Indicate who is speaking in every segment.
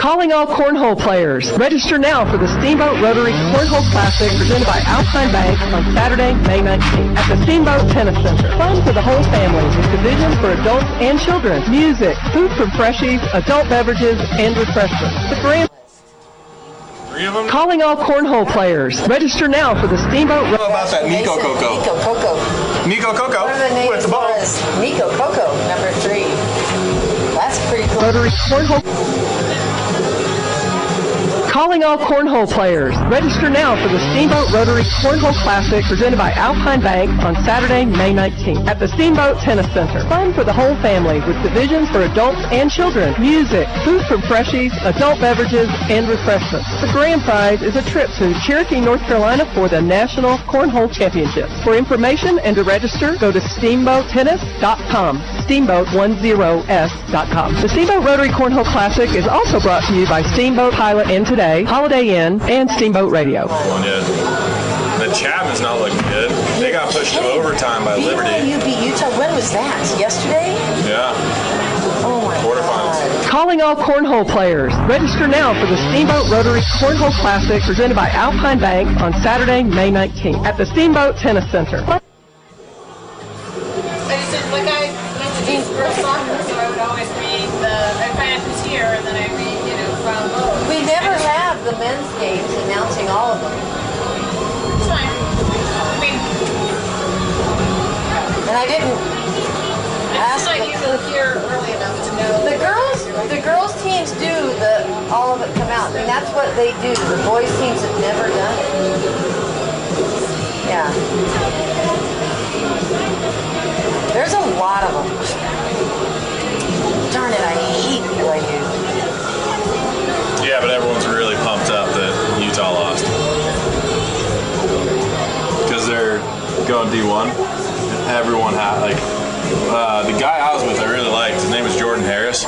Speaker 1: Calling all cornhole players. Register now for the Steamboat Rotary Cornhole Classic presented by Alpine Bank on Saturday, May 19th at the Steamboat Tennis Center. Fun for the whole family with divisions for adults and children. Music, food from Freshies, adult beverages, and refreshments. The grand... Calling all cornhole players. Register now for the Steamboat...
Speaker 2: How about that Nico Coco?
Speaker 3: Nico Coco.
Speaker 2: Nico Coco.
Speaker 3: One of the names was Nico Coco, number 3. That's pretty cool.
Speaker 1: Rotary Cornhole... Calling all cornhole players. Register now for the Steamboat Rotary Cornhole Classic presented by Alpine Bank on Saturday, May 19th at the Steamboat Tennis Center. Fun for the whole family with divisions for adults and children. Music, food from Freshies, adult beverages, and refreshments. The grand prize is a trip to Cherokee, North Carolina for the National Cornhole Championships. For information and to register, go to steamboattennis.com. Steamboat10s.com. The Steamboat Rotary Cornhole Classic is also brought to you by Steamboat Pilot and Today, Holiday Inn, and Steamboat Radio.
Speaker 2: The Chapman's not looking good. They got pushed to overtime by Liberty.
Speaker 3: BYU beat Utah. When was that? Yesterday?
Speaker 2: Yeah.
Speaker 3: Oh my
Speaker 2: Quarterfinals.
Speaker 3: God.
Speaker 1: Calling all cornhole players. Register now for the Steamboat Rotary Cornhole Classic presented by Alpine Bank on Saturday, May 19th at the Steamboat Tennis Center.
Speaker 4: I used to, like, I used to do girls soccer, so I would always read I find who's here, and then I read, from both.
Speaker 3: We never have the men's games announcing all of them.
Speaker 4: It's fine. I mean,
Speaker 3: and I didn't ask.
Speaker 4: It's not usually here early enough to know.
Speaker 3: The girls teams do all of it come out. I mean, that's what they do. The boys teams have never done it. Yeah. There's a lot of them. Darn it, I hate BYU.
Speaker 2: Yeah, but everyone's really pumped up that Utah lost. Because they're going D1. Everyone had, the guy I was with I really liked. His name was Jordan Harris.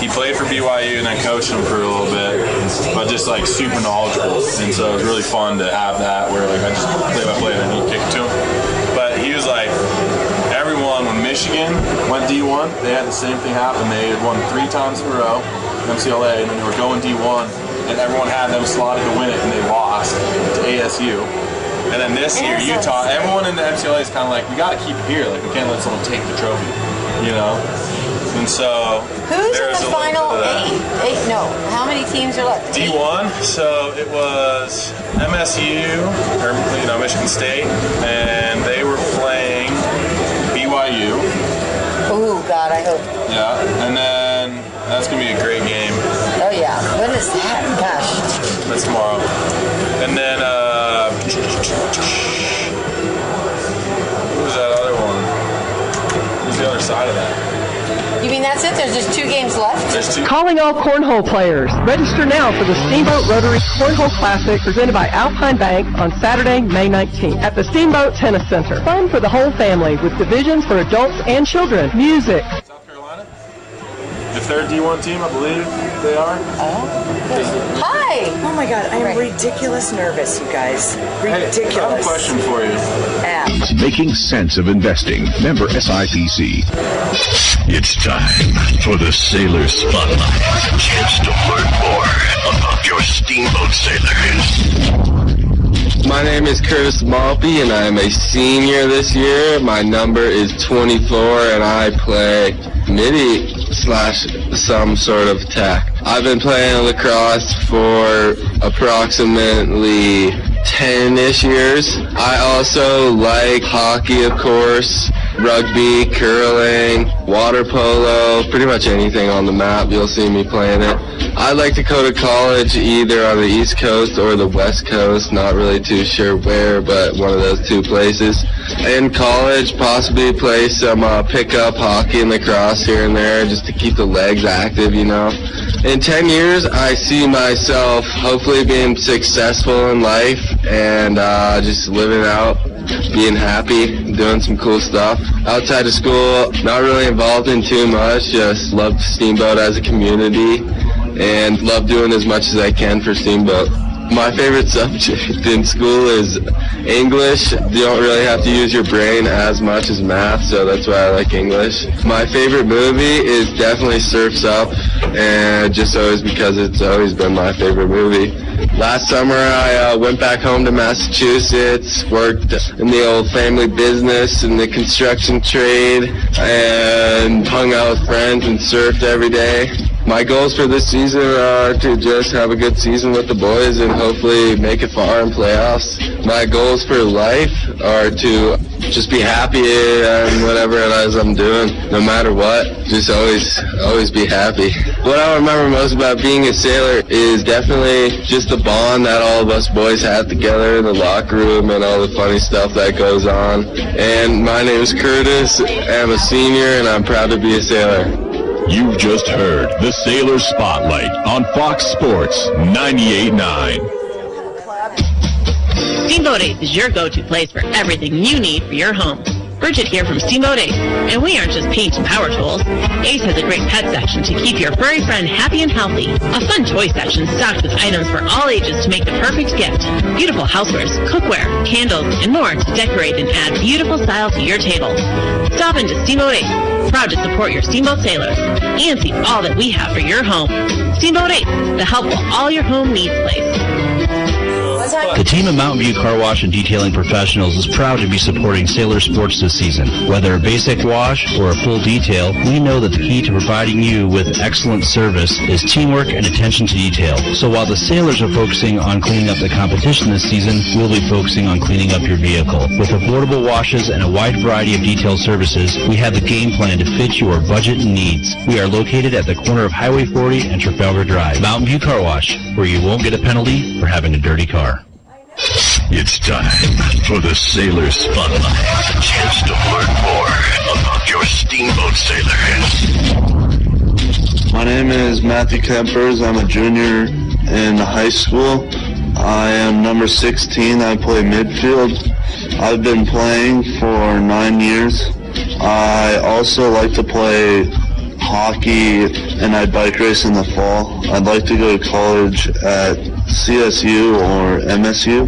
Speaker 2: He played for BYU and then coached him for a little bit, but just super knowledgeable. And so it was really fun to have that where I just play by play and then you kick it to him. But he was like, everyone, when Michigan went D1, they had the same thing happen. They had won 3 times in a row, MCLA, and then they were going D1, and everyone had them slotted to win it, and they lost to ASU. And then this year, Utah, everyone in the MCLA is kind of like, we got to keep it here. We can't let someone take the trophy, And so
Speaker 3: who's in the final 8? No. How many teams are left?
Speaker 2: D1. So it was MSU, or Michigan State, and they were playing BYU.
Speaker 3: Oh God, I hope.
Speaker 2: Yeah, and then that's gonna be a great game.
Speaker 3: Oh yeah. When is that? Gosh.
Speaker 2: That's tomorrow. And then who's that other one? Who's the other side of that?
Speaker 3: You mean that's it? There's just 2 games left?
Speaker 2: There's 2.
Speaker 1: Calling all cornhole players. Register now for the Steamboat Rotary Cornhole Classic presented by Alpine Bank on Saturday, May 19th at the Steamboat Tennis Center. Fun for the whole family with divisions for adults and children. Music.
Speaker 2: South Carolina? If they're a D1 team, I believe they are.
Speaker 3: Oh. Hi!
Speaker 5: Oh my God, I am ridiculous nervous, you guys. Ridiculous.
Speaker 2: I have a question for you.
Speaker 6: Making sense of investing. Member SIPC. It's time for the Sailor Spotlight. A chance to learn more about your steamboat sailors.
Speaker 7: My name is Curtis Malpe, and I am a senior this year. My number is 24, and I play midi / some sort of tack. I've been playing lacrosse for approximately 10-ish years. I also like hockey, of course, rugby, curling, water polo, pretty much anything on the map. You'll see me playing it. I'd like to go to college either on the East Coast or the West Coast. Not really too sure where, but one of those 2 places. In college, possibly play some pickup hockey and lacrosse here and there just to keep the legs active, In 10 years, I see myself hopefully being successful in life and just living out, being happy, doing some cool stuff. Outside of school, not really involved in too much, just love Steamboat as a community and love doing as much as I can for Steamboat. My favorite subject in school is English. You don't really have to use your brain as much as math, so that's why I like English. My favorite movie is definitely Surf's Up, and just always because it's always been my favorite movie. Last summer I went back home to Massachusetts, worked in the old family business in the construction trade, and hung out with friends and surfed every day. My goals for this season are to just have a good season with the boys and hopefully make it far in playoffs. My goals for life are to just be happy in whatever it is I'm doing, no matter what. Just always be happy. What I remember most about being a sailor is definitely just the bond that all of us boys had together in the locker room and all the funny stuff that goes on. And my name is Curtis. I'm a senior and I'm proud to be a sailor.
Speaker 6: You've just heard the Sailor Spotlight on Fox Sports 98.9.
Speaker 8: Steamboat Ace is your go-to place for everything you need for your home. Bridget here from Steamboat Ace, and we aren't just paint and power tools. Ace has a great pet section to keep your furry friend happy and healthy. A fun toy section stocked with items for all ages to make the perfect gift. Beautiful housewares, cookware, candles, and more to decorate and add beautiful style to your table. Stop into Steamboat Ace, proud to support your Steamboat sailors, and see all that we have for your home. Steamboat Ace, the helpful all your home needs place.
Speaker 9: The team of Mountain View Car Wash and Detailing Professionals is proud to be supporting Sailor Sports this season. Whether a basic wash or a full detail, we know that the key to providing you with excellent service is teamwork and attention to detail. So while the Sailors are focusing on cleaning up the competition this season, we'll be focusing on cleaning up your vehicle. With affordable washes and a wide variety of detail services, we have the game plan to fit your budget and needs. We are located at the corner of Highway 40 and Trafalgar Drive. Mountain View Car Wash, where you won't get a penalty for having a dirty car.
Speaker 6: It's time for the Sailor Spotlight. A chance to learn more about your Steamboat sailors.
Speaker 10: My name is Matthew Kempers. I'm a junior in high school. I am number 16. I play midfield. I've been playing for 9 years. I also like to play hockey, and I bike race in the fall. I'd like to go to college at CSU or MSU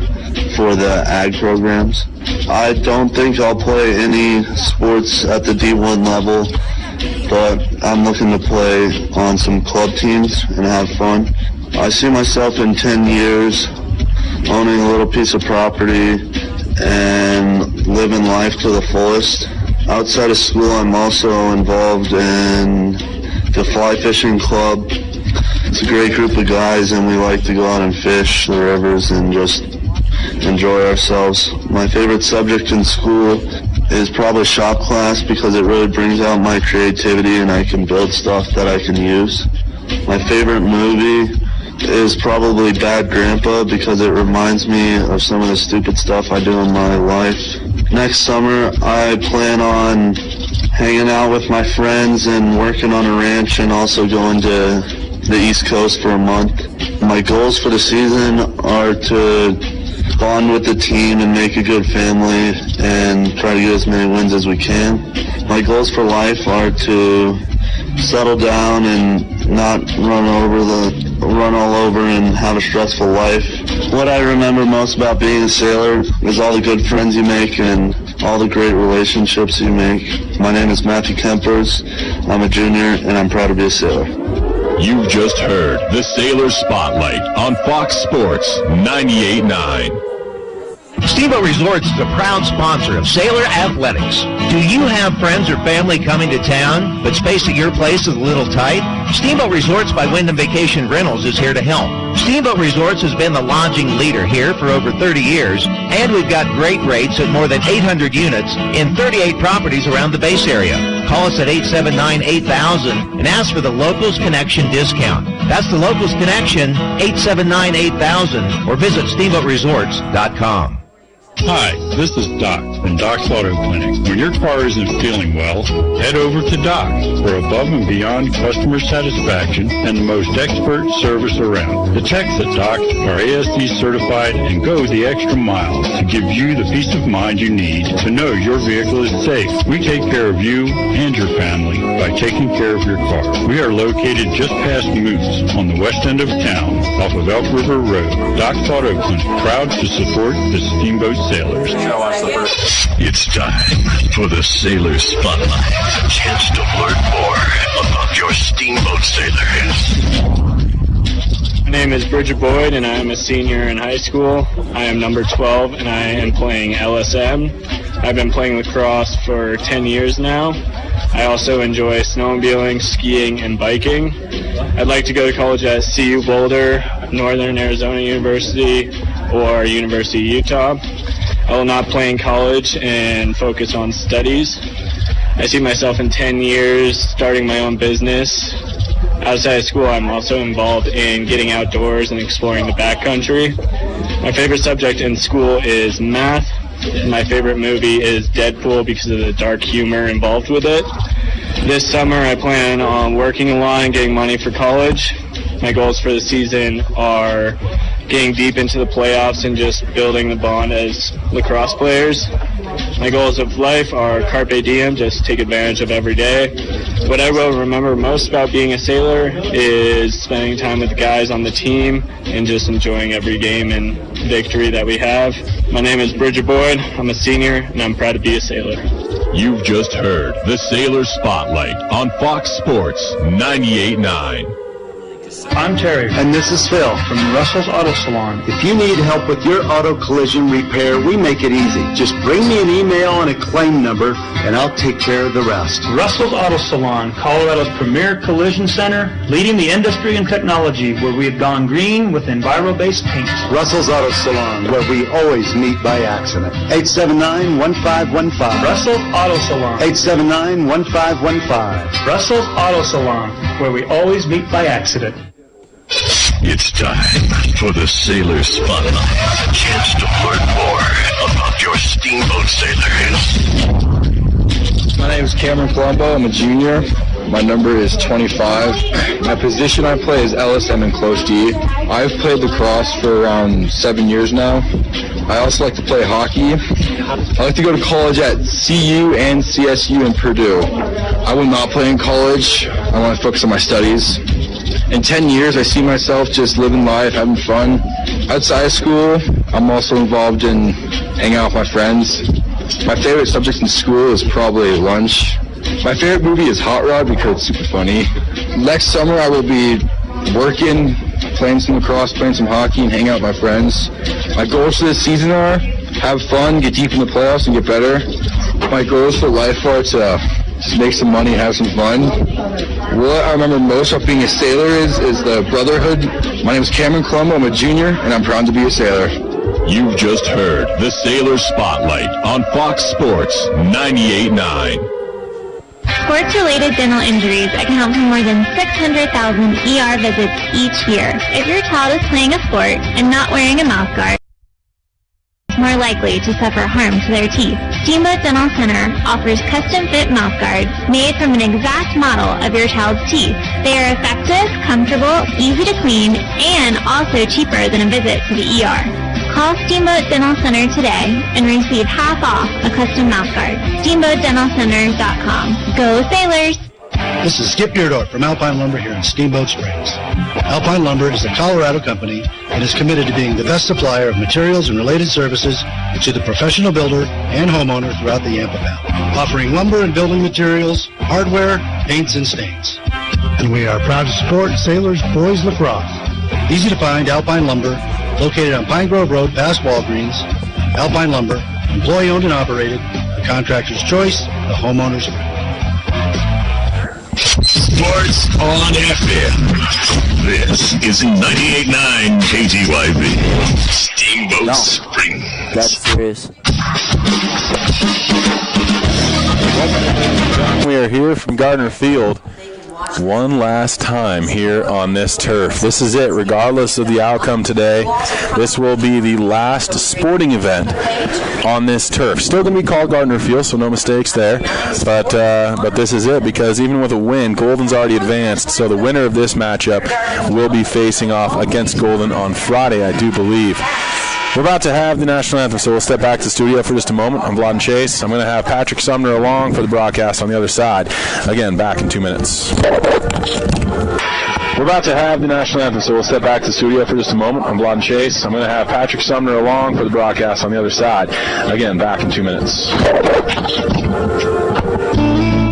Speaker 10: for the ag programs. I don't think I'll play any sports at the D1 level, but I'm looking to play on some club teams and have fun. I see myself in 10 years owning a little piece of property and living life to the fullest. Outside of school, I'm also involved in the fly fishing club. It's a great group of guys, and we like to go out and fish the rivers and just enjoy ourselves. My favorite subject in school is probably shop class because it really brings out my creativity and I can build stuff that I can use. My favorite movie is probably Bad Grandpa because it reminds me of some of the stupid stuff I do in my life. Next summer, I plan on hanging out with my friends and working on a ranch and also going to the East Coast for a month. My goals for the season are to bond with the team and make a good family and try to get as many wins as we can. My goals for life are to settle down and not run all over and have a stressful life. What I remember most about being a sailor is all the good friends you make and all the great relationships you make. My name is Matthew Kempers. I'm a junior and I'm proud to be a sailor.
Speaker 6: You've just heard the Sailor Spotlight on Fox Sports 98.9.
Speaker 11: Steamboat Resorts is a proud sponsor of Sailor Athletics. Do you have friends or family coming to town, but space at your place is a little tight? Steamboat Resorts by Wyndham Vacation Rentals is here to help. Steamboat Resorts has been the lodging leader here for over 30 years, and we've got great rates at more than 800 units in 38 properties around the base area. Call us at 879-8000 and ask for the Locals Connection discount. That's the Locals Connection, 879-8000, or visit steamboatresorts.com.
Speaker 12: Hi, this is Doc from Doc's Auto Clinic. When your car isn't feeling well, head over to Doc for above and beyond customer satisfaction and the most expert service around. The techs at Doc are ASC certified and go the extra mile to give you the peace of mind you need to know your vehicle is safe. We take care of you and your family by taking care of your car. We are located just past Moose on the west end of town off of Elk River Road. Doc's Auto Clinic, proud to support the Steamboat Sailors.
Speaker 6: It's time for the Sailor Spotlight. A chance to learn more about your Steamboat Sailors.
Speaker 13: My name is Bridget Boyd, and I am a senior in high school. I am number 12, and I am playing LSM. I've been playing lacrosse for 10 years now. I also enjoy snowmobiling, skiing, and biking. I'd like to go to college at CU Boulder, Northern Arizona University, or University of Utah. I will not play in college and focus on studies. I see myself in 10 years starting my own business. Outside of school, I'm also involved in getting outdoors and exploring the backcountry. My favorite subject in school is math. My favorite movie is Deadpool because of the dark humor involved with it. This summer, I plan on working a lot and getting money for college. My goals for the season are getting deep into the playoffs and just building the bond as lacrosse players. My goals of life are carpe diem, just take advantage of every day. What I will remember most about being a sailor is spending time with the guys on the team and just enjoying every game and victory that we have. My name is Bridget Boyd. I'm a senior, and I'm proud to be a sailor.
Speaker 6: You've just heard the Sailor Spotlight on Fox Sports 98.9.
Speaker 14: I'm Terry. And this is Phil from Russell's Auto Salon. If you need help with your auto collision repair, we make it easy. Just bring me an email and a claim number, and I'll take care of the rest. Russell's Auto Salon, Colorado's premier collision center, leading the industry in technology, where we have gone green with Enviro-based paint. Russell's Auto Salon, where we always meet by accident. 879-1515. Russell's Auto Salon. 879-1515. Russell's Auto Salon, where we always meet by accident.
Speaker 6: It's time for the Sailor Spotlight. A chance to learn more about your Steamboat Sailors.
Speaker 7: My name is Cameron Colombo. I'm a junior. My number is 25. My position I play is LSM and close D. I've played lacrosse for around 7 years now. I also like to play hockey. I like to go to college at CU and CSU in Purdue. I will not play in college. I want to focus on my studies. In 10 years, I see myself just living life, having fun. Outside of school, I'm also involved in hanging out with my friends. My favorite subject in school is probably lunch. My favorite movie is Hot Rod because it's super funny. Next summer, I will be working, playing some lacrosse, playing some hockey, and hanging out with my friends. My goals for this season are have fun, get deep in the playoffs, and get better. My goals for life are to just make some money and have some fun. What I remember most about being a sailor is the brotherhood. My name is Cameron Colombo. I'm a junior, and I'm proud to be a sailor.
Speaker 6: You've just heard the Sailor Spotlight on Fox Sports 98.9.
Speaker 15: Sports-related dental injuries account for more than 600,000 ER visits each year. If your child is playing a sport and not wearing a mouthguard, more likely to suffer harm to their teeth. Steamboat Dental Center offers custom-fit mouthguards made from an exact model of your child's teeth. They are effective, comfortable, easy to clean, and also cheaper than a visit to the ER. Call Steamboat Dental Center today and receive half off a custom mouthguard. SteamboatDentalCenter.com. Go Sailors!
Speaker 16: This is Skip Beardorf from Alpine Lumber here in Steamboat Springs. Alpine Lumber is a Colorado company and is committed to being the best supplier of materials and related services to the professional builder and homeowner throughout the Yampa Valley, offering lumber and building materials, hardware, paints, and stains. And we are proud to support Sailors Boys Lacrosse. Easy to find Alpine Lumber, located on Pine Grove Road past Walgreens. Alpine Lumber, employee owned and operated, the contractor's choice, the homeowner's friend.
Speaker 6: Sports on FM. This is 98.9 KGYV. Steamboat Springs.
Speaker 17: That's serious. We are here from Gardner Field
Speaker 2: one last time here on this turf. This is it, regardless of the outcome today. This will be the last sporting event on this turf. Still going to be called Gardner Field, so no mistakes there. But this is it, because even with a win, Golden's already advanced. So the winner of this matchup will be facing off against Golden on Friday, I do believe. We're about to have the national anthem, so we'll step back to the studio for just a moment. I'm Vlad Chase. I'm going to have Patrick Sumner along for the broadcast on the other side. Again, back in 2 minutes. We're about to have the national anthem, so we'll step back to the studio for just a moment. I'm Vlad Chase. I'm going to have Patrick Sumner along for the broadcast on the other side. Again, back in 2 minutes.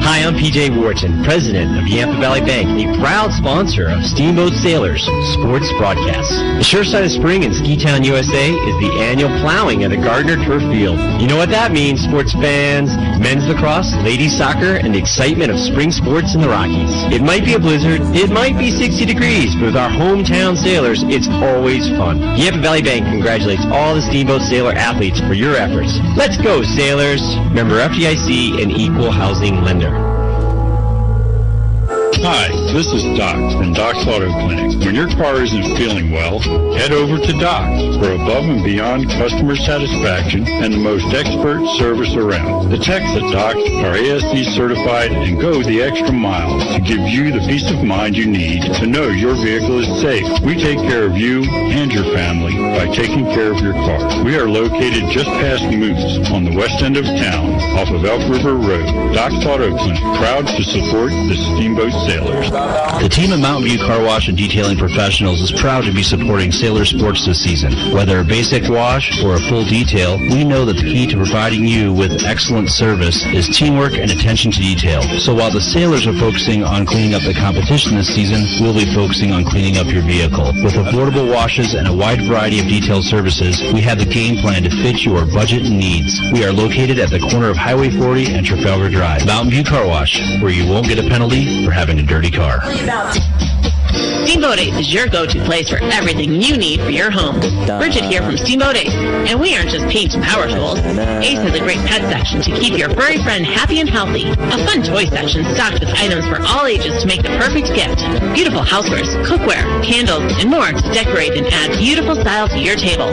Speaker 17: Hi, I'm PJ Wharton, president of Yampa Valley Bank, a proud sponsor of Steamboat Sailors sports broadcasts. The sure side of spring in Ski Town, USA is the annual plowing at the Gardner Turf Field. You know what that means, sports fans, men's lacrosse, ladies soccer, and the excitement of spring sports in the Rockies. It might be a blizzard, it might be 60 degrees, but with our hometown sailors, it's always fun. Yampa Valley Bank congratulates all the Steamboat Sailor athletes for your efforts. Let's go, sailors! Member FDIC and Equal Housing Lender.
Speaker 12: Hi, this is Doc from Doc's Auto Clinic. When your car isn't feeling well, head over to Doc for above and beyond customer satisfaction and the most expert service around. The techs at Doc are ASC certified and go the extra mile to give you the peace of mind you need to know your vehicle is safe. We take care of you and your family by taking care of your car. We are located just past Moose on the west end of town off of Elk River Road. Doc's Auto Clinic, proud to support the Steamboat Sailors.
Speaker 9: The team at Mountain View Car Wash and Detailing Professionals is proud to be supporting Sailor sports this season. Whether a basic wash or a full detail, we know that the key to providing you with excellent service is teamwork and attention to detail. So while the Sailors are focusing on cleaning up the competition this season, we'll be focusing on cleaning up your vehicle. With affordable washes and a wide variety of detailed services, we have the game plan to fit your budget and needs. We are located at the corner of Highway 40 and Trafalgar Drive. Mountain View Car Wash, where you won't get a penalty for having a dirty car.
Speaker 8: Steamboat Ace is your go-to place for everything you need for your home. Bridget here from Steamboat Ace, and we aren't just paint and power tools. Ace has a great pet section to keep your furry friend happy and healthy. A fun toy section stocked with items for all ages to make the perfect gift. Beautiful housewares, cookware, candles, and more to decorate and add beautiful style to your table.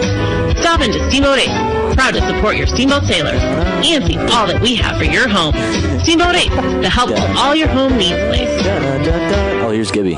Speaker 8: Stop into Steamboat Ace, proud to support your Steamboat Sailors, and see all that we have for your home. Steamboat Ace, the help with all your home needs place.
Speaker 18: Oh, here's Gibby.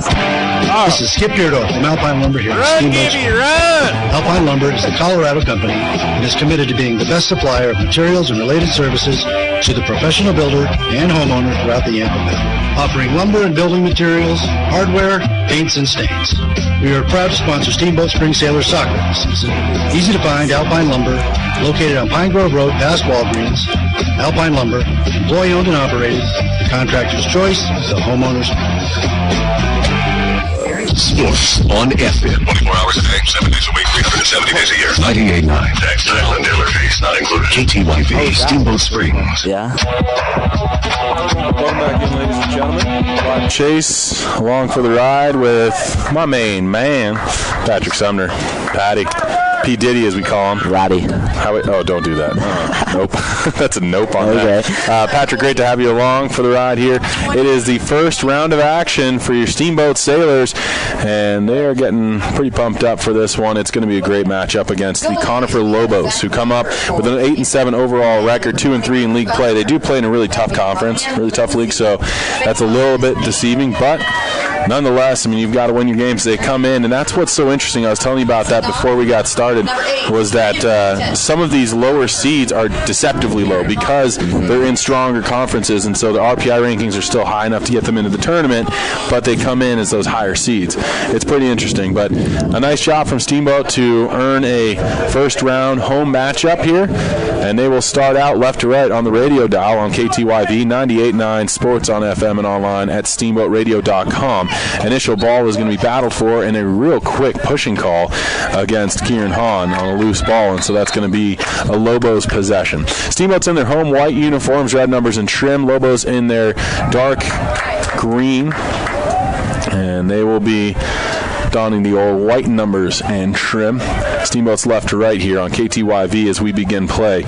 Speaker 16: This is Skip Deardorff from Alpine Lumber here.
Speaker 18: Run, Gibby, run!
Speaker 16: Alpine Lumber is the Colorado company and is committed to being the best supplier of materials and related services to the professional builder and homeowner throughout the Yampa Valley, offering lumber and building materials, hardware, paints, and stains. We are proud to sponsor Steamboat Spring Sailor Soccer this season. Easy to find Alpine Lumber, located on Pine Grove Road past Walgreens. Alpine Lumber, employee-owned and operated, the contractor's choice, the homeowner's
Speaker 6: Sports on FM. 24 hours a day, 7 days a week, 370 days a year. 98.9. Tax, title, and dealer fees not included. KTYV, Steamboat Springs.
Speaker 18: Yeah.
Speaker 2: Welcome back in, ladies and gentlemen. Chase along for the ride with my main man, Patrick Sumner. Patty. P. Diddy, as we call him.
Speaker 18: Roddy.
Speaker 2: Oh, don't do that. Nope. That's a nope on that. Patrick, great to have you along for the ride here. It is the first round of action for your Steamboat Sailors, and they are getting pretty pumped up for this one. It's going to be a great matchup against the Conifer Lobos, who come up with an 8-7 overall record, 2-3 in league play. They do play in a really tough conference, really tough league, so that's a little bit deceiving, but nonetheless, I mean, you've got to win your games. They come in, and that's what's so interesting. I was telling you about that before we got started, was that some of these lower seeds are deceptively low because they're in stronger conferences, and so the RPI rankings are still high enough to get them into the tournament, but they come in as those higher seeds. It's pretty interesting, but a nice job from Steamboat to earn a first-round home matchup here, and they will start out left to right on the radio dial on KTYV, 98.9 Sports on FM and online at steamboatradio.com. Initial ball is going to be battled for in a real quick pushing call against Kieran Hahn on a loose ball, and so that's going to be a Lobos possession. Steamboat's in their home white uniforms, red numbers and trim. Lobos in their dark green, and they will be donning the old white numbers and trim. Steamboat's left to right here on KTYV as we begin play.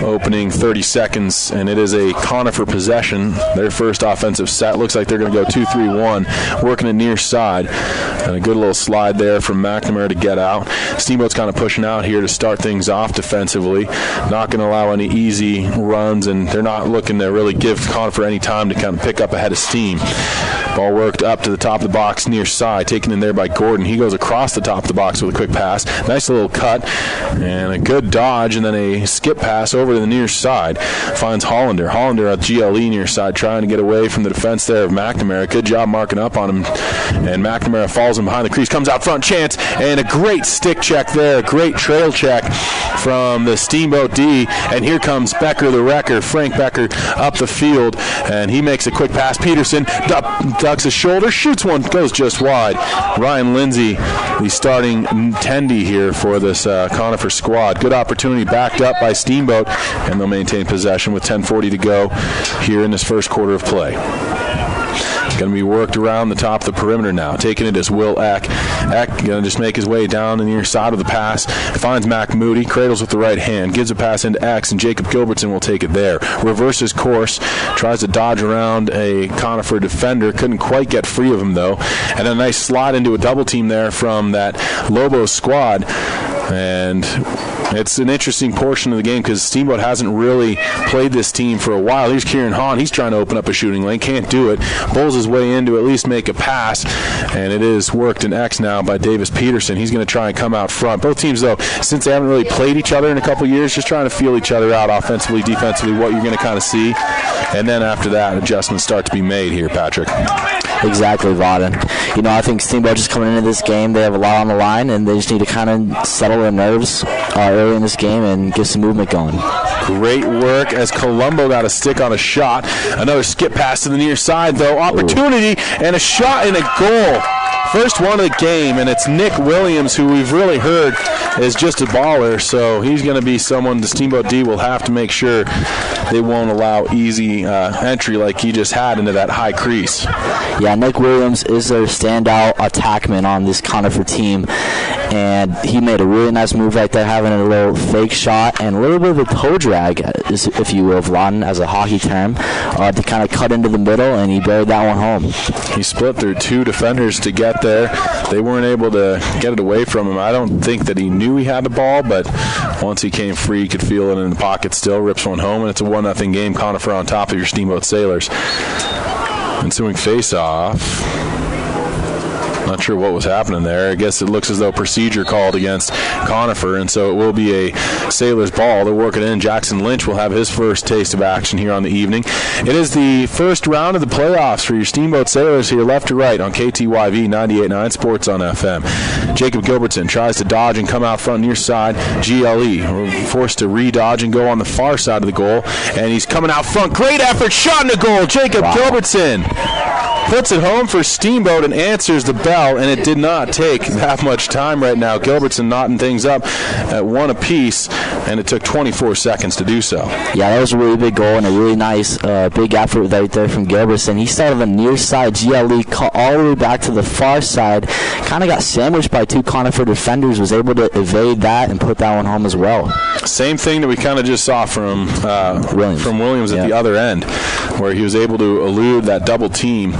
Speaker 2: opening 30 seconds, and it is a Conifer possession. Their first offensive set. Looks like they're going to go 2-3-1, working it near side. And a good little slide there from McNamara to get out. Steamboat's kind of pushing out here to start things off defensively. Not going to allow any easy runs, and they're not looking to really give Conifer any time to kind of pick up ahead of steam. Ball worked up to the top of the box near side, taken in there by Gordon. He goes across the top of the box with a quick pass. Nice little cut and a good dodge, and then a skip pass over to the near side. Finds Hollander. Hollander at GLE near side, trying to get away from the defense there of McNamara. Good job marking up on him, and McNamara falls him behind the crease, comes out front, chance, and a great stick check there, a great trail check from the Steamboat D, and here comes Becker the Wrecker, Frank Becker, up the field, and he makes a quick pass. Peterson ducks his shoulder, shoots one, goes just wide. Ryan Lindsay, the starting tendy here for this Conifer squad. Good opportunity, backed up by Steamboat, and they'll maintain possession with 10:40 to go here in this first quarter of play. Going to be worked around the top of the perimeter now. Taking it is Will Eck. Eck going to just make his way down the near side of the pass. Finds Mac Moody. Cradles with the right hand. Gives a pass into X, and Jacob Gilbertson will take it there. Reverses course. Tries to dodge around a Conifer defender. Couldn't quite get free of him, though. And a nice slide into a double team there from that Lobos squad. And it's an interesting portion of the game because Steamboat hasn't really played this team for a while. Here's Kieran Hahn. He's trying to open up a shooting lane. Can't do it. Bowls his way in to at least make a pass. And it is worked in X now by Davis Peterson. He's going to try and come out front. Both teams, though, since they haven't really played each other in a couple years, just trying to feel each other out offensively, defensively, what you're going to kind of see. And then after that, adjustments start to be made here, Patrick.
Speaker 18: Exactly, Vaden. I think Steamboat just coming into this game, they have a lot on the line, and they just need to kind of settle their nerves early in this game and get some movement going.
Speaker 2: Great work as Colombo got a stick on a shot. Another skip pass to the near side, though. Opportunity and a shot and a goal. First one of the game, and it's Nick Williams, who we've really heard is just a baller, so he's going to be someone the Steamboat D will have to make sure they won't allow easy entry like he just had into that high crease.
Speaker 18: Yeah, Nick Williams is their standout attackman on this Conifer team, and he made a really nice move right there, having a little fake shot and a little bit of a toe drag, if you will, Vladen, as a hockey term, to kind of cut into the middle, and he buried that one home.
Speaker 2: He split through two defenders to get there. They weren't able to get it away from him. I don't think that he knew he had the ball, but once he came free, he could feel it in the pocket still, rips one home, and it's a 1-0 game. Conifer on top of your Steamboat Sailors. Ensuing face-off. Not sure what was happening there. I guess it looks as though procedure called against Conifer, and so it will be a Sailors ball. They're working in. Jackson Lynch will have his first taste of action here on the evening. It is the first round of the playoffs for your Steamboat Sailors here left to right on KTYV 98.9 Sports on FM. Jacob Gilbertson tries to dodge and come out front near side. GLE forced to re-dodge and go on the far side of the goal, and he's coming out front. Great effort, shot in the goal. Jacob Gilbertson puts it home for Steamboat and answers the bell, and it did not take that much time right now. Gilbertson knotting things up at one apiece, and it took 24 seconds to do so.
Speaker 18: Yeah, that was a really big goal and a really nice big effort right there from Gilbertson. He started on the near side, GLE cut all the way back to the far side, kind of got sandwiched by two Conifer defenders, was able to evade that and put that one home as well.
Speaker 2: Same thing that we kind of just saw from Williams at the other end, where he was able to elude that double team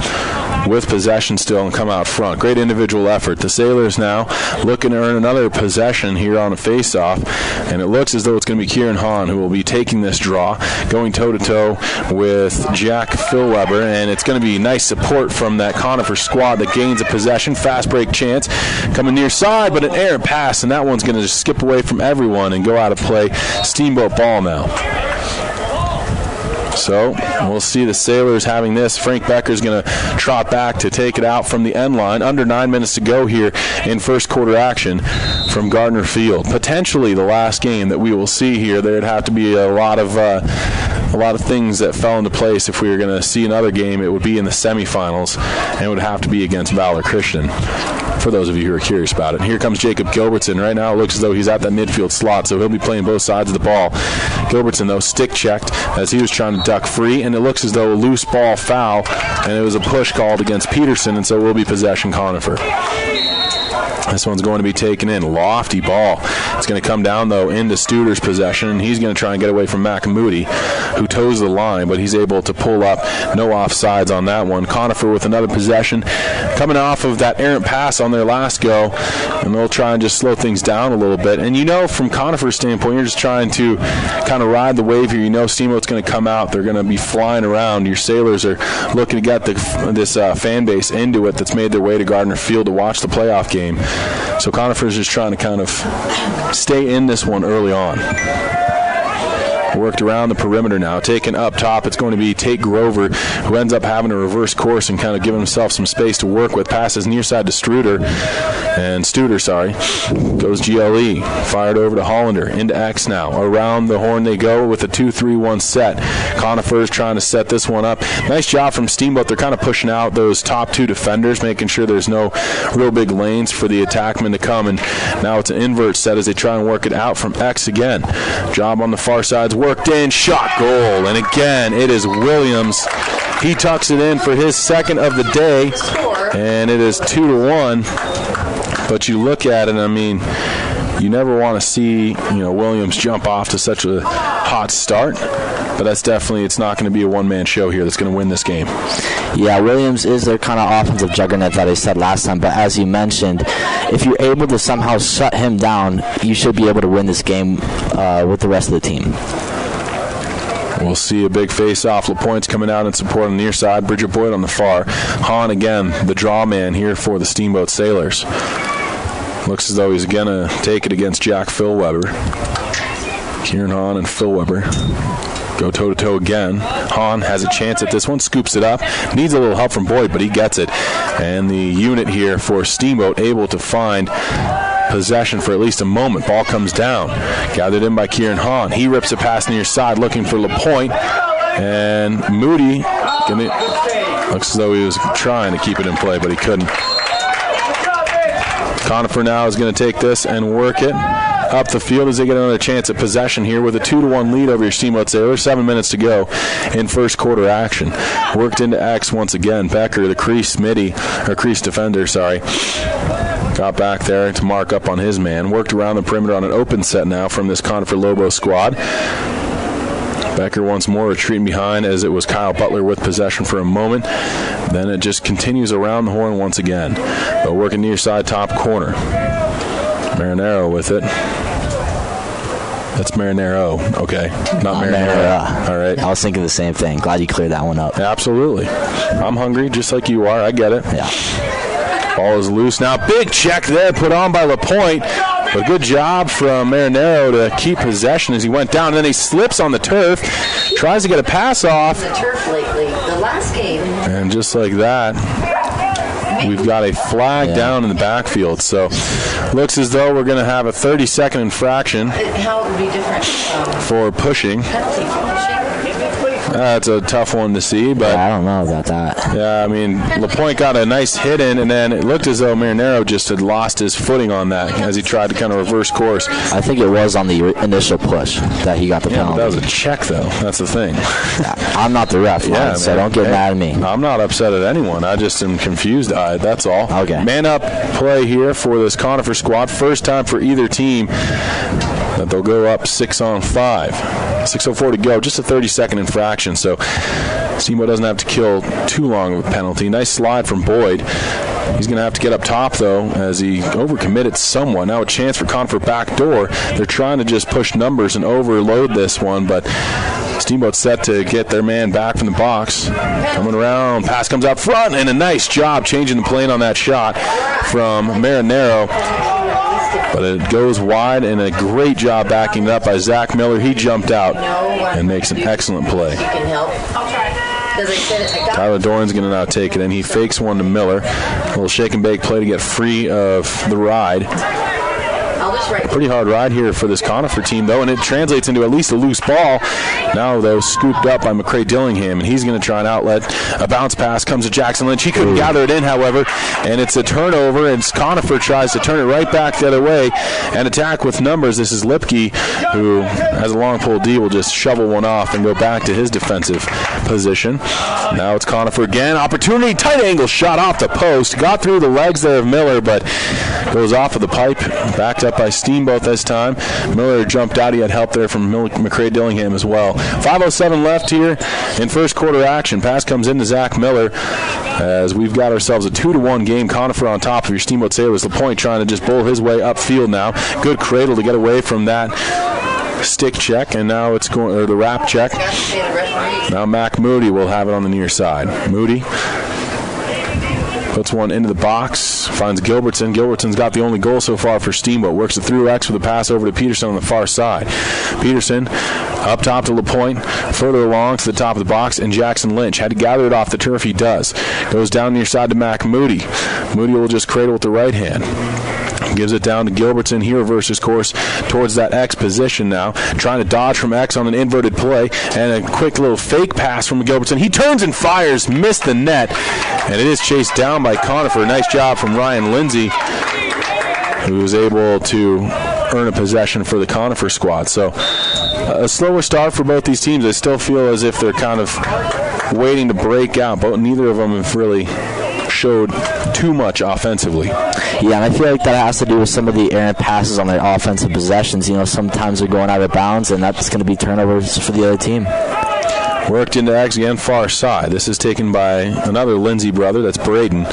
Speaker 2: with possession still and come out front. Great individual effort. The Sailors now looking to earn another possession here on a face-off, and it looks as though it's going to be Kieran Hahn who will be taking this draw, going toe-to-toe with Jack Philweber, and it's going to be nice support from that Conifer squad that gains a possession. Fast break chance coming near side, but an errant pass, and that one's going to just skip away from everyone and go out of play. Steamboat ball now. So we'll see the Sailors having this. Frank Becker's going to trot back to take it out from the end line. Under 9 minutes to go here in first quarter action from Gardner Field. Potentially the last game that we will see here. There'd have to be a lot of things that fell into place if we were going to see another game. It would be in the semifinals, and it would have to be against Valor Christian, for those of you who are curious about it. Here comes Jacob Gilbertson. Right now it looks as though he's at that midfield slot, so he'll be playing both sides of the ball. Gilbertson, though, stick checked as he was trying to duck free, and it looks as though a loose ball foul, and it was a push called against Peterson, and so it will be possession Conifer. This one's going to be taken in. Lofty ball. It's going to come down, though, into Studer's possession, and he's going to try and get away from Moody, who toes the line, but he's able to pull up. No offsides on that one. Conifer with another possession, coming off of that errant pass on their last go, and they'll try and just slow things down a little bit. And from Conifer's standpoint, you're just trying to kind of ride the wave here. Steamboat's going to come out. They're going to be flying around. Your Sailors are looking to get this fan base into it that's made their way to Gardner Field to watch the playoff game. So Conifer's just trying to kind of stay in this one early on. Worked around the perimeter now. Taken up top, it's going to be Tate Grover, who ends up having a reverse course and kind of giving himself some space to work with. Passes near side to Studer. Goes GLE. Fired over to Hollander. Into X now. Around the horn they go with a 2-3-1 set. Conifer's trying to set this one up. Nice job from Steamboat. They're kind of pushing out those top two defenders, making sure there's no real big lanes for the attackmen to come. And now it's an invert set as they try and work it out from X again. Job on the far side's worked in, shot, goal, and again it is Williams. He tucks it in for his second of the day, and it is 2-1. But you look at it, you never want to see Williams jump off to such a hot start. But it's not going to be a one-man show here that's going to win this game.
Speaker 18: Yeah, Williams is their kind of offensive juggernaut that I said last time. But as you mentioned, if you're able to somehow shut him down, you should be able to win this game with the rest of the team.
Speaker 2: We'll see a big face-off. LaPointe's coming out in support on the near side. Bridget Boyd on the far. Hahn again, the draw man here for the Steamboat Sailors. Looks as though he's going to take it against Jack Philweber. Kieran Hahn and Philweber go toe-to-toe again. Hahn has a chance at this one, scoops it up. Needs a little help from Boyd, but he gets it. And the unit here for Steamboat able to find possession for at least a moment. Ball comes down. Gathered in by Kieran Hahn. He rips a pass near side looking for LaPointe. And Moody looks as though he was trying to keep it in play, but he couldn't. Conifer now is going to take this and work it up the field as they get another chance at possession here with a 2-1 lead over your Steamboat Sailors. 7 minutes to go in first quarter action. Worked into X once again. Becker, the crease defender, got back there to mark up on his man. Worked around the perimeter on an open set now from this Conifer Lobos squad. Becker once more retreating behind as it was Kyle Butler with possession for a moment. Then it just continues around the horn once again. But working near side top corner. Marinero with it. That's Marinero. Okay. Not Marinero. All right.
Speaker 18: I was thinking the same thing. Glad you cleared that one up.
Speaker 2: Absolutely. I'm hungry just like you are. I get it.
Speaker 18: Yeah.
Speaker 2: Ball is loose now. Big check there put on by LaPointe. But good job from Marinero to keep possession as he went down. And then he slips on the turf. Tries to get a pass off.
Speaker 3: The turf lately. The last game.
Speaker 2: And just like that, we've got a flag down in the backfield. So looks as though we're going to have a 30-second infraction.
Speaker 3: How it would be different
Speaker 2: for pushing. That's a tough one to see, but
Speaker 18: I don't know about that.
Speaker 2: Yeah, LaPointe got a nice hit in, and then it looked as though Marinero just had lost his footing on that as he tried to kind of reverse course.
Speaker 18: I think it was on the initial push that he got the penalty.
Speaker 2: That was a check, though. That's the thing.
Speaker 18: I'm not the ref, so don't get mad at me.
Speaker 2: I'm not upset at anyone. I just am confused. That's all.
Speaker 18: Okay.
Speaker 2: Man up play here for this Conifer squad. First time for either team that they'll go up 6-on-5. 6:04 to go. Just a 30-second infraction, so Steamboat doesn't have to kill too long of a penalty. Nice slide from Boyd. He's going to have to get up top, though, as he overcommitted somewhat. Now a chance for Conifer backdoor. They're trying to just push numbers and overload this one, but Steamboat set to get their man back from the box. Coming around, pass comes out front, and a nice job changing the plane on that shot from Marinero. But it goes wide, and a great job backing it up by Zach Miller. He jumped out and makes an excellent play. Tyler Doran's going to now take it in. He fakes one to Miller. A little shake and bake play to get free of the ride.
Speaker 19: Pretty hard ride here for this Conifer team, though, and it translates into at least a loose ball. Now, though, scooped up by McCray Dillingham, and he's going to try an outlet. A bounce pass comes to Jackson Lynch. He couldn't gather it in, however, and it's a turnover, and Conifer tries to turn it right back the other way and attack with numbers. This is Lipke, who has a long pull D, will just shovel one off and go back to his defensive position. Now it's Conifer again. Opportunity, tight angle shot off the post. Got through the legs there of Miller, but goes off of the pipe. Backed up by Steamboat this time. Miller jumped out. He had help there from McCray Dillingham as well. 5:07 left here in first quarter action. Pass comes into Zach Miller as we've got ourselves a 2-1 game. Conifer on top of your Steamboat Sailors. LaPointe trying to just bowl his way upfield now. Good cradle to get away from that stick check, and now it's going, or the wrap check. Now Mac Moody will have it on the near side. Moody puts one into the box, finds Gilbertson. Gilbertson's got the only goal so far for Steamboat. Works it through X with a pass over to Peterson on the far side. Peterson up top to LaPointe, further along to the top of the box, and Jackson Lynch. Had to gather it off the turf, he does. Goes down near side to Mac Moody. Moody will just cradle with the right hand. Gives it down to Gilbertson. He reverses course towards that X position now. Trying to dodge from X on an inverted play. And a quick little fake pass from Gilbertson. He turns and fires. Missed the net. And it is chased down by Conifer. Nice job from Ryan Lindsay, who was able to earn a possession for the Conifer squad. So a slower start for both these teams. I still feel as if they're kind of waiting to break out. But neither of them have really showed too much offensively.
Speaker 18: Yeah, and I feel like that has to do with some of the errant passes on their offensive possessions. You know, sometimes they're going out of bounds, and that's going to be turnovers for the other team.
Speaker 19: Worked into X again, far side. This is taken by another Lindsay brother, that's Braden.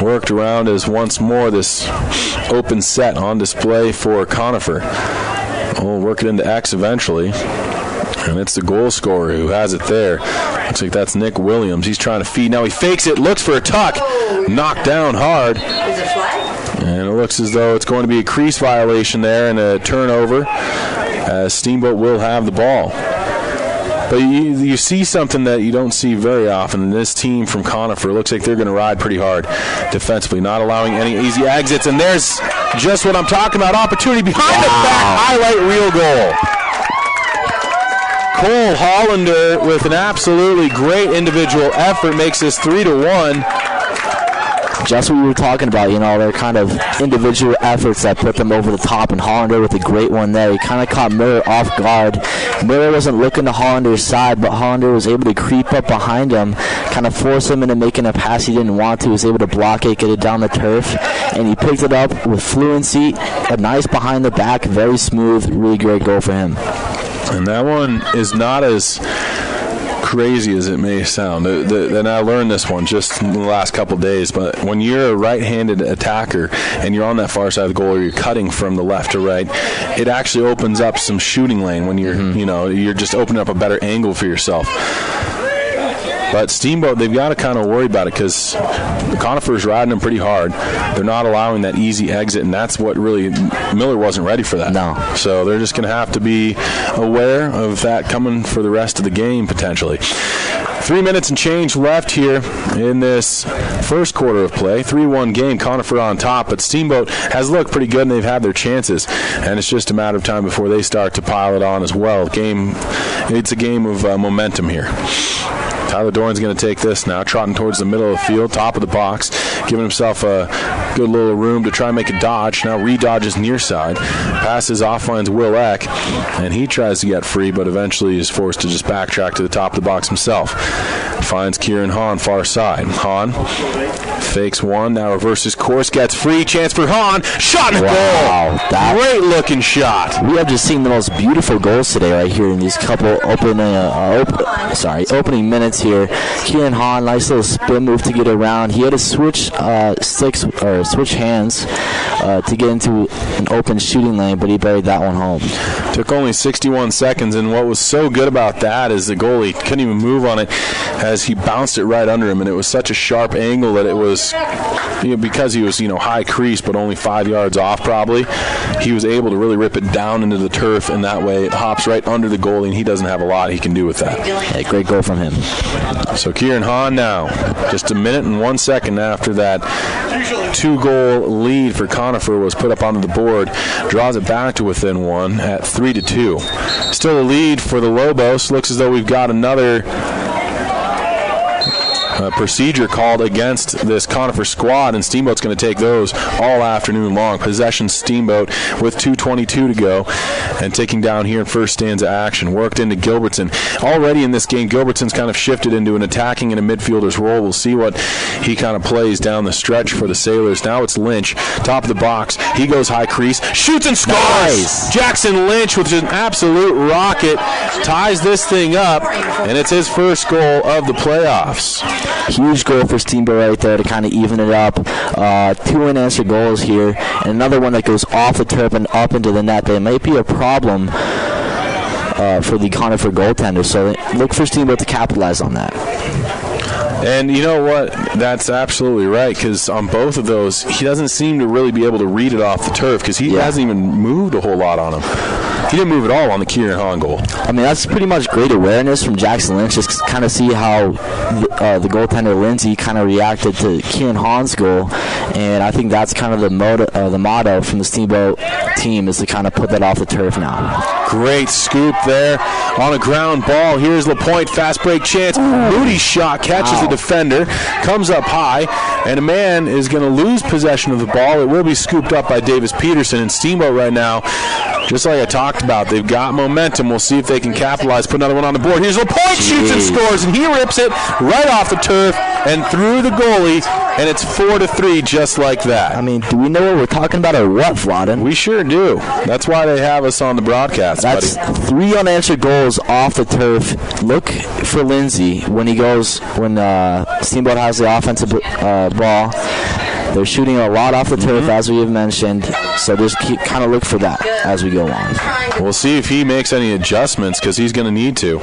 Speaker 19: Worked around as once more this open set on display for Conifer. We'll work it into X eventually. And it's the goal scorer who has it there. Looks like that's Nick Williams. He's trying to feed. Now he fakes it, looks for a tuck. Knocked down hard.
Speaker 3: Is it flag?
Speaker 19: And it looks as though it's going to be a crease violation there and a turnover, as Steamboat will have the ball. But you see something that you don't see very often in this team from Conifer. Looks like they're going to ride pretty hard defensively, not allowing any easy exits. And there's just what I'm talking about. Opportunity behind the back highlight reel goal. Cole Hollander with an absolutely great individual effort makes this 3-1.
Speaker 18: Just what we were talking about, you know, their kind of individual efforts that put them over the top, and Hollander with a great one there. He kind of caught Miller off guard. Miller wasn't looking to Hollander's side, but Hollander was able to creep up behind him, kind of force him into making a pass he didn't want to. He was able to block it, get it down the turf, and he picked it up with fluency. A nice behind the back, very smooth, really great goal for him.
Speaker 19: And that one is not as crazy as it may sound. And I learned this one just in the last couple days, but when you're a right-handed attacker and you're on that far side of the goal, or you're cutting from the left to right, it actually opens up some shooting lane when you're, you know, you're just opening up a better angle for yourself. But Steamboat, they've got to kind of worry about it because the Conifer's riding them pretty hard. They're not allowing that easy exit, and that's what really, Miller wasn't ready for that.
Speaker 18: No.
Speaker 19: So they're just going to have to be aware of that coming for the rest of the game, potentially. 3 minutes and change left here in this first quarter of play. 3-1 game, Conifer on top, but Steamboat has looked pretty good, and they've had their chances, and it's just a matter of time before they start to pile it on as well. It's a game of momentum here. Tyler Doran's going to take this now, trotting towards the middle of the field, top of the box, giving himself a good little room to try and make a dodge. Now re-dodges near side, passes offlines Will Eck, and he tries to get free, but eventually is forced to just backtrack to the top of the box himself. Finds Kieran Hahn far side. Hahn fakes one, now reverses course, gets free, chance for Hahn, shot and goal. Great looking shot.
Speaker 18: We have just seen the most beautiful goals today right here in these couple opening minutes here. Kieran Hahn, nice little spin move to get around. He had to switch switch hands to get into an open shooting lane, but he buried that one home.
Speaker 19: Took only 61 seconds, and what was so good about that is the goalie couldn't even move on it as he bounced it right under him, and it was such a sharp angle that it was, because he was, high crease but only 5 yards off probably, he was able to really rip it down into the turf, and that way it hops right under the goalie, and he doesn't have a lot he can do with that.
Speaker 18: Yeah, great goal from him.
Speaker 19: So Kieran Hahn now, just a minute and 1 second after that 2-goal lead for Conifer was put up onto the board, draws it back to within 1 at 3-2. Still a lead for the Lobos. Looks as though we've got another procedure called against this Conifer squad, and Steamboat's going to take those all afternoon long. Possession Steamboat with 2:22 to go, and taking down here in first stanza action. Worked into Gilbertson. Already in this game, Gilbertson's kind of shifted into an attacking and a midfielder's role. We'll see what he kind of plays down the stretch for the Sailors. Now it's Lynch, top of the box. He goes high crease, shoots and scores! Nice. Jackson Lynch with an absolute rocket ties this thing up, and it's his first goal of the playoffs.
Speaker 18: Huge goal for Steamboat right there to kind of even it up. 2 unanswered goals here, and another one that goes off the turf and up into the net. That might be a problem for the Conifer goaltender, so look for Steamboat to capitalize on that.
Speaker 19: And you know what? That's absolutely right, because on both of those, he doesn't seem to really be able to read it off the turf, because he hasn't even moved a whole lot on him. He didn't move at all on the Kieran Hahn goal.
Speaker 18: I mean, that's pretty much great awareness from Jackson Lynch. Just kind of see how the goaltender Lindsay kind of reacted to Kieran Hahn's goal, and I think that's kind of the motto from the Steamboat team, is to kind of put that off the turf now.
Speaker 19: Great scoop there on a ground ball. Here's LaPointe, fast break chance. Moody's shot catches the defender, comes up high, and a man is going to lose possession of the ball. It will be scooped up by Davis Peterson, and Steamboat right now, just like I talked about, they've got momentum. We'll see if they can capitalize. Put another one on the board. Here's LaPointe, shoots and scores, and he rips it right off the turf and through the goalie, and it's 4-3 just like that.
Speaker 18: I mean, do we know what we're talking about or what, Vladen?
Speaker 19: We sure do. That's why they have us on the broadcast,
Speaker 18: That's
Speaker 19: buddy.
Speaker 18: 3 unanswered goals off the turf. Look for Lindsay when Steamboat has the offensive ball. They're shooting a lot off the turf, as we have mentioned, so just kind of look for that as we go on.
Speaker 19: We'll see if he makes any adjustments, because he's going to need to.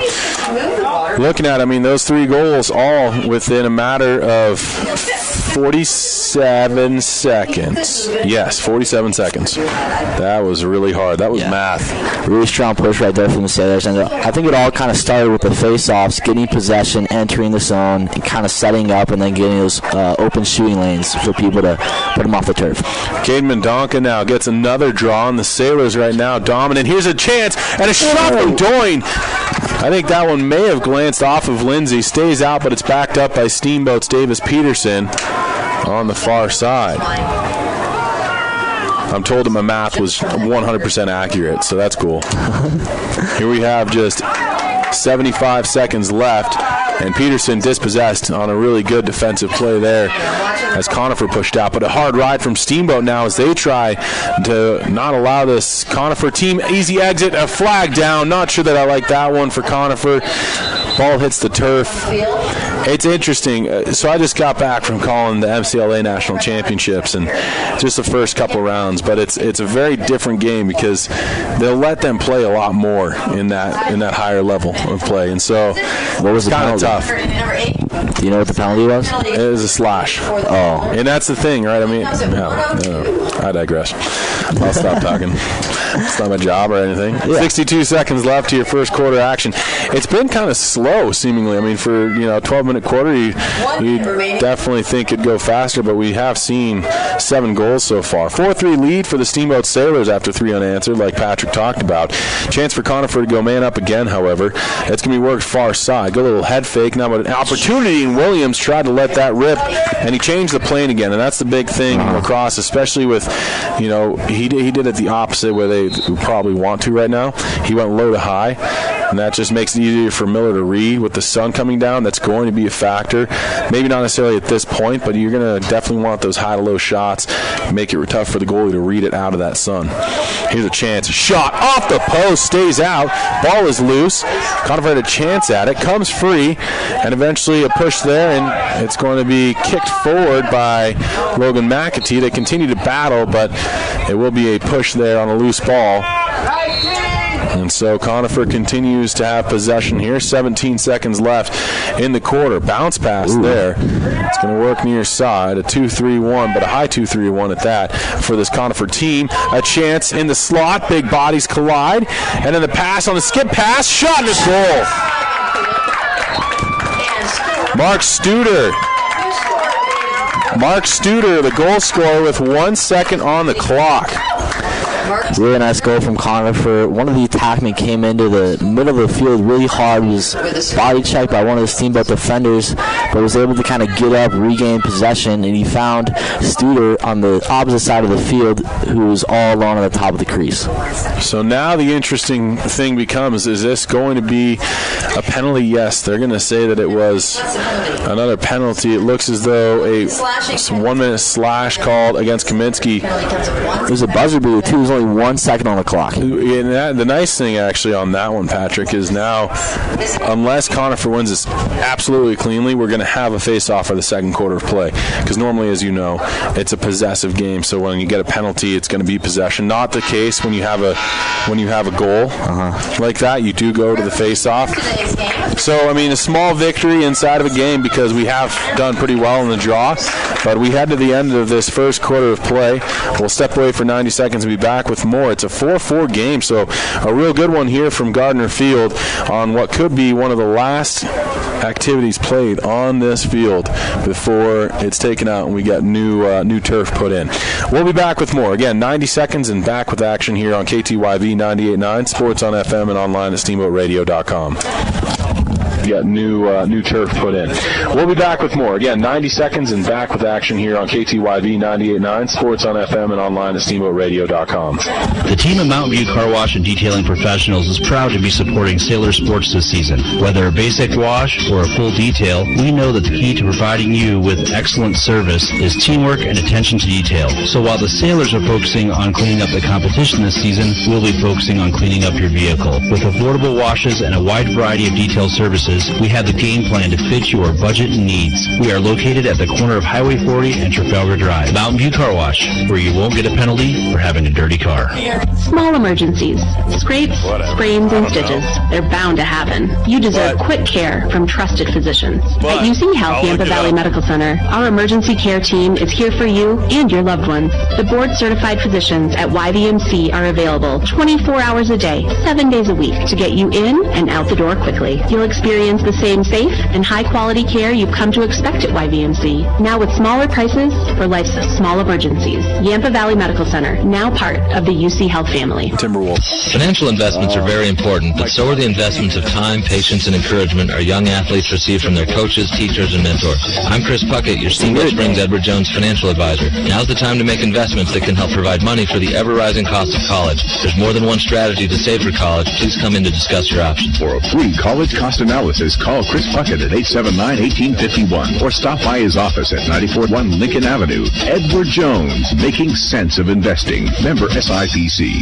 Speaker 19: Looking at, those 3 goals all within a matter of 47 seconds. Yes, 47 seconds. That was really hard. That was math.
Speaker 18: Really strong push right there from the Sailors. And I think it all kind of started with the face-offs, getting possession, entering the zone, and kind of setting up, and then getting those open shooting lanes for people to put them off the turf.
Speaker 19: Cade Mendonca now gets another draw, and the Sailors right now dominant. Here's a chance, and a shot from Doyne. I think that one may have glanced off of Lindsay. Stays out, but it's backed up by Steamboat's Davis Peterson on the far side. I'm told that my math was 100% accurate, so that's cool. Here we have just 75 seconds left, and Peterson dispossessed on a really good defensive play there as Conifer pushed out. But a hard ride from Steamboat now as they try to not allow this Conifer team easy exit. A flag down. Not sure that I like that one for Conifer. Ball hits the turf. It's interesting. So I just got back from calling the MCLA National Championships, and just the first couple rounds. But it's a very different game because they'll let them play a lot more in that higher level of play. And so
Speaker 18: what was
Speaker 19: kind of tough.
Speaker 18: Do you know what the penalty was?
Speaker 19: It was a slash.
Speaker 18: Oh.
Speaker 19: And that's the thing, right? I digress. I'll stop talking. It's not my job or anything. Yeah. 62 seconds left to your first quarter action. It's been kind of slow, seemingly. For a 12-minute quarter, you definitely think it'd go faster, but we have seen 7 goals so far. 4-3 lead for the Steamboat Sailors after 3 unanswered, like Patrick talked about. Chance for Conifer to go man up again, however. It's going to be worked far side. Go a little head fake. Now, but an opportunity, and Williams tried to let that rip, and he changed the plane again, and that's the big thing in lacrosse, especially with, he did it the opposite where they probably want to right now. He went low to high, and that just makes it easier for Miller to read. With the sun coming down, that's going to be a factor. Maybe not necessarily at this point, but you're going to definitely want those high to low shots. Make it tough for the goalie to read it out of that sun. Here's a chance. Shot off the post, stays out. Ball is loose. Conifer had a chance at it. Comes free, and eventually a push there, and it's going to be kicked forward by Logan McAtee. They continue to battle, but it will be a push there on a loose ball. And so Conifer continues to have possession here. 17 seconds left in the quarter. Bounce pass there. It's going to work near side. A 2-3-1, but a high 2-3-1 at that for this Conifer team. A chance in the slot. Big bodies collide. And then the pass on the skip pass. Shot and a goal. Mark Studer. Mark Studer, the goal scorer with 1 second on the clock.
Speaker 18: Really nice goal from Conifer. One of the attackmen came into the middle of the field really hard, was body checked by one of the Steamboat defenders, but was able to kind of get up, regain possession, and he found Studer on the opposite side of the field, who was all alone at the top of the crease.
Speaker 19: So now the interesting thing becomes, is this going to be a penalty? Yes, they're going to say that it was another penalty. It looks as though a 1 minute slash called against Kaminsky.
Speaker 18: It was a buzzer beater, too. It was only 1 second on the clock.
Speaker 19: And the nice thing, actually, on that one, Patrick, is now, unless Conifer wins this absolutely cleanly, we're going to have a face-off for the second quarter of play. Because normally, as you know, it's a possessive game. So when you get a penalty, it's going to be possession. Not the case when you have a goal like that. You do go to the face-off. So, I mean, a small victory inside of a game because we have done pretty well in the draw. But we head to the end of this first quarter of play. We'll step away for 90 seconds and be back with more. It's a 4-4 game, so a real good one here from Gardner Field on what could be one of the last activities played on this field before it's taken out and we get new turf put in. We'll be back with more. Again, 90 seconds and back with action here on KTYV 98.9, Sports on FM and online at steamboatradio.com. Got new turf put in. We'll be back with more. Again, 90 seconds and back with action here on KTYV 98.9, Sports on FM and online at steamboatradio.com.
Speaker 9: The team at Mountain View Car Wash and Detailing Professionals is proud to be supporting Sailor Sports this season. Whether a basic wash or a full detail, we know that the key to providing you with excellent service is teamwork and attention to detail. So while the Sailors are focusing on cleaning up the competition this season, we'll be focusing on cleaning up your vehicle. With affordable washes and a wide variety of detail services, we have the game plan to fit your budget and needs. We are located at the corner of Highway 40 and Trafalgar Drive. Mountain View Car Wash, where you won't get a penalty for having a dirty car.
Speaker 8: Small emergencies, scrapes, sprains, and stitches. They're bound to happen. You deserve quick care from trusted physicians. At UC Health Yampa Valley Medical Center, our emergency care team is here for you and your loved ones. The board-certified physicians at YVMC are available 24 hours a day, 7 days a week to get you in and out the door quickly. You'll experience the same safe and high-quality care you've come to expect at YVMC, now with smaller prices for life's small emergencies. Yampa Valley Medical Center, now part of the UC Health family.
Speaker 19: Timberwolf.
Speaker 20: Financial investments are very important, but so are the investments of time, patience, and encouragement our young athletes receive from their coaches, teachers, and mentors. I'm Chris Puckett, your Steamboat Springs Edward Jones financial advisor. Now's the time to make investments that can help provide money for the ever-rising cost of college. There's more than one strategy to save for college. Please come in to discuss your options.
Speaker 6: For a free college cost analysis, call Chris Puckett at 879-1851 or stop by his office at 94-1 Lincoln Avenue. Edward Jones, making sense of investing. Member SIPC.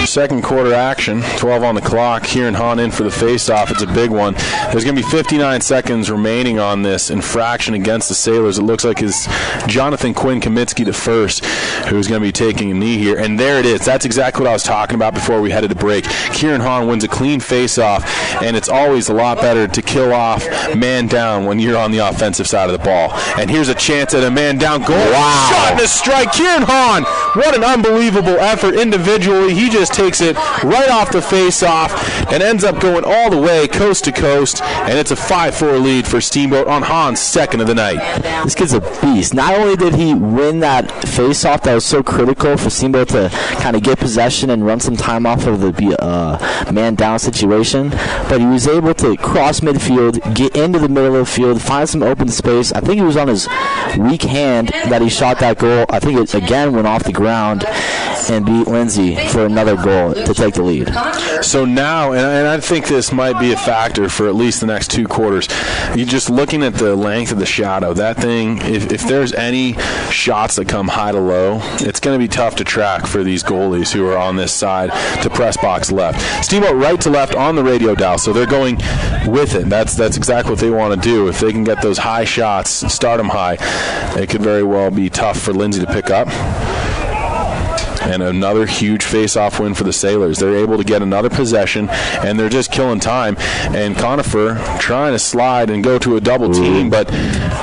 Speaker 19: Second quarter action, 12 on the clock. Kieran Hahn in for the face-off. It's a big one. There's going to be 59 seconds remaining on this infraction against the Sailors. It looks like it's Jonathan Quinn Kaminsky the first who's going to be taking a knee here. And there it is. That's exactly what I was talking about before we headed to break. Kieran Hahn wins a clean face-off, and it's always a lot better to kill off man down when you're on the offensive side of the ball. And here's a chance at a man down goal. Wow. Shot and a strike. Kieran Hahn, what an unbelievable effort individually. He just takes it right off the face-off and ends up going all the way coast to coast, and it's a 5-4 lead for Steamboat on Hahn's second of the night.
Speaker 18: This kid's a beast. Not only did he win that face-off that was so critical for Steamboat to kind of get possession and run some time off of the man-down situation, but he was able to cross midfield, get into the middle of the field, find some open space. I think it was on his weak hand that he shot that goal. I think it again went off the ground and beat Lindsay for another goal to take the lead.
Speaker 19: So now, and I think this might be a factor for at least the next two quarters, you're just looking at the length of the shadow. That thing, if there's any shots that come high to low, it's going to be tough to track for these goalies who are on this side to press box left. Steamboat right to left on the radio dial, so they're going with it. That's exactly what they want to do. If they can get those high shots, start them high, it could very well be tough for Lindsay to pick up. And another huge face-off win for the Sailors. They're able to get another possession, and they're just killing time. And Conifer trying to slide and go to a double team, but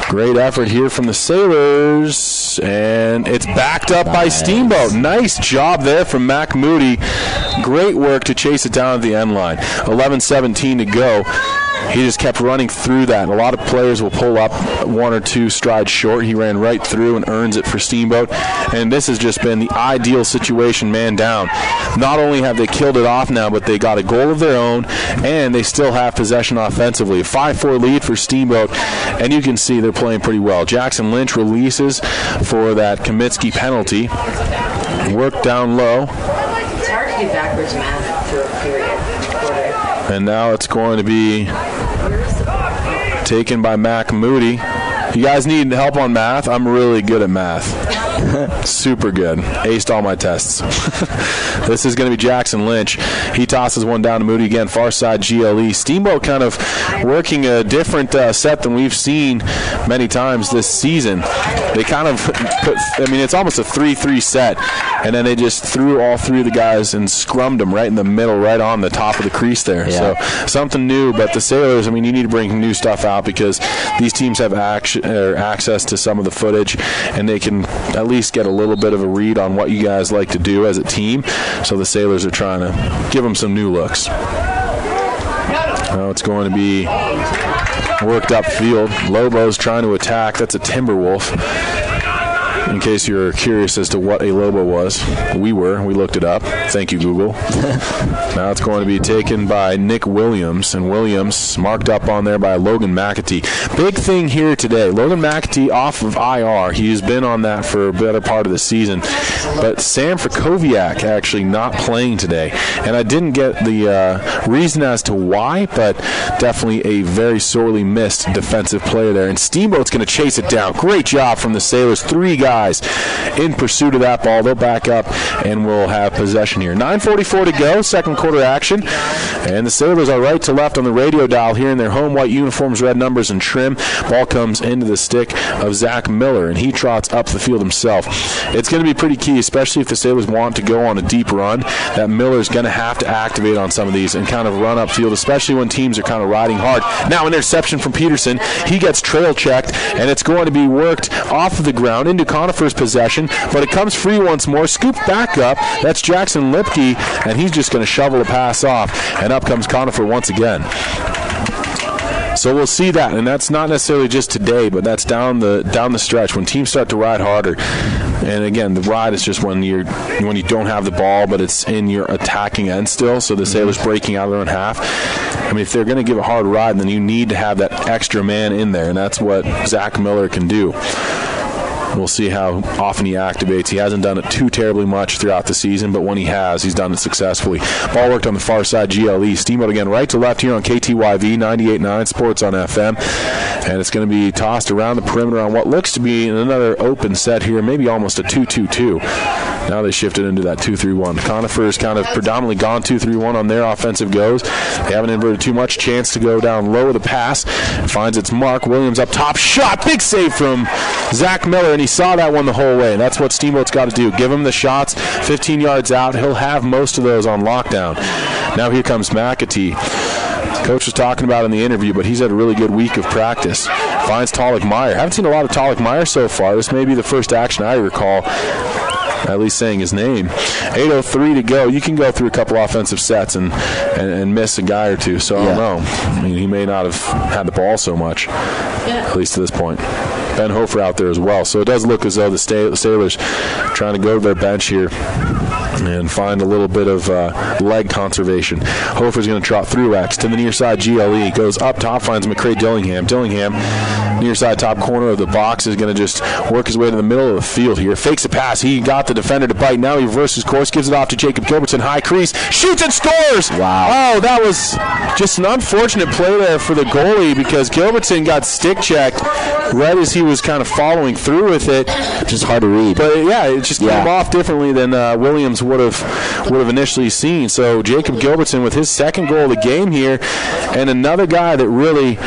Speaker 19: great effort here from the Sailors. goes, and it's backed up by Steamboat. Nice job there from Mac Moody. Great work to chase it down at the end line. 11:17 to go. He just kept running through that. A lot of players will pull up 1 or 2 strides short. He ran right through and earns it for Steamboat. And this has just been the ideal situation, man down. Not only have they killed it off now, but they got a goal of their own, and they still have possession offensively. A 5-4 lead for Steamboat, and you can see they're playing pretty well. Jackson Lynch releases for that Kamitsky penalty. Work down low.
Speaker 5: It's hard to get backwards math through a period.
Speaker 19: And now it's going to be taken by Mac Moody. You guys need help on math? I'm really good at math. Super good. Aced all my tests. This is going to be Jackson Lynch. He tosses one down to Moody again, far side GLE. Steamboat kind of working a different set than we've seen many times this season. They kind of it's almost a 3-3 set, and then they just threw all 3 of the guys and scrummed them right in the middle, right on the top of the crease there. Yeah. So something new, but the Sailors, you need to bring new stuff out because these teams have access to some of the footage, and they can at least get a little bit of a read on what you guys like to do as a team. So the Sailors are trying to give them some new looks. Now it's going to be worked upfield. Lobos trying to attack. That's a Timberwolf. In case you're curious as to what a Lobo was, we looked it up. Thank you, Google. Now it's going to be taken by Nick Williams, and Williams marked up on there by Logan McAtee. Big thing here today, Logan McAtee off of IR. He's been on that for a better part of the season, but Sam Frakowiak actually not playing today, and I didn't get the reason as to why, but definitely a very sorely missed defensive player there, and Steamboat's going to chase it down. Great job from the Sailors. 3 guys in pursuit of that ball. They'll back up and we'll have possession here. 9:44 to go, second quarter action. And the Sailors are right to left on the radio dial here in their home white uniforms, red numbers, and trim. Ball comes into the stick of Zach Miller, and he trots up the field himself. It's going to be pretty key, especially if the Sailors want to go on a deep run, that Miller's going to have to activate on some of these and kind of run upfield, especially when teams are kind of riding hard. Now an interception from Peterson. He gets trail checked, and it's going to be worked off of the ground into Conifer's possession, but it comes free once more, scooped back up. That's Jackson Lipke, and he's just going to shovel a pass off, and up comes Conifer once again. So we'll see that, and that's not necessarily just today, but that's down the stretch when teams start to ride harder. And again, the ride is just when you don't have the ball, but it's in your attacking end still. So the Sailors breaking out of their own half. If they're going to give a hard ride, then you need to have that extra man in there, and that's what Zach Miller can do. We'll see how often he activates. He hasn't done it too terribly much throughout the season, but when he has, he's done it successfully. Ball worked on the far side, GLE. Steamboat again, right to left here on KTYV, 98.9 Sports on FM. And it's going to be tossed around the perimeter on what looks to be another open set here, maybe almost a 2-2-2. Now they shifted into that 2-3-1. Conifer's kind of predominantly gone 2-3-1 on their offensive goes. They haven't inverted too much. Chance to go down low with the pass. Finds its mark. Williams up top. Shot. Big save from Zach Miller, and he saw that one the whole way. That's what Steamboat's got to do. Give him the shots. 15 yards out. He'll have most of those on lockdown. Now here comes McAtee. Coach was talking about in the interview, but he's had a really good week of practice. Finds Talik Meyer. Haven't seen a lot of Talik Meyer so far. This may be the first action I recall, at least saying his name. 8:03 to go. You can go through a couple offensive sets and miss a guy or two, so I don't know. He may not have had the ball so much, at least to this point. Ben Hofer out there as well. So it does look as though the Sailors trying to go to their bench here and find a little bit of leg conservation. Hofer's going to trot through X to the near side. GLE goes up top, finds McCray Dillingham. Dillingham, near side top corner of the box, is going to just work his way to the middle of the field here. Fakes a pass. He got the defender to bite. Now he reverses course, gives it off to Jacob Gilbertson. High crease, shoots and scores! Wow. Oh, that was just an unfortunate play there for the goalie because Gilbertson got stick checked right as he was kind of following through with it.
Speaker 18: Just hard to read.
Speaker 19: But yeah, it just came off differently than Williams would have initially seen. So Jacob Gilbertson with his second goal of the game here, and another guy that really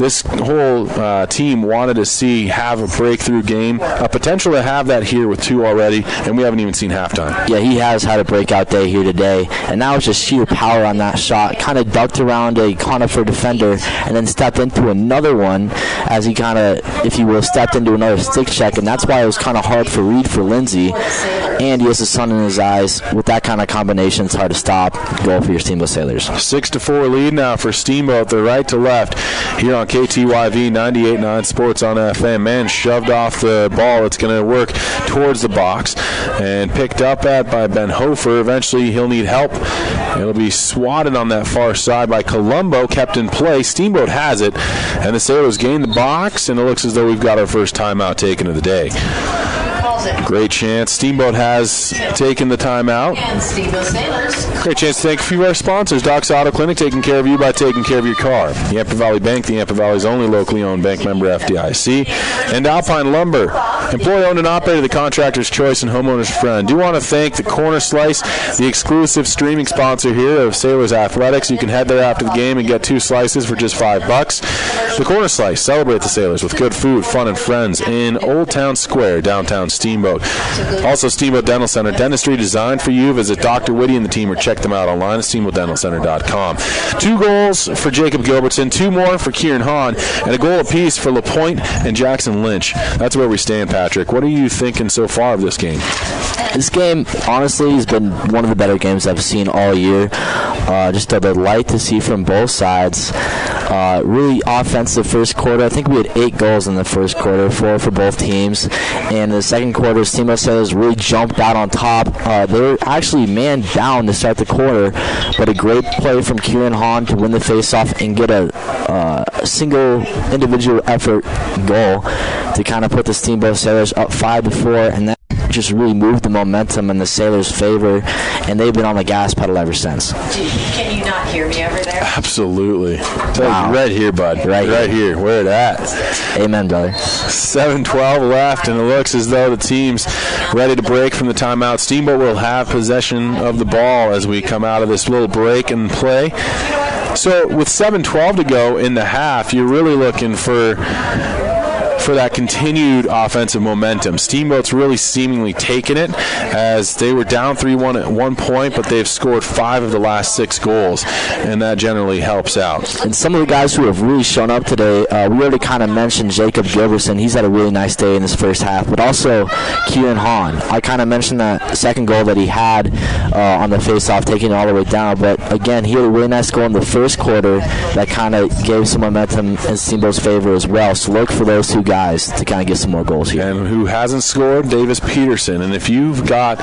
Speaker 19: this whole team wanted to see have a breakthrough game, a potential to have that here with 2 already, and we haven't even seen halftime.
Speaker 18: Yeah, he has had a breakout day here today, and that was just sheer power on that shot. Kind of ducked around a Conifer defender and then stepped into another one as he kind of, if you will, stepped into another stick check, and that's why it was kind of hard for Reed for Lindsay. And he has the sun in his eyes. With that kind of combination, it's hard to stop. Goal for your Steamboat Sailors.
Speaker 19: 6-4 lead now for Steamboat. They're right to left here on KTYV 98.9 Sports on FM. Man shoved off the ball. It's going to work towards the box and picked up at by Ben Hofer. Eventually he'll need help. It'll be swatted on that far side by Colombo, kept in play. Steamboat has it, and the Sailors gain the box, and it looks as though we've got our first timeout taken of the day. Great chance. Steamboat has taken the timeout.
Speaker 3: And Steamboat Sailors.
Speaker 19: Great chance to thank a few of our sponsors. Doc's Auto Clinic, taking care of you by taking care of your car. The Yampa Valley Bank, the Yampa Valley's only locally owned bank, member FDIC. And Alpine Lumber, employee owned and operated, the contractor's choice and homeowner's friend. Do want to thank the Corner Slice, the exclusive streaming sponsor here of Sailors Athletics. You can head there after the game and get 2 slices for just $5. The Corner Slice, celebrate the Sailors with good food, fun, and friends in Old Town Square, downtown Steamboat. Also, Steamboat Dental Center, dentistry designed for you. Visit Dr. Whitty and the team or check them out online at steamboatdentalcenter.com. 2 goals for Jacob Gilbertson, 2 more for Kieran Hahn, and a goal apiece for LaPointe and Jackson Lynch. That's where we stand, Patrick. What are you thinking so far of this game?
Speaker 18: This game, honestly, has been one of the better games I've seen all year. Just a delight to see from both sides. Really offensive first quarter. I think we had 8 goals in the first quarter, 4 for both teams. And the second quarter, Steamboat Sailors really jumped out on top. They were actually man down to start the quarter, but a great play from Kieran Hahn to win the faceoff and get a single individual effort goal to kind of put the Steamboat Sailors up 5-4, and that just really moved the momentum in the Sailors' favor, and they've been on the gas pedal ever since.
Speaker 3: Can you not hear me over there?
Speaker 19: Absolutely.
Speaker 18: Wow.
Speaker 19: Right here, bud. Right here. Where it at?
Speaker 18: Amen, brother.
Speaker 19: 7:12 left, and it looks as though the team's ready to break from the timeout. Steamboat will have possession of the ball as we come out of this little break and play. So with 7:12 to go in the half, you're really looking for that continued offensive momentum. Steamboat's really seemingly taken it as they were down 3-1 at one point, but they've scored 5 of the last 6 goals, and that generally helps out.
Speaker 18: And some of the guys who have really shown up today, we already kind of mentioned Jacob Gilbertson. He's had a really nice day in this first half, but also Kieran Hahn. I kind of mentioned that second goal that he had on the face-off, taking it all the way down, but again, he had a really nice goal in the first quarter that kind of gave some momentum in Steamboat's favor as well. So look for those 2 guys to kind of get some more goals here.
Speaker 19: And who hasn't scored? Davis Peterson. And if you've got,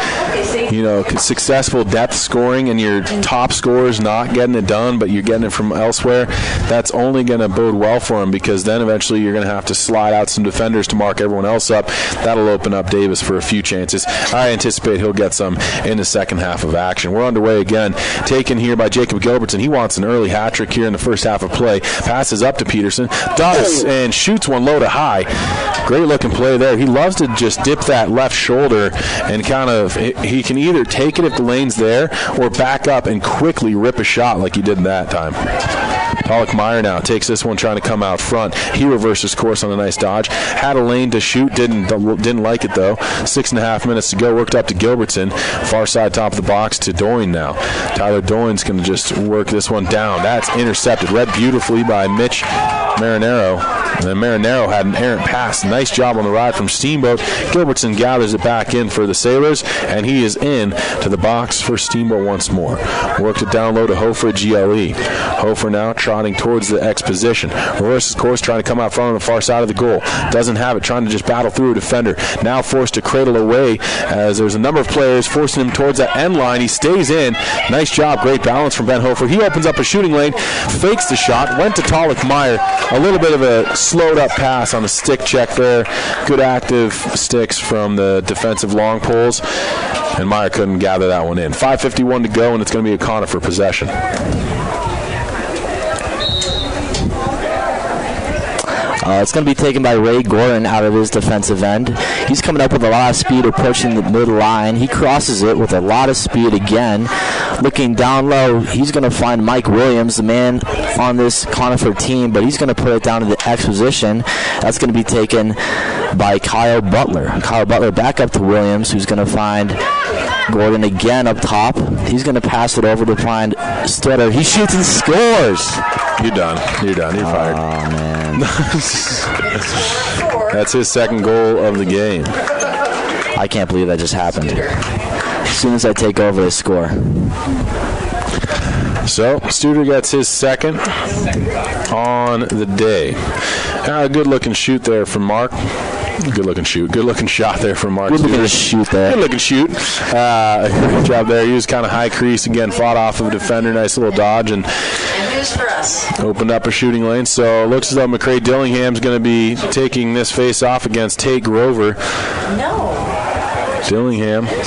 Speaker 19: successful depth scoring and your top scorer's not getting it done, but you're getting it from elsewhere, that's only going to bode well for him, because then eventually you're going to have to slide out some defenders to mark everyone else up. That'll open up Davis for a few chances. I anticipate he'll get some in the second half of action. We're underway again. Taken here by Jacob Gilbertson. He wants an early hat trick here in the first half of play. Passes up to Peterson. Does, and shoots one low to high. Great looking play there. He loves to just dip that left shoulder and kind of, he can either take it if the lane's there or back up and quickly rip a shot like he did that time. Pollock Meyer now takes this one, trying to come out front. He reverses course on a nice dodge. Had a lane to shoot, didn't like it though. 6.5 minutes to go. Worked up to Gilbertson. Far side top of the box to Doyne now. Tyler Doyne's going to just work this one down. That's intercepted. Read beautifully by Mitch Marinero. And then Marinero had an errant pass. Nice job on the ride from Steamboat. Gilbertson gathers it back in for the Sailors, and he is in to the box for Steamboat once more. Worked it down low to Hofer GLE. Hofer now trotting towards the X position. Reverses course, trying to come out front on the far side of the goal. Doesn't have it, trying to just battle through a defender. Now forced to cradle away as there's a number of players forcing him towards that end line. He stays in. Nice job, great balance from Ben Hofer. He opens up a shooting lane, fakes the shot, went to Pollock Meyer. A little bit of a slowed up pass on a stick check there. Good active sticks from the defensive long poles, and Meyer couldn't gather that one in. 5:51 to go, and it's going to be a Conifer possession.
Speaker 18: It's going to be taken by Ray Gordon out of his defensive end. He's coming up with a lot of speed approaching the middle line. He crosses it with a lot of speed again. Looking down low, he's going to find Mike Williams, the man on this Conifer team, but he's going to put it down to the X position. That's going to be taken by Kyle Butler. Kyle Butler back up to Williams, who's going to find Gordon again up top. He's going to pass it over to find Stutter. He shoots and scores.
Speaker 19: You're done. You're fired.
Speaker 18: Oh, man.
Speaker 19: That's his second goal of the game.
Speaker 18: I can't believe that just happened. As soon as I take over, they score.
Speaker 19: So, Studer gets his second on the day. A good-looking shoot there from Mark. Good-looking shot there from Mark.
Speaker 18: Good-looking shoot there.
Speaker 19: Good-looking shoot. Good job there. He was kind of high crease again, fought off of a defender. Nice little dodge and
Speaker 5: news for us.
Speaker 19: Opened up a shooting lane. So it looks as though McCray Dillingham's going to be taking this face off against Tate Grover.
Speaker 5: No.
Speaker 19: Dillingham.
Speaker 5: I'm going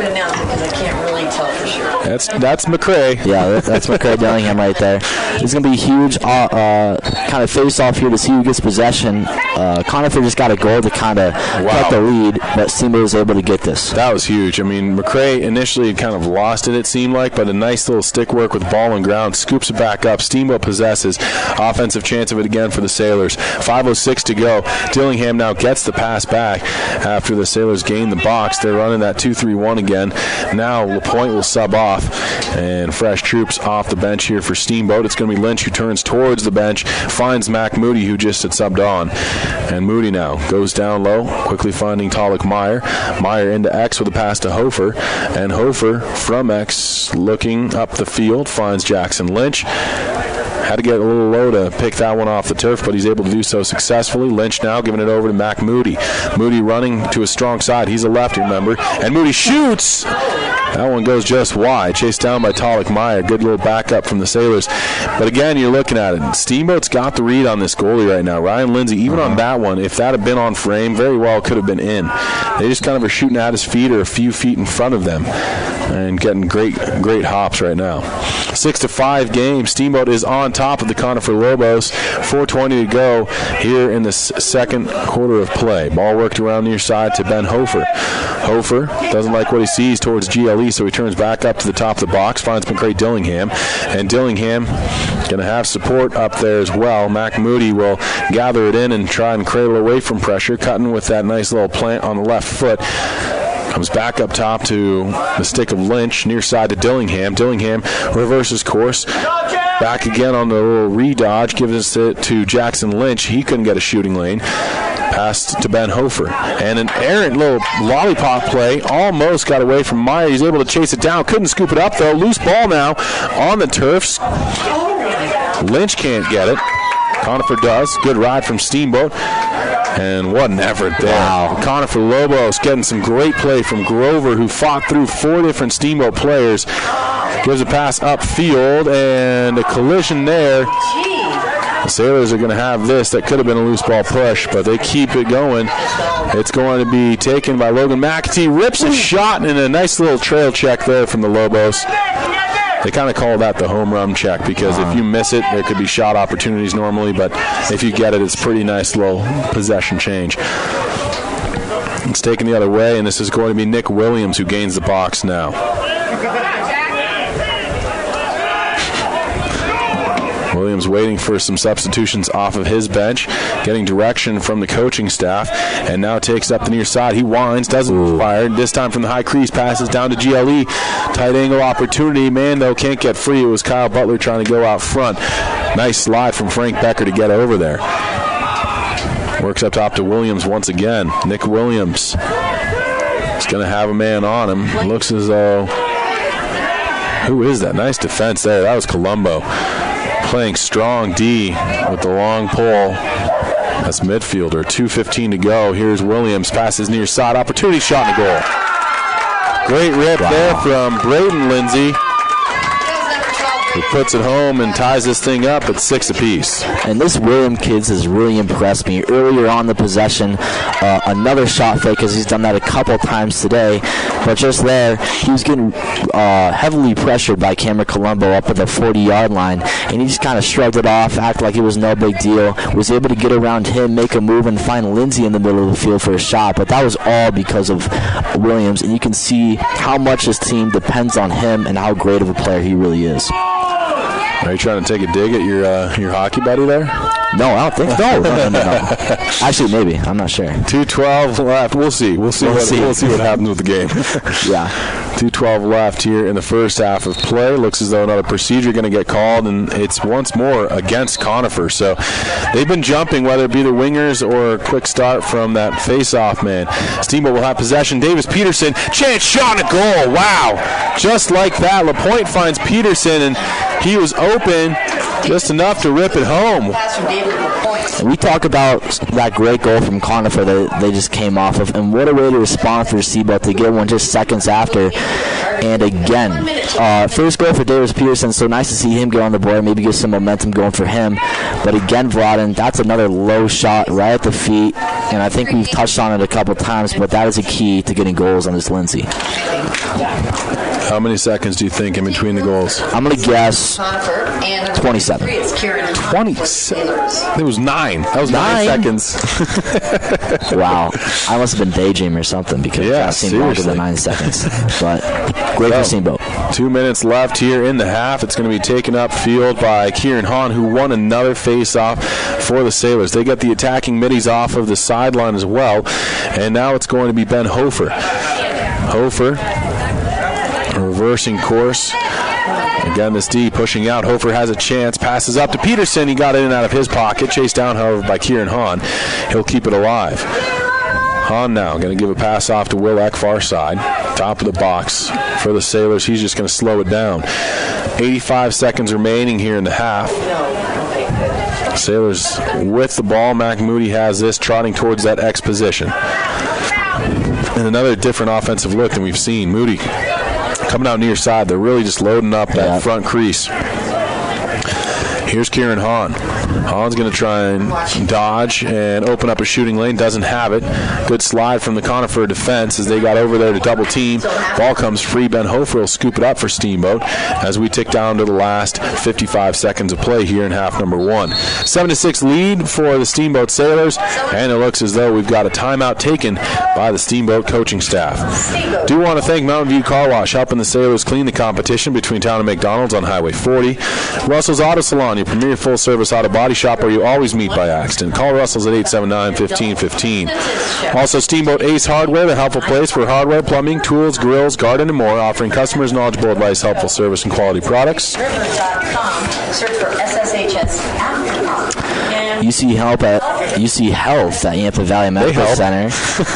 Speaker 5: to announce it because I can't really tell for sure.
Speaker 19: That's McCray.
Speaker 18: Yeah, that's McCray Dillingham right there. It's going to be a huge kind of face-off here to see who gets possession. Conifer just got a goal to kind of cut the lead, but Steamboat was able to get this.
Speaker 19: That was huge. I mean, McCray initially kind of lost it seemed like, but a nice little stick work with ball and ground, scoops it back up. Steamboat possesses. Offensive chance of it again for the Sailors. 5:06 to go. Dillingham now gets the pass back after the Sailors gain the box. They're running that 2-3-1 again. Now LaPointe will sub off, and fresh troops off the bench here for Steamboat. It's going to be Lynch who turns towards the bench, finds Mac Moody, who just had subbed on. And Moody now goes down low, quickly finding Talik Meyer. Meyer into X with a pass to Hofer. And Hofer from X looking up the field, finds Jackson Lynch. Had to get a little low to pick that one off the turf, but he's able to do so successfully. Lynch now giving it over to Mac Moody. Moody running to a strong side. He's a lefty, remember. And Moody shoots! That one goes just wide. Chased down by Talik Meyer. Good little backup from the Sailors. But again, you're looking at it. Steamboat's got the read on this goalie right now. Ryan Lindsay, even on that one, if that had been on frame, very well could have been in. They just kind of are shooting at his feet or a few feet in front of them and getting great hops right now. 6-5 game. Steamboat is on top of the Conifer Lobos. 4:20 to go here in the second quarter of play. Ball worked around near side to Ben Hofer. Hofer doesn't like what he sees towards GLE, so he turns back up to the top of the box, finds McCray Dillingham, and Dillingham going to have support up there as well. Mac Moody will gather it in and try and cradle away from pressure, cutting with that nice little plant on the left foot. Comes back up top to the stick of Lynch, near side to Dillingham. Dillingham reverses course. Back again on the little re-dodge, gives it to Jackson Lynch. He couldn't get a shooting lane. Passed to Ben Hofer. And an errant little lollipop play. Almost got away from Meyer. He's able to chase it down. Couldn't scoop it up, though. Loose ball now on the turfs. Lynch can't get it. Conifer does. Good ride from Steamboat. And what an effort there. Wow. Conifer Lobos getting some great play from Grover, who fought through 4 different Steamboat players. Gives a pass upfield, and a collision there. The Sailors are going to have this. That could have been a loose ball push, but they keep it going. It's going to be taken by Logan McAtee. Rips a shot, and a nice little trail check there from the Lobos. They kind of call that the home run check, because if you miss it, there could be shot opportunities normally, but if you get it, it's pretty nice little possession change. It's taken the other way, and this is going to be Nick Williams who gains the box now. Williams waiting for some substitutions off of his bench, getting direction from the coaching staff, and now takes up the near side. He winds, doesn't fire. This time from the high crease, passes down to GLE. Tight angle opportunity. Man, though, can't get free. It was Kyle Butler trying to go out front. Nice slide from Frank Becker to get over there. Works up top to Williams once again. Nick Williams is going to have a man on him. Looks as though... Who is that? Nice defense there. That was Colombo. Playing strong D with the long pole. That's midfielder. 2:15 to go. Here's Williams. Passes near side. Opportunity shot in the goal. Great rip there from Braden Lindsay. He puts it home and ties this thing up at 6 apiece.
Speaker 18: And this William kid has really impressed me. Earlier on the possession, another shot fake, because he's done that a couple times today. But just there, he was getting heavily pressured by Cameron Colombo up at the 40-yard line, and he just kind of shrugged it off, acted like it was no big deal, was able to get around him, make a move, and find Lindsey in the middle of the field for a shot. But that was all because of Williams, and you can see how much this team depends on him and how great of a player he really is.
Speaker 19: Are you trying to take a dig at your hockey buddy there?
Speaker 18: No, I don't think so. No. Actually, maybe. I'm not sure.
Speaker 19: 2:12 left. We'll see. We'll see what happens with the game.
Speaker 18: Yeah.
Speaker 19: 2:12 left here in the first half of play. Looks as though another procedure going to get called, and it's once more against Conifer. So they've been jumping, whether it be the wingers or a quick start from that face-off man. Steamboat will have possession. Davis Peterson, chance shot and a goal. Wow. Just like that, LaPointe finds Peterson, and he was open just enough to rip it home.
Speaker 18: We talk about that great goal from Conifer that they just came off of, and what a way to respond for Steamboat to get one just seconds after. And again, first goal for Davis Peterson, so nice to see him get on the board, maybe get some momentum going for him. But again, Vladen, that's another low shot right at the feet, and I think we've touched on it a couple times, but that is a key to getting goals on this Lindsey.
Speaker 19: How many seconds do you think in between the goals?
Speaker 18: I'm going to guess 27.
Speaker 19: 27? It was 9. That was 9 seconds.
Speaker 18: Wow. I must have been daydreaming or something, because that seemed longer than 9 seconds. But great for Steamboat.
Speaker 19: 2 minutes left here in the half. It's going to be taken up field by Kieran Hahn, who won another face-off for the Sailors. They get the attacking middies off of the sideline as well. And now it's going to be Ben Hofer. Hofer reversing course. Again, this D pushing out. Hofer has a chance. Passes up to Peterson. He got in and out of his pocket. Chased down, however, by Kieran Hahn. He'll keep it alive. Hahn now going to give a pass off to Will Eck, far side. Top of the box for the Sailors. He's just going to slow it down. 85 seconds remaining here in the half. Sailors with the ball. Mac Moody has this, trotting towards that X position. And another different offensive look than we've seen. Moody coming out near side. They're really just loading up that front crease. Here's Kieran Hahn. Hahn's going to try and dodge and open up a shooting lane. Doesn't have it. Good slide from the Conifer defense as they got over there to double team. Ball comes free. Ben Hofer will scoop it up for Steamboat as we tick down to the last 55 seconds of play here in half number 1. 7-6 lead for the Steamboat Sailors, and it looks as though we've got a timeout taken by the Steamboat coaching staff. Do want to thank Mountain View Car Wash, helping the Sailors clean the competition between Town and McDonald's on Highway 40. Russell's Auto Salon, your premier full-service auto body shop where you always meet by accident. Call Russell's at 879-1515. Also, Steamboat Ace Hardware, the helpful place for hardware, plumbing, tools, grills, garden, and more, offering customers knowledgeable advice, helpful service, and quality products.
Speaker 3: Search for SSHS Afterthought.
Speaker 18: UC Health at Yampa Valley Medical Center,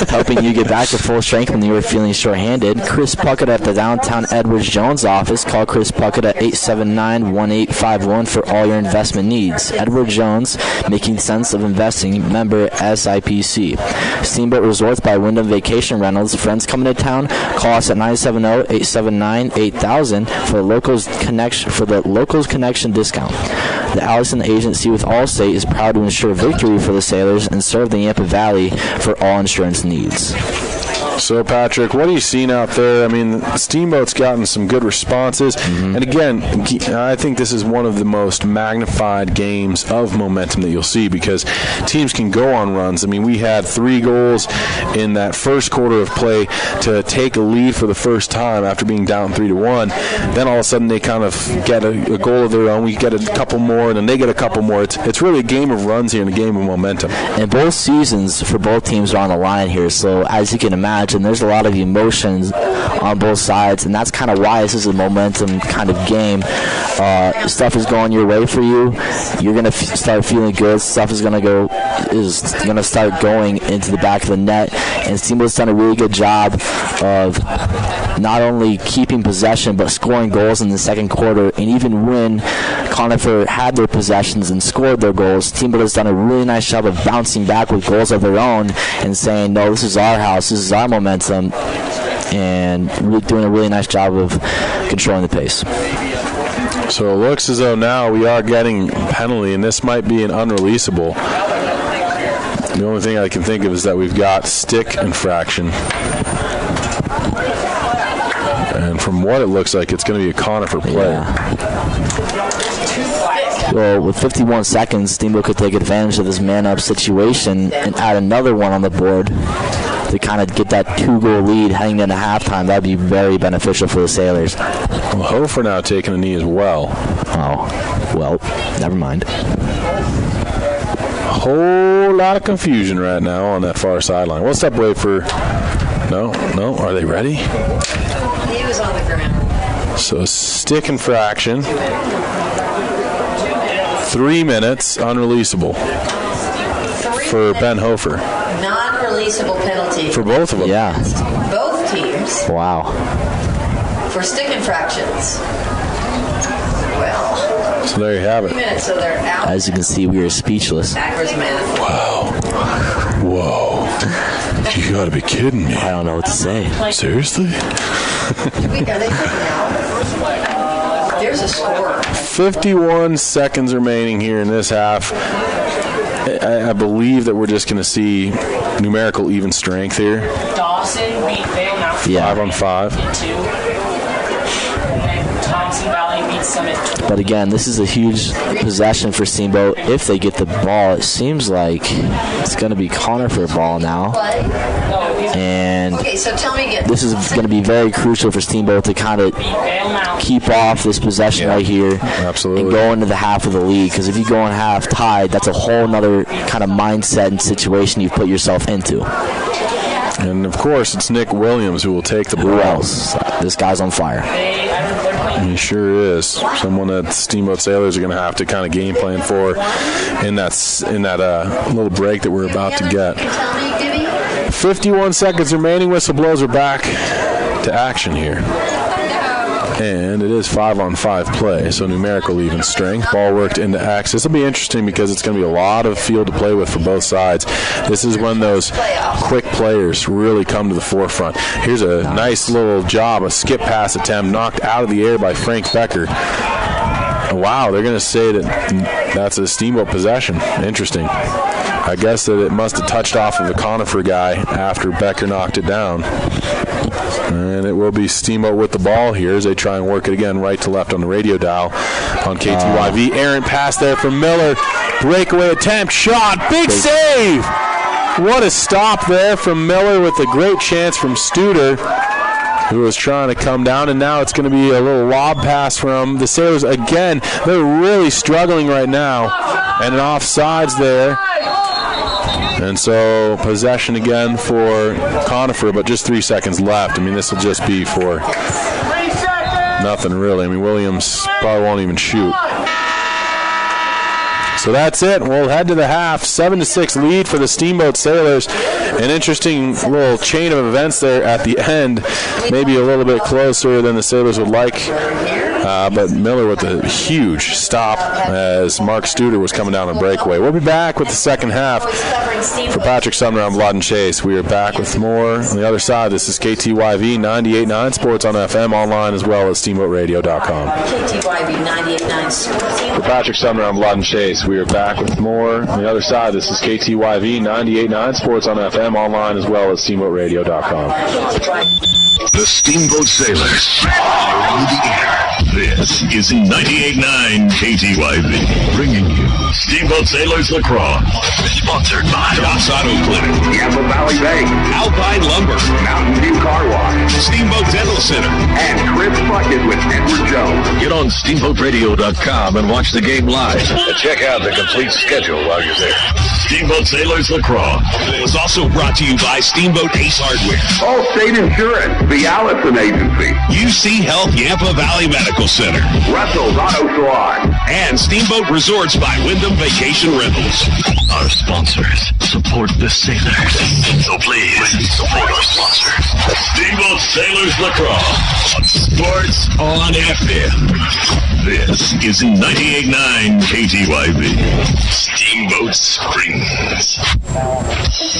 Speaker 18: helping you get back to full strength when you were feeling short-handed. Chris Puckett at the downtown Edwards Jones office. Call Chris Puckett at 879-1851 for all your investment needs. Edward Jones, making sense of investing. Member SIPC. Steamboat Resorts by Wyndham Vacation Rentals. Friends coming to town? Call us at 970-879-8000 for the Locals Connection discount. The Allison Agency with Allstate is proud to ensure victory for the Sailors and serve the Yampa Valley for all insurance needs.
Speaker 19: So, Patrick, what are you seeing out there? I mean, Steamboat's gotten some good responses. And again, I think this is one of the most magnified games of momentum that you'll see, because teams can go on runs. I mean, we had 3 goals in that first quarter of play to take a lead for the first time after being down 3-1. Then all of a sudden they kind of get a goal of their own. We get a couple more, and then they get a couple more. It's really a game of runs here and a game of momentum.
Speaker 18: And both seasons for both teams are on the line here. So, as you can imagine, there's a lot of emotions on both sides, and that's kind of why this is a momentum kind of game. Stuff is going your way for you. You're going to start feeling good. Stuff is going to start going into the back of the net, and Steamboat's done a really good job of not only keeping possession but scoring goals in the second quarter. And even when Conifer had their possessions and scored their goals, Steamboat has done a really nice job of bouncing back with goals of their own and saying, no, this is our house, this is our momentum, and really doing a really nice job of controlling the pace.
Speaker 19: So it looks as though now we are getting penalty, and this might be an unreleasable. The only thing I can think of is that we've got stick infraction. And from what it looks like, it's going to be a Conifer play.
Speaker 18: Yeah. Well, with 51 seconds, Steamboat could take advantage of this man-up situation and add another one on the board to kind of get that 2-goal lead heading into halftime. That would be very beneficial for the Sailors.
Speaker 19: Well, Hofer now taking a knee as well.
Speaker 18: Oh, well, never mind.
Speaker 19: A whole lot of confusion right now on that far sideline. We'll step away for... No. Are they ready?
Speaker 3: He was on the ground.
Speaker 19: So stick infraction. 3 minutes, unreleasable for Ben Hofer.
Speaker 3: Non-releasable penalty.
Speaker 19: For both of them.
Speaker 18: Yeah.
Speaker 3: Both teams.
Speaker 18: Wow.
Speaker 3: For stick infractions. Well.
Speaker 19: So there you have
Speaker 3: 3
Speaker 19: it.
Speaker 3: minutes, so they're out.
Speaker 18: As you can see, we are speechless.
Speaker 3: Backwards math.
Speaker 19: Whoa. You gotta be kidding me.
Speaker 18: I don't know what to say.
Speaker 19: Seriously?
Speaker 3: Are they taking out? There's a score.
Speaker 19: 51 seconds remaining here in this half. I believe that we're just going to see numerical even strength here.
Speaker 21: Dawson beat Vail now.
Speaker 19: 5 on 5.
Speaker 21: Thompson Valley beats Summit.
Speaker 18: But again, this is a huge possession for Steamboat. If they get the ball, it seems like it's going to be Conifer ball now. And
Speaker 3: Okay, so tell me again.
Speaker 18: this is going to be very crucial for Steamboat to kind of keep off this possession right here.
Speaker 19: Absolutely.
Speaker 18: And go into the half of the league. Because if you go in half tied, that's a whole other kind of mindset and situation you've put yourself into.
Speaker 19: And, of course, it's Nick Williams who will take the ball.
Speaker 18: Who else? This guy's on fire.
Speaker 19: He sure is. Someone that Steamboat Sailors are going to have to kind of game plan for in that little break that we're about to get. 51 seconds remaining. Whistle blows are back to action here. And it is 5 on 5 play, so numerical even strength. Ball worked into X. This will be interesting because it's going to be a lot of field to play with for both sides. This is when those quick players really come to the forefront. Here's a nice little job, a skip pass attempt knocked out of the air by Frank Becker. Wow, they're going to say that that's a Steamboat possession. Interesting. I guess that it must have touched off of the Conifer guy after Becker knocked it down. And it will be Steamboat with the ball here as they try and work it again right to left on the radio dial on KTYV. Errant pass there from Miller. Breakaway attempt, shot, big save! What a stop there from Miller with a great chance from Studer, who was trying to come down, and now it's going to be a little lob pass from the Sailors again. They're really struggling right now, and an offsides there. And so possession again for Conifer, but just 3 seconds left. I mean, this will just be for nothing really. I mean, Williams probably won't even shoot. So that's it. We'll head to the half. 7-6 lead for the Steamboat Sailors. An interesting little chain of events there at the end. Maybe a little bit closer than the Sailors would like. But Miller with a huge stop as Mark Studer was coming down on breakaway. We'll be back with the second half. For Patrick Sumner, I'm Vlad and Chase. We are back with more on the other side. This is KTYV 98.9 Sports on FM, online as well as SteamboatRadio.com.
Speaker 3: KTYV 98.9 Sports.
Speaker 19: For Patrick Sumner, I'm Vlad and Chase. We are back with more on the other side. This is KTYV 98.9 Sports on FM, online as well as SteamboatRadio.com.
Speaker 6: The Steamboat Sailors are on the air. This is 98.9 KTYV, bringing you Steamboat Sailors Lacrosse. Sponsored by Doc's Auto Clinic, Yampa Valley Bank, Alpine Lumber, Mountain View Car Wash, Steamboat Dental Center, and Chris Bucket with Edward Jones. Get on SteamboatRadio.com and watch the game live. And check out the complete schedule while you're there. Steamboat Sailors Lacrosse was also brought to you by Steamboat Ace Hardware, Allstate Insurance, the Allison Agency, UC Health Yampa Valley Medical Center, Russell's Auto Salon, and Steamboat Resorts by Wyndham Vacation Rentals. Our sponsors support the sailors. So please support our sponsors. Steamboat Sailors Lacrosse on Sports on FM. This is 98.9 KTYB. Steamboat Springs.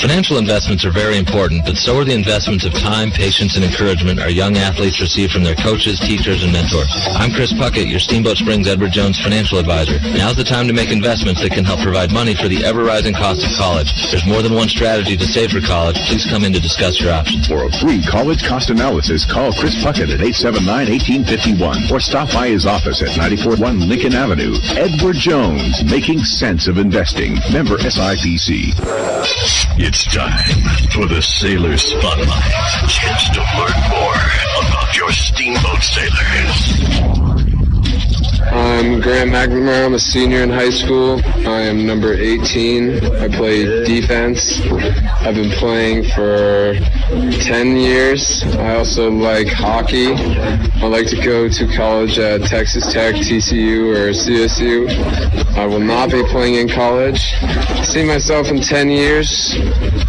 Speaker 20: Financial investments are very important, but so are the investments of time, patience, and encouragement our young athletes receive from their coaches, teachers, and mentors. I'm Chris Puckett, your Steamboat Springs Edward Jones financial advisor. Now's the time to make investments that can help provide money for the ever-rising cost of college. There's more than one strategy to save for college. Please come in to discuss your options.
Speaker 6: For a free college cost analysis, call Chris Puckett at 879-1851 or stop by his office at 94-1 Lincoln Avenue. Edward Jones, making sense of investing. Member SIPC. It's time for the Sailor Spotlight. Chance to learn more about your Steamboat Sailors.
Speaker 7: I'm Grant McNamara. I'm a senior in high school. I am number 18. I play defense. I've been playing for 10 years. I also like hockey. I like to go to college at Texas Tech, TCU, or CSU. I will not be playing in college. I see myself in 10 years,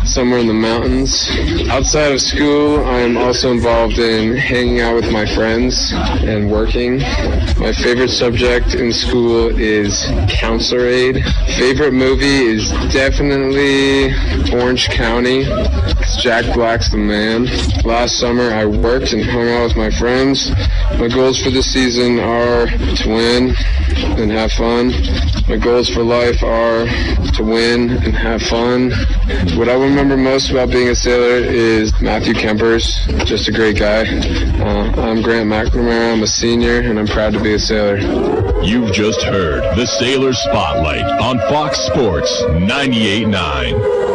Speaker 7: somewhere in the mountains. Outside of school, I am also involved in hanging out with my friends and working. My favorite subject in school is counselor aid. Favorite movie is definitely Orange County. It's Jack Black's the man. Last summer I worked and hung out with my friends. My goals for this season are to win and have fun. My goals for life are to win and have fun. What I remember most about being a sailor is Matthew Kempers, just a great guy. I'm Grant McNamara. I'm a senior, and I'm proud to be a sailor.
Speaker 6: You've just heard the Sailor Spotlight on Fox Sports 98.9.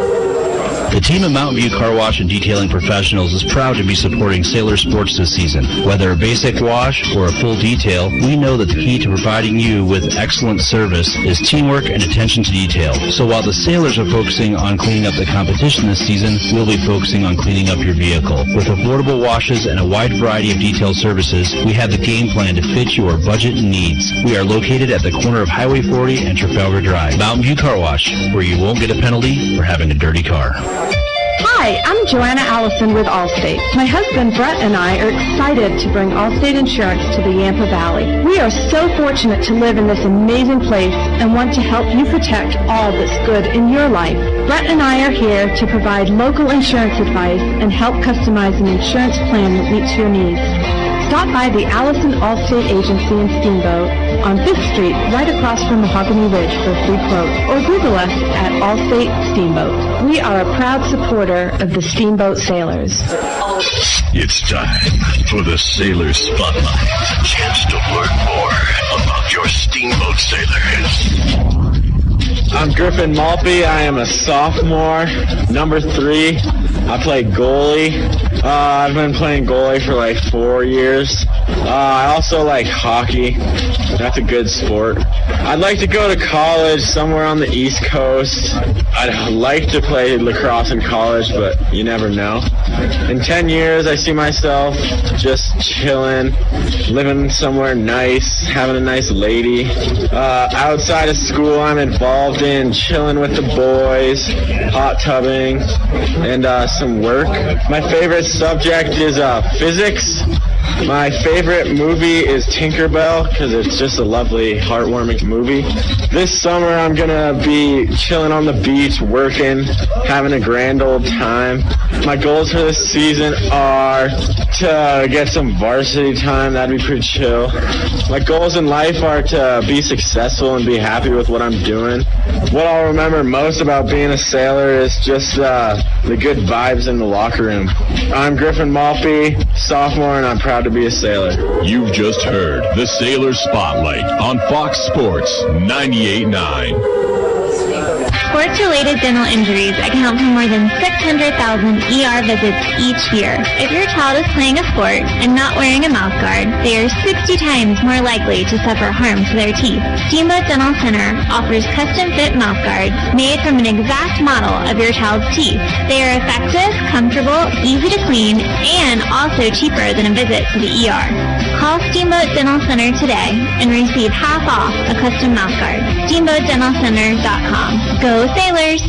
Speaker 9: The team of Mountain View Car Wash and Detailing Professionals is proud to be supporting Sailor Sports this season. Whether a basic wash or a full detail, we know that the key to providing you with excellent service is teamwork and attention to detail. So while the Sailors are focusing on cleaning up the competition this season, we'll be focusing on cleaning up your vehicle. With affordable washes and a wide variety of detail services, we have the game plan to fit your budget and needs. We are located at the corner of Highway 40 and Trafalgar Drive. Mountain View Car Wash, where you won't get a penalty for having a dirty car.
Speaker 1: Hi, I'm Joanna Allison with Allstate. My husband Brett and I are excited to bring Allstate Insurance to the Yampa Valley. We are so fortunate to live in this amazing place and want to help you protect all that's good in your life. Brett and I are here to provide local insurance advice and help customize an insurance plan that meets your needs. Stop by the Allison Allstate Agency in Steamboat on 5th Street, right across from Mahogany Ridge for a free quote, or Google us at Allstate Steamboat. We are a proud supporter of the Steamboat Sailors.
Speaker 6: It's time for the Sailor Spotlight. Chance to learn more about your Steamboat Sailors.
Speaker 13: I'm Griffin Malpe. I am a sophomore, number 3. I play goalie. I've been playing goalie for like 4 years. I also like hockey. That's a good sport. I'd like to go to college somewhere on the East Coast. I'd like to play lacrosse in college, but you never know. In 10 years, I see myself just chilling, living somewhere nice, having a nice lady. Outside of school, I'm involved in chilling with the boys, hot tubbing, and some work. My favorite subject is physics. My favorite movie is Tinkerbell because it's just a lovely, heartwarming movie. This summer I'm going to be chilling on the beach, working, having a grand old time. My goals for this season are to get some varsity time. That'd be pretty chill. My goals in life are to be successful and be happy with what I'm doing. What I'll remember most about being a sailor is just the good vibes in the locker room. I'm Griffin Malpe, sophomore, and I'm proud to be a sailor.
Speaker 6: You've just heard the Sailor Spotlight on Fox Sports 98.9.
Speaker 15: Sports-related dental injuries account for more than 600,000 ER visits each year. If your child is playing a sport and not wearing a mouth guard, they are 60 times more likely to suffer harm to their teeth. Steamboat Dental Center offers custom-fit mouth guards made from an exact model of your child's teeth. They are effective, comfortable, easy to clean, and also cheaper than a visit to the ER. Call Steamboat Dental Center today and receive half off a custom mouth guard. SteamboatDentalCenter.com. Go Sailors!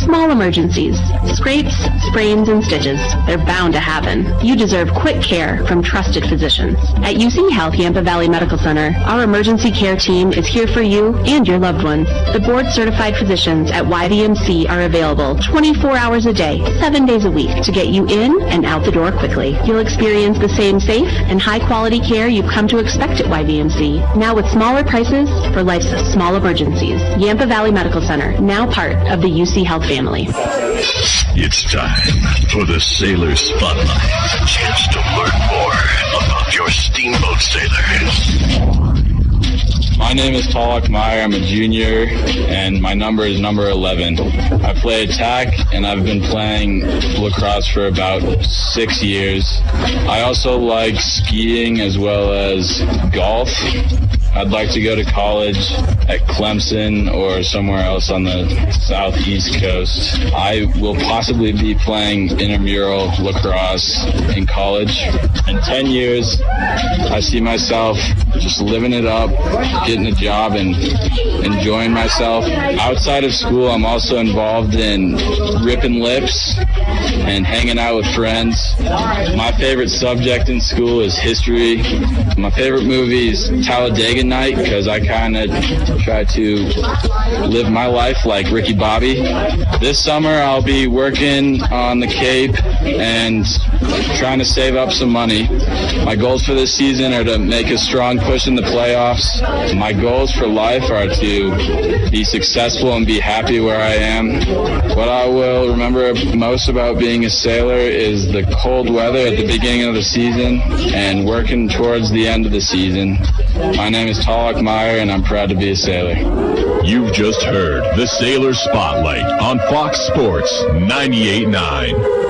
Speaker 8: Small emergencies, scrapes, sprains, and stitches. They're bound to happen. You deserve quick care from trusted physicians. At UC Health Yampa Valley Medical Center, our emergency care team is here for you and your loved ones. The board-certified physicians at YVMC are available 24 hours a day, 7 days a week to get you in and out the door quickly. You'll experience the same safe and high-quality care you've come to expect at YVMC, now with smaller prices for life's small emergencies. Yampa Valley Medical Center, now part of the UC Health family.
Speaker 6: It's time for the Sailor Spotlight. Chance to learn more about your Steamboat Sailors.
Speaker 4: My name is Talak Meyer. I'm a junior, and my number is number 11. I play attack, and I've been playing lacrosse for about 6 years. I also like skiing as well as golf. I'd like to go to college at Clemson or somewhere else on the southeast coast. I will possibly be playing intramural lacrosse in college. In 10 years, I see myself just living it up, getting a job, and enjoying myself. Outside of school, I'm also involved in ripping lips and hanging out with friends. My favorite subject in school is history. My favorite movie is Talladega Night, because I kind of try to live my life like Ricky Bobby. This summer I'll be working on the Cape and trying to save up some money. My goals for this season are to make a strong push in the playoffs. My goals for life are to be successful and be happy where I am. What I will remember most about being a sailor is the cold weather at the beginning of the season and working towards the end of the season. My name is Talak Meyer, and I'm proud to be a sailor.
Speaker 6: You've just heard the Sailor Spotlight on Fox Sports 98.9.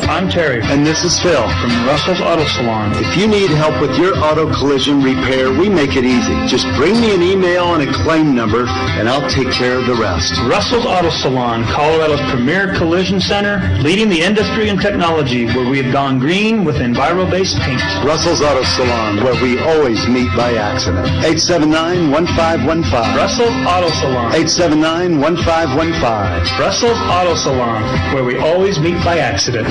Speaker 14: I'm Terry. And this is Phil from Russell's Auto Salon. If you need help with your auto collision repair, we make it easy. Just bring me an email and a claim number, and I'll take care of the rest.
Speaker 22: Russell's Auto Salon, Colorado's premier collision center, leading the industry in technology, where we have gone green with Enviro-based paint.
Speaker 14: Russell's Auto Salon, where we always meet by accident. 879-1515.
Speaker 22: Russell's Auto Salon.
Speaker 14: 879-1515.
Speaker 22: Russell's Auto Salon, where we always meet by accident.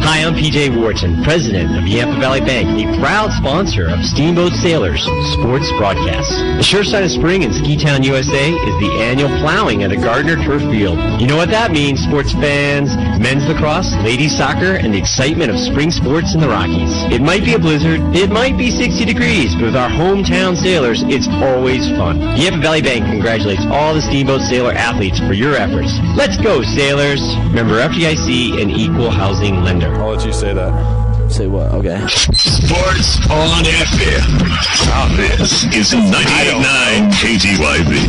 Speaker 17: Hi, I'm PJ Wharton, president of Yampa Valley Bank, a proud sponsor of Steamboat Sailors sports broadcasts. The sure side of spring in Ski Town, USA is the annual plowing at a Gardner turf field. You know what that means, sports fans. Men's lacrosse, ladies soccer, and the excitement of spring sports in the Rockies. It might be a blizzard, it might be 60 degrees, but with our hometown sailors, it's always fun. Yampa Valley Bank congratulates all the Steamboat Sailor athletes for your efforts. Let's go, Sailors! Member FDIC and equal housing lender.
Speaker 19: I'll let you say that.
Speaker 18: Say what? Okay.
Speaker 6: Sports on FM. This is 98.9 KTYB.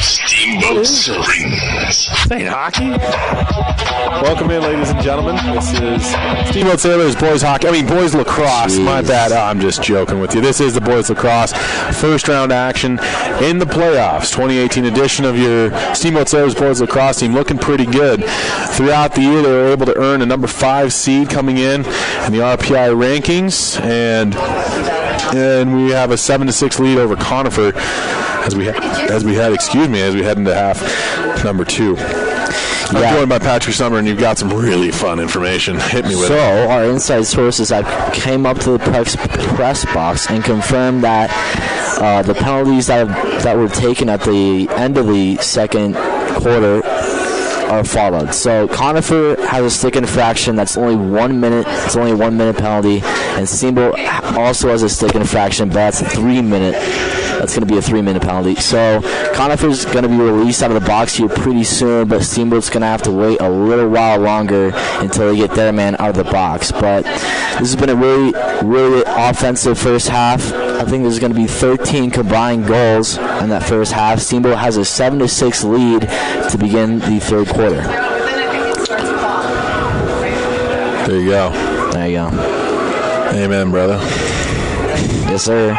Speaker 6: Steamboat Springs.
Speaker 19: Ain't hockey. Welcome in, ladies and gentlemen. This is Steamboat Sailors boys hockey. I mean, boys lacrosse. Jeez. My bad. Oh, I'm just joking with you. This is the boys lacrosse first round action in the playoffs. 2018 edition of your Steamboat Sailors boys lacrosse team, looking pretty good. Throughout the year, they were able to earn a number 5 seed coming in the RPI rankings, and we have a 7-6 lead over Conifer as we head into half number 2. I'm joined by Patrick Summer, and you've got some really fun information. Hit me with it.
Speaker 18: So, our inside sources, I came up to the press box and confirmed that the penalties that were taken at the end of the second quarter are followed. So Conifer has a stick infraction that's only 1 minute. It's only a 1 minute penalty, and Steamboat also has a stick infraction, but that's a 3 minute. That's going to be a 3 minute penalty. So Conifer's going to be released out of the box here pretty soon, but Steamboat's going to have to wait a little while longer until they get their man out of the box. But this has been a really, really offensive first half. I think there's going to be 13 combined goals in that first half. Steamboat has a 7-6 lead to begin the third quarter.
Speaker 19: There you go.
Speaker 18: There you go.
Speaker 19: Amen, brother.
Speaker 18: Yes, sir.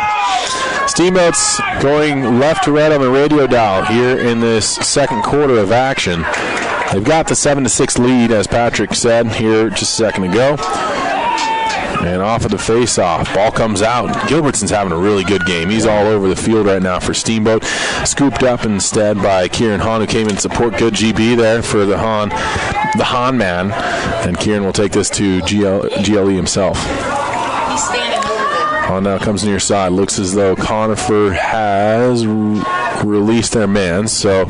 Speaker 19: Steamboat's going left to right on the radio dial here in this second quarter of action. They've got the 7-6 lead, as Patrick said here just a second ago. And off of the face-off. Ball comes out. Gilbertson's having a really good game. He's all over the field right now for Steamboat. Scooped up instead by Kieran Hahn, who came in to support. Good GB there for the Hahn man. And Kieran will take this to GLE himself.
Speaker 3: He's standing over there.
Speaker 19: Hahn now comes near side. Looks as though Conifer has released their man. So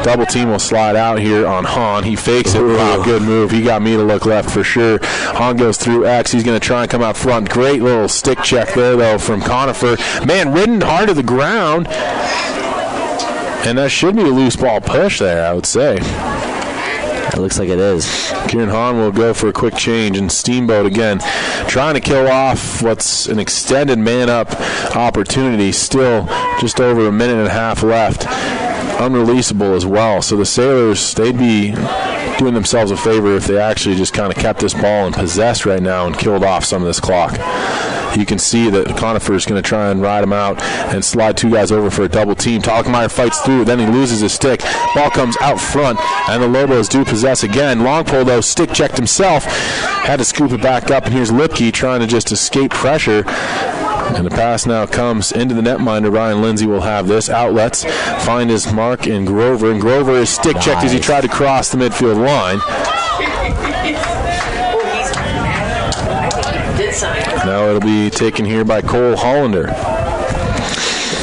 Speaker 19: double team will slide out here on Hahn. He fakes it. Wow, good move. He got me to look left for sure. Hahn goes through X. He's going to try and come out front. Great little stick check there, though, from Conifer. Man, ridden hard to the ground. And that should be a loose ball push there, I would say.
Speaker 18: It looks like it is.
Speaker 19: Kieran Hahn will go for a quick change, and Steamboat again trying to kill off what's an extended man-up opportunity. Still just over a minute and a half left. Unreleasable as well. So the Sailors, they'd be doing themselves a favor if they actually just kind of kept this ball in possess right now and killed off some of this clock. You can see that Conifer is going to try and ride him out and slide two guys over for a double team. Talkmeyer fights through, then he loses his stick. Ball comes out front, and the Lobos do possess again. Long pull, though, stick checked himself. Had to scoop it back up, and here's Lipke trying to just escape pressure. And the pass now comes into the netminder. Ryan Lindsay will have this. Outlets, find his mark in Grover, and Grover is stick checked as he tried to cross the midfield line. Now it'll be taken here by Cole Hollander.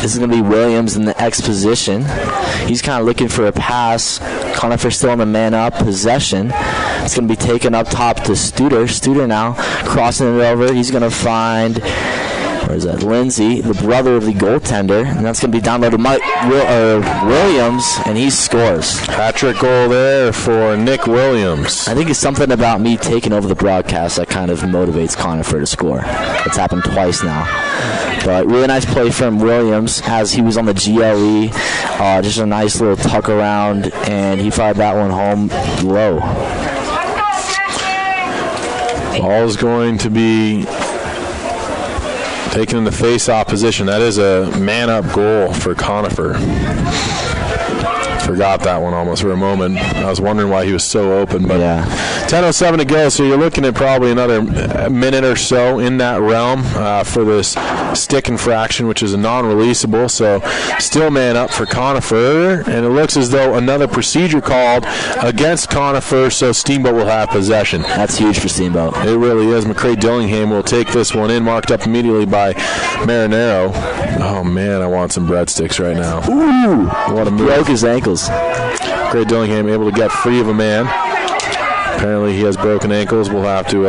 Speaker 18: This is going to be Williams in the X position. He's kind of looking for a pass. Conifer still in the man-up possession. It's going to be taken up top to Studer. Studer now crossing it over. He's going to find... Where's that? Lindsay, the brother of the goaltender. And that's going to be down low to Williams, and he scores.
Speaker 19: Hat-trick goal there for Nick Williams.
Speaker 18: I think it's something about me taking over the broadcast that kind of motivates Conifer to score. It's happened twice now. But really nice play from Williams as he was on the GLE. Just a nice little tuck around, and he fired that one home low.
Speaker 19: Ball is going to be taken in the face-off position. That is a man-up goal for Conifer. Forgot that one almost for a moment. I was wondering why he was so open. But
Speaker 18: yeah.
Speaker 19: 10:07 to go, so you're looking at probably another minute or so in that realm for this stick infraction, which is a non-releasable. So still man up for Conifer, and it looks as though another procedure called against Conifer, so Steamboat will have possession.
Speaker 18: That's huge for Steamboat.
Speaker 19: It really is. McCray Dillingham will take this one in, marked up immediately by Marinero. Oh, man, I want some breadsticks right now.
Speaker 18: Ooh,
Speaker 19: what a move.
Speaker 18: Broke his ankles.
Speaker 19: McCray Dillingham able to get free of a man. Apparently he has broken ankles. We'll have to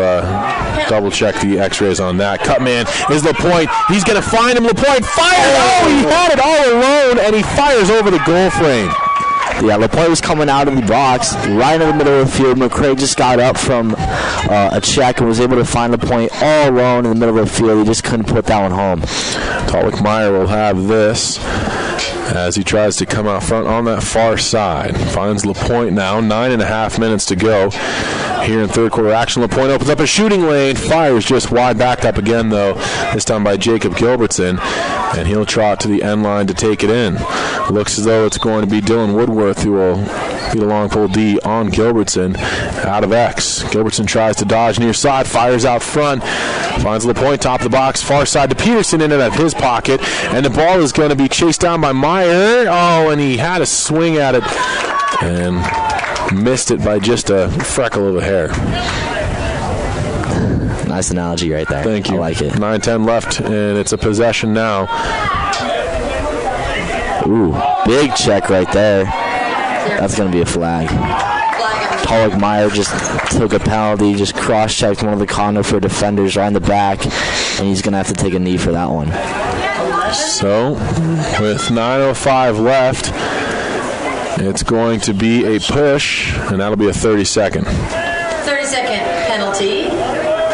Speaker 19: double-check the x-rays on that. Cutman is LaPointe. He's going to find him. LaPointe fires. Oh, he had it all alone, and he fires over the goal frame.
Speaker 18: Yeah, LaPointe was coming out in the box, right in the middle of the field. McCray just got up from a check and was able to find LaPointe all alone in the middle of the field. He just couldn't put that one home.
Speaker 19: Talkmeyer will have this as he tries to come out front on that far side. Finds LaPointe now, 9.5 minutes to go here in third quarter action. LaPointe opens up a shooting lane, fires just wide, backed up again, though, this time by Jacob Gilbertson, and he'll trot to the end line to take it in. Looks as though it's going to be Dylan Woodworth who will be the long pull D on Gilbertson out of X. Gilbertson tries to dodge near side, fires out front, finds LaPointe top of the box, far side to Peterson in and out of his pocket, and the ball is going to be chased down by Meyer. Oh, and he had a swing at it and missed it by just a freckle of a hair.
Speaker 18: Nice analogy right there.
Speaker 19: Thank you.
Speaker 18: I like it.
Speaker 19: 9:10 left, and it's a possession now.
Speaker 18: Ooh, big check right there. That's going to be a flag. Talkmeyer just took a penalty, just cross-checked one of the Conifer defenders right in the back, and he's going to have to take a knee for that one.
Speaker 19: So, with 9:05 left, it's going to be a push, and that'll be a 30-second.
Speaker 3: 30-second penalty.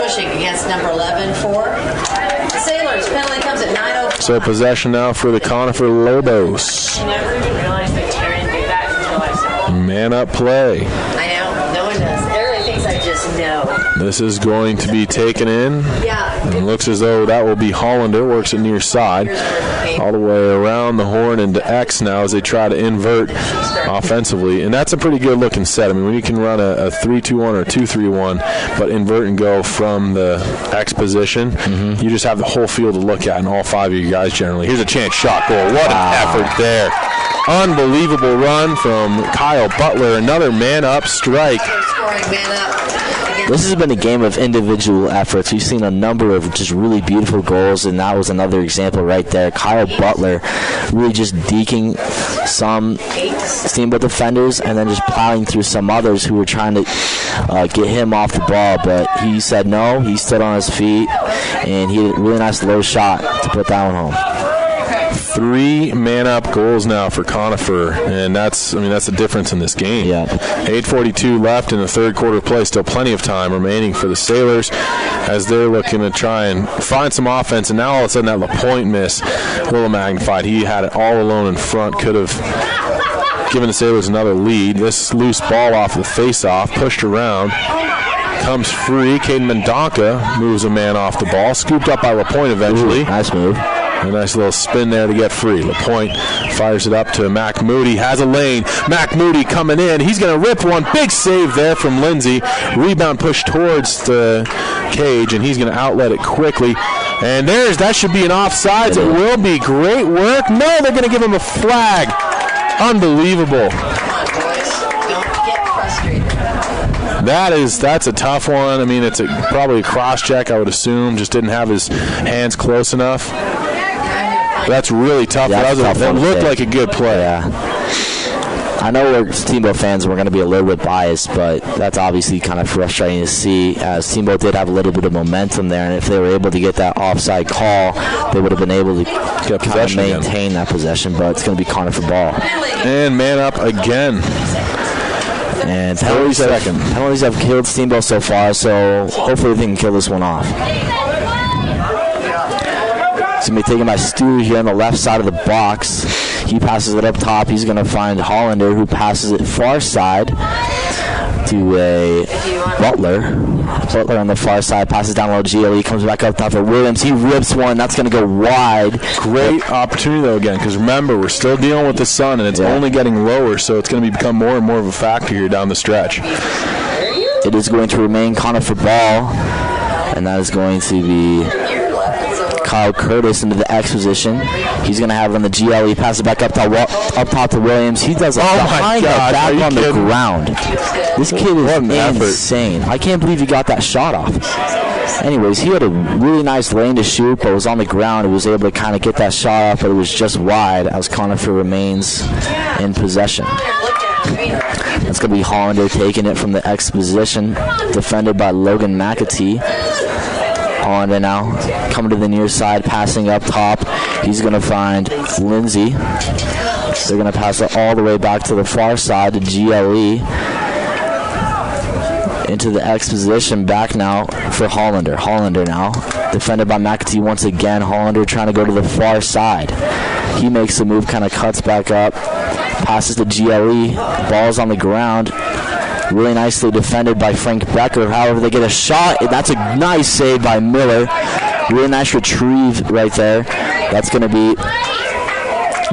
Speaker 3: Pushing against number 11 for the Sailors. Penalty comes at 9:05.
Speaker 19: So possession now for the Conifer Lobos.
Speaker 21: I never even realized that Karen did that until I saw it.
Speaker 19: Man up play.
Speaker 3: I know. No one does. Everybody thinks I just No.
Speaker 19: This is going to be taken in.
Speaker 3: Yeah.
Speaker 19: It looks as though that will be Hollander. Works it near side. All the way around the horn into X now as they try to invert offensively. And that's a pretty good looking set. I mean, when you can run a 3-2-1 or a 2-3-1, but invert and go from the X position, you just have the whole field to look at and all 5 of you guys generally. Here's a chance shot goal. What an effort there. Unbelievable run from Kyle Butler. Another man-up strike.
Speaker 3: Scoring man-up.
Speaker 18: This has been a game of individual efforts. We've seen a number of just really beautiful goals, and that was another example right there. Kyle Butler really just deking some Steamboat defenders and then just plowing through some others who were trying to get him off the ball, but he said no. He stood on his feet, and he had a really nice low shot to put that one home.
Speaker 19: 3 man-up goals now for Conifer, and that's the difference in this game.
Speaker 18: Yeah.
Speaker 19: 8:42 left in the third quarter play. Still plenty of time remaining for the Sailors as they're looking to try and find some offense. And now all of a sudden that LaPointe miss, a little magnified. He had it all alone in front. Could have given the Sailors another lead. This loose ball off the face-off, pushed around. Comes free. Caden Mendonca moves a man off the ball. Scooped up by LaPointe eventually.
Speaker 18: Ooh, nice move.
Speaker 19: A nice little spin there to get free. LaPointe fires it up to Mac Moody. Has a lane. Mac Moody coming in. He's going to rip one. Big save there from Lindsay. Rebound pushed towards the cage, and he's going to outlet it quickly. And that should be an offsides. It will be. Great work. No, they're going to give him a flag. Unbelievable. That's a tough one. I mean, it's probably a cross check, I would assume. Just didn't have his hands close enough. That's really tough.
Speaker 18: Yeah,
Speaker 19: that looked like a good play.
Speaker 18: Yeah. I know we're Steamboat fans and we're going to be a little bit biased, but that's obviously kind of frustrating to see, as Steamboat did have a little bit of momentum there, and if they were able to get that offside call, they would have been able to kind of maintain that possession, but it's going to be Conifer ball.
Speaker 19: And man up again.
Speaker 18: And penalties have killed Steamboat so far, so hopefully they can kill this one off. It's going to be taken by Stu here on the left side of the box. He passes it up top. He's going to find Hollander, who passes it far side to a Butler. Butler on the far side passes down low. GLE comes back up top for Williams. He rips one. That's going to go wide.
Speaker 19: Great opportunity, though, again, because remember, we're still dealing with the sun, and it's only getting lower, so it's going to become more and more of a factor here down the stretch.
Speaker 18: It is going to remain Conifer ball, and that is going to be Kyle Curtis into the X position. He's going to have it on the GLE. Pass it back up top to Williams. He does a behind head back on the ground. This kid is insane. I can't believe he got that shot off. Anyways, he had a really nice lane to shoot, but was on the ground. He was able to kind of get that shot off, but it was just wide as Conifer remains in possession. That's going to be Hollander taking it from the X position, defended by Logan McAtee. Hollander now coming to the near side, passing up top. He's going to find Lindsay. They're going to pass it all the way back to the far side to GLE. Into the X position, back now for Hollander. Hollander now, defended by McAtee once again. Hollander trying to go to the far side. He makes the move, kind of cuts back up, passes to GLE. Ball's on the ground. Really nicely defended by Frank Becker. However, they get a shot. That's a nice save by Miller. Really nice retrieve right there. That's going to be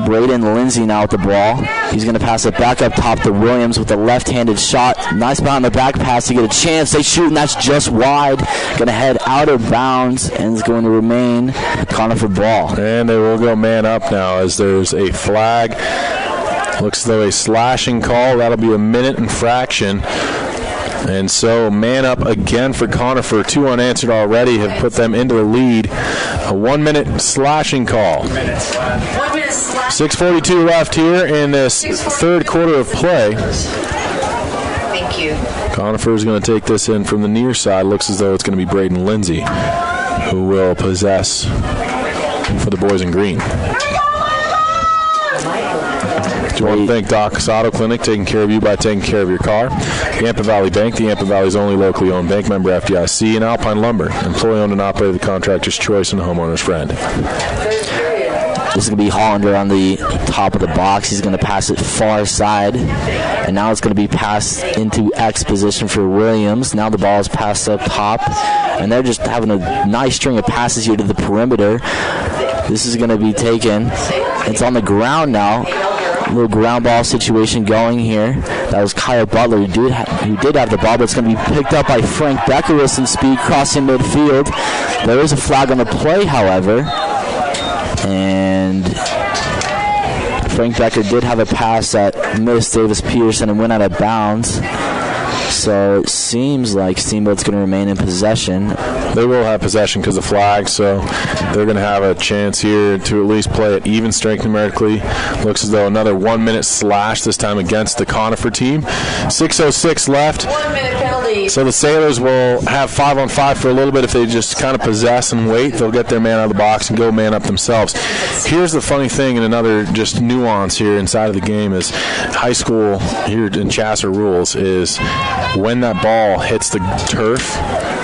Speaker 18: Braden Lindsay now with the ball. He's going to pass it back up top to Williams with a left-handed shot. Nice behind the back pass to get a chance. They shoot, and that's just wide. Going to head out of bounds, and is going to remain Conifer ball.
Speaker 19: And they will go man up now as there's a flag. Looks as though a slashing call. That'll be a minute and fraction. And so man up again for Conifer. 2 unanswered already have put them into the lead. A 1 minute slashing call. 6:42 left here in this third quarter of play.
Speaker 3: Thank you.
Speaker 19: Conifer is going to take this in from the near side. Looks as though it's going to be Braden Lindsay who will possess for the boys in green. I want to thank Doc's Auto Clinic, taking care of you by taking care of your car. Yampa Valley Bank, the Yampa Valley's only locally owned bank, member FDIC, and Alpine Lumber, employee owned and operated, the contractor's choice and the homeowner's friend.
Speaker 18: This is going to be Hollander on the top of the box. He's going to pass it far side. And now it's going to be passed into X position for Williams. Now the ball is passed up top. And they're just having a nice string of passes here to the perimeter. This is going to be taken. It's on the ground now. A little ground ball situation going here. That was Kyle Butler who did have the ball, but it's going to be picked up by Frank Becker with some speed crossing midfield. There is a flag on the play, however. And Frank Becker did have a pass that missed Davis Peterson and went out of bounds. So it seems like Steamboat's going to remain in possession.
Speaker 19: They will have possession because of flag, so they're going to have a chance here to at least play at even strength numerically. Looks as though another 1 minute slash, this time against the Conifer team. 6:06 left.
Speaker 3: 1 minute penalty.
Speaker 19: So the Sailors will have 5-on-5 for a little bit. If they just kind of possess and wait, they'll get their man out of the box and go man up themselves. Here's the funny thing, and another just nuance here inside of the game is high school here in Chasser rules is when that ball hits the turf,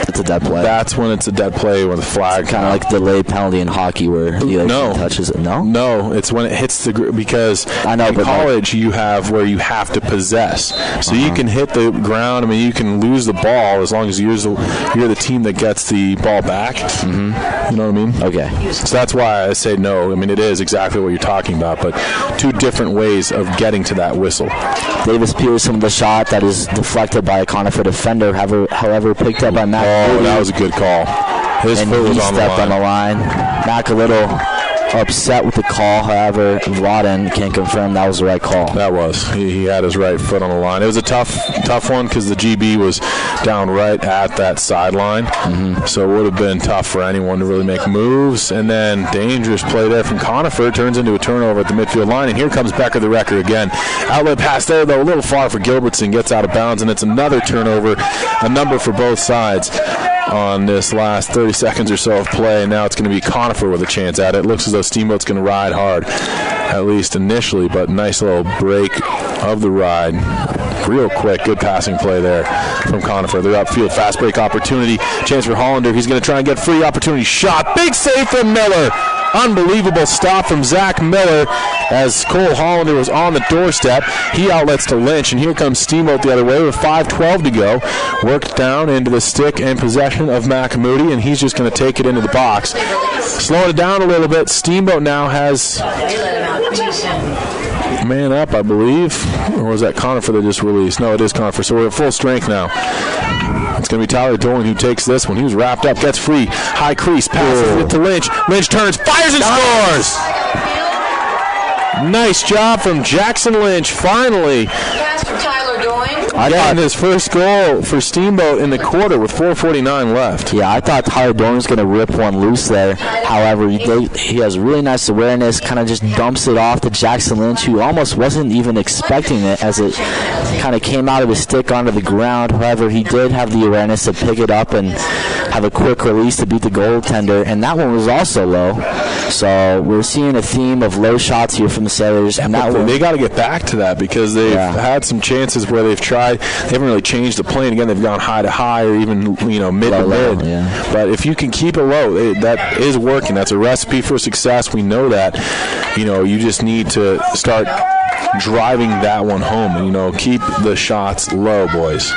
Speaker 18: it's a dead play.
Speaker 19: That's when it's a dead play with a flag.
Speaker 18: Kind of like delayed penalty in hockey where the other team touches it.
Speaker 19: No, it's when it hits the because in college you have where you have to possess. So you can hit the ground. I mean, you can lose the ball as long as you're the team that gets the ball back. Mm-hmm. You know what I mean?
Speaker 18: Okay.
Speaker 19: So that's why I say no. I mean, it is exactly what you're talking about, but two different ways of getting to that whistle.
Speaker 18: Davis Pearson with the shot that is deflected by a Conifer defender, however picked up by Mac.
Speaker 19: Oh, that was a good call. His foot was on the line.
Speaker 18: Stepped on the line. Mac a little upset with the call. However, Vladen can confirm that was the right call.
Speaker 19: That was. He had his right foot on the line. It was a tough one because the GB was down right at that sideline. Mm-hmm. So it would have been tough for anyone to really make moves. And then dangerous play there from Conifer. Turns into a turnover at the midfield line. And here comes Becker the Wrecker again. Outlet pass there, though, a little far for Gilbertson. Gets out of bounds, and it's another turnover. A number for both sides on this last 30 seconds or so of play, and now it's going to be Conifer with a chance at it. Looks as though Steamboat's going to ride hard, at least initially, but nice little break of the ride. Real quick, good passing play there from Conifer. They're upfield, fast break opportunity. Chance for Hollander. He's going to try and get free opportunity. Shot. Big save from Miller. Unbelievable stop from Zach Miller as Cole Hollander was on the doorstep. He outlets to Lynch, and here comes Steamboat the other way with 5:12 to go. Worked down into the stick and possession of Moody, and he's just going to take it into the box. Slowing it down a little bit, Steamboat now has man up, I believe. Or was that Conifer that just released? No, it is Conifer, so we're at full strength now. It's going to be Tyler Dolan who takes this one. He was wrapped up, gets free. High crease, passes it to Lynch. Lynch turns, fires, and scores! Nice job from Jackson Lynch, finally.
Speaker 3: Pass from Tyler Doyne.
Speaker 19: Getting his first goal for Steamboat in the quarter with 4:49 left.
Speaker 18: Yeah, I thought Tyler Doyne was going to rip one loose there. However, he has really nice awareness, kind of just dumps it off to Jackson Lynch, who almost wasn't even expecting it as it kind of came out of his stick onto the ground. However, he did have the awareness to pick it up and have a quick release to beat the goaltender, and that one was also low. So we're seeing a theme of low shots here from the Sailors. And that
Speaker 19: they got to get back to that because they've had some chances where they've tried. They haven't really changed the play. And again, they've gone high to high or even mid to mid.
Speaker 18: Yeah.
Speaker 19: But if you can keep it low, that is working. That's a recipe for success. We know that. You just need to start driving that one home and keep the shots low, boys.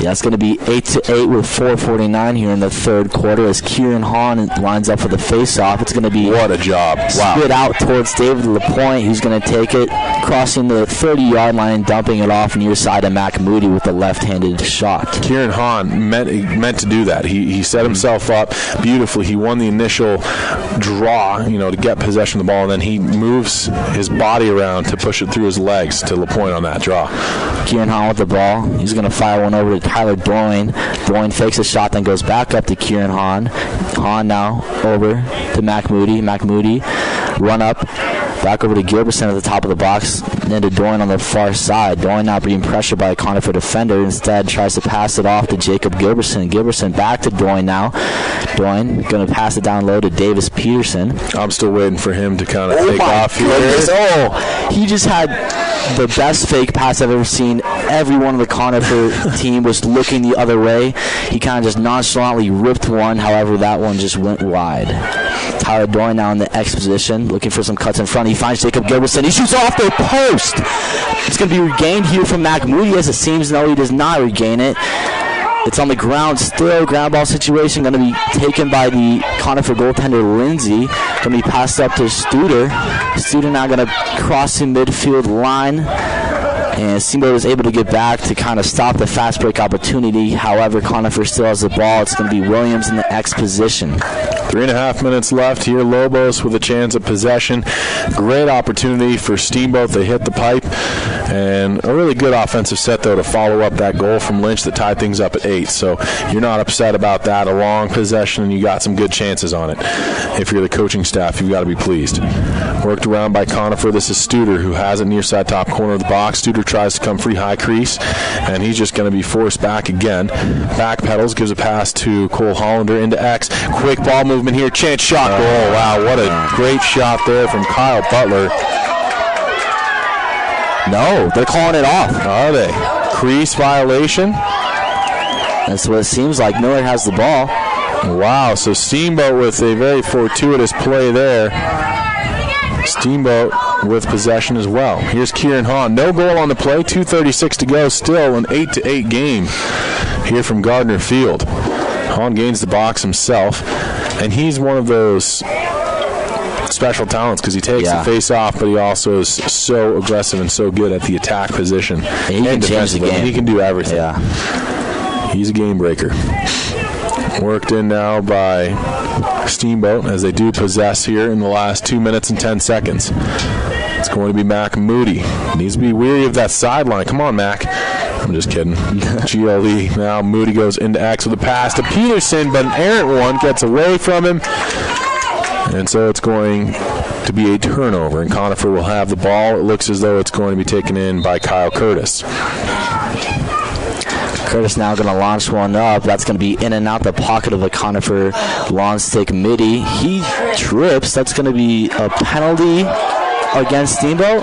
Speaker 18: Yeah, it's going to be 8-8 with 4:49 here in the third quarter as Kieran Hahn lines up for the face-off. It's going to be
Speaker 19: what a job!
Speaker 18: Spit out towards David LaPointe, who's going to take it, crossing the 30-yard line and dumping it off near side of Mac Moody with the left-handed shot.
Speaker 19: Kieran Hahn meant to do that. He set himself up beautifully. He won the initial draw, to get possession of the ball, and then he moves his body around to push it through his legs to LaPointe on that draw.
Speaker 18: Kieran Hahn with the ball. He's going to fire one over to Tyler Doyne. Doyne fakes a shot, then goes back up to Kieran Hahn. Hahn now over to Mac Moody. Mac Moody run up, back over to Gilbertson at the top of the box, then to Doyne on the far side. Doyne not being pressured by a Conifer defender. Instead, tries to pass it off to Jacob Gilbertson. Gilbertson back to Doyne now. Doyne going to pass it down low to Davis Peterson.
Speaker 19: I'm still waiting for him to kind of take off here.
Speaker 18: He just had the best fake pass I've ever seen. Everyone on the Conifer team was looking the other way. He kind of just nonchalantly ripped one. However, that one just went wide. Tyler Doyle now in the X position, looking for some cuts in front. He finds Jacob Gilbertson. He shoots off the post. It's going to be regained here from Mac Moody, as it seems. No, he does not regain it. It's on the ground still. Ground ball situation going to be taken by the Conifer goaltender Lindsay. Going to be passed up to Studer. Studer now going to cross the midfield line. And Steamboat is able to get back to kind of stop the fast break opportunity. However, Conifer still has the ball. It's going to be Williams in the X position.
Speaker 19: 3.5 minutes left here. Lobos with a chance of possession. Great opportunity for Steamboat. They hit the pipe. And a really good offensive set, though, to follow up that goal from Lynch that tied things up at 8. So you're not upset about that. A long possession, and you got some good chances on it. If you're the coaching staff, you've got to be pleased. Worked around by Conifer. This is Studer, who has it near side top corner of the box. Studer tries to come free high crease, and he's just going to be forced back again. Back pedals, gives a pass to Cole Hollander into X. Quick ball movement here. Chance shot goal. Wow, what a great shot there from Kyle Butler.
Speaker 18: No, they're calling it off.
Speaker 19: Are they? Crease violation?
Speaker 18: That's what it seems like. Miller has the ball.
Speaker 19: Wow, so Steamboat with a very fortuitous play there. Steamboat with possession as well. Here's Kieran Hahn. No goal on the play. 2:36 to go. Still an 8-8 game here from Gardner Field. Hahn gains the box himself, and he's one of those special talents because he takes the face off, but he also is so aggressive and so good at the attack position.
Speaker 18: And he can change the game.
Speaker 19: He can do everything.
Speaker 18: Yeah.
Speaker 19: He's a game breaker. Worked in now by Steamboat as they do possess here in the last 2 minutes and 10 seconds. It's going to be Mac Moody. Needs to be weary of that sideline. Come on, Mac. I'm just kidding. GLE now. Moody goes into X with a pass to Peterson, but an errant one gets away from him. And so it's going to be a turnover, and Conifer will have the ball. It looks as though it's going to be taken in by Kyle Curtis.
Speaker 18: Curtis now going to launch one up. That's going to be in and out the pocket of the Conifer lawn stick midi. He trips. That's going to be a penalty against Steamboat.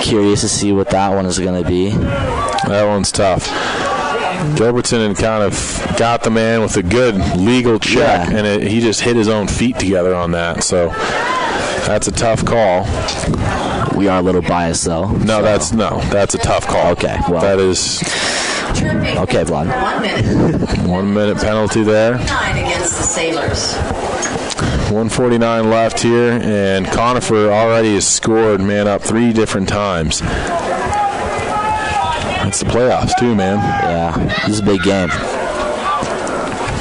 Speaker 18: Curious to see what that one is going to be.
Speaker 19: That one's tough. Gilbertson kind of got the man with a good legal check, and he just hit his own feet together on that. So that's a tough call.
Speaker 18: We are a little biased, though.
Speaker 19: No, that's a tough call.
Speaker 18: Okay, well.
Speaker 19: That is...
Speaker 18: Okay, Vlad.
Speaker 3: 1 minute.
Speaker 19: 1 minute penalty there.
Speaker 3: 9 against the Sailors.
Speaker 19: 1:49 left here, and Conifer already has scored man up 3 different times. It's the playoffs, too, man.
Speaker 18: Yeah, this is a big game.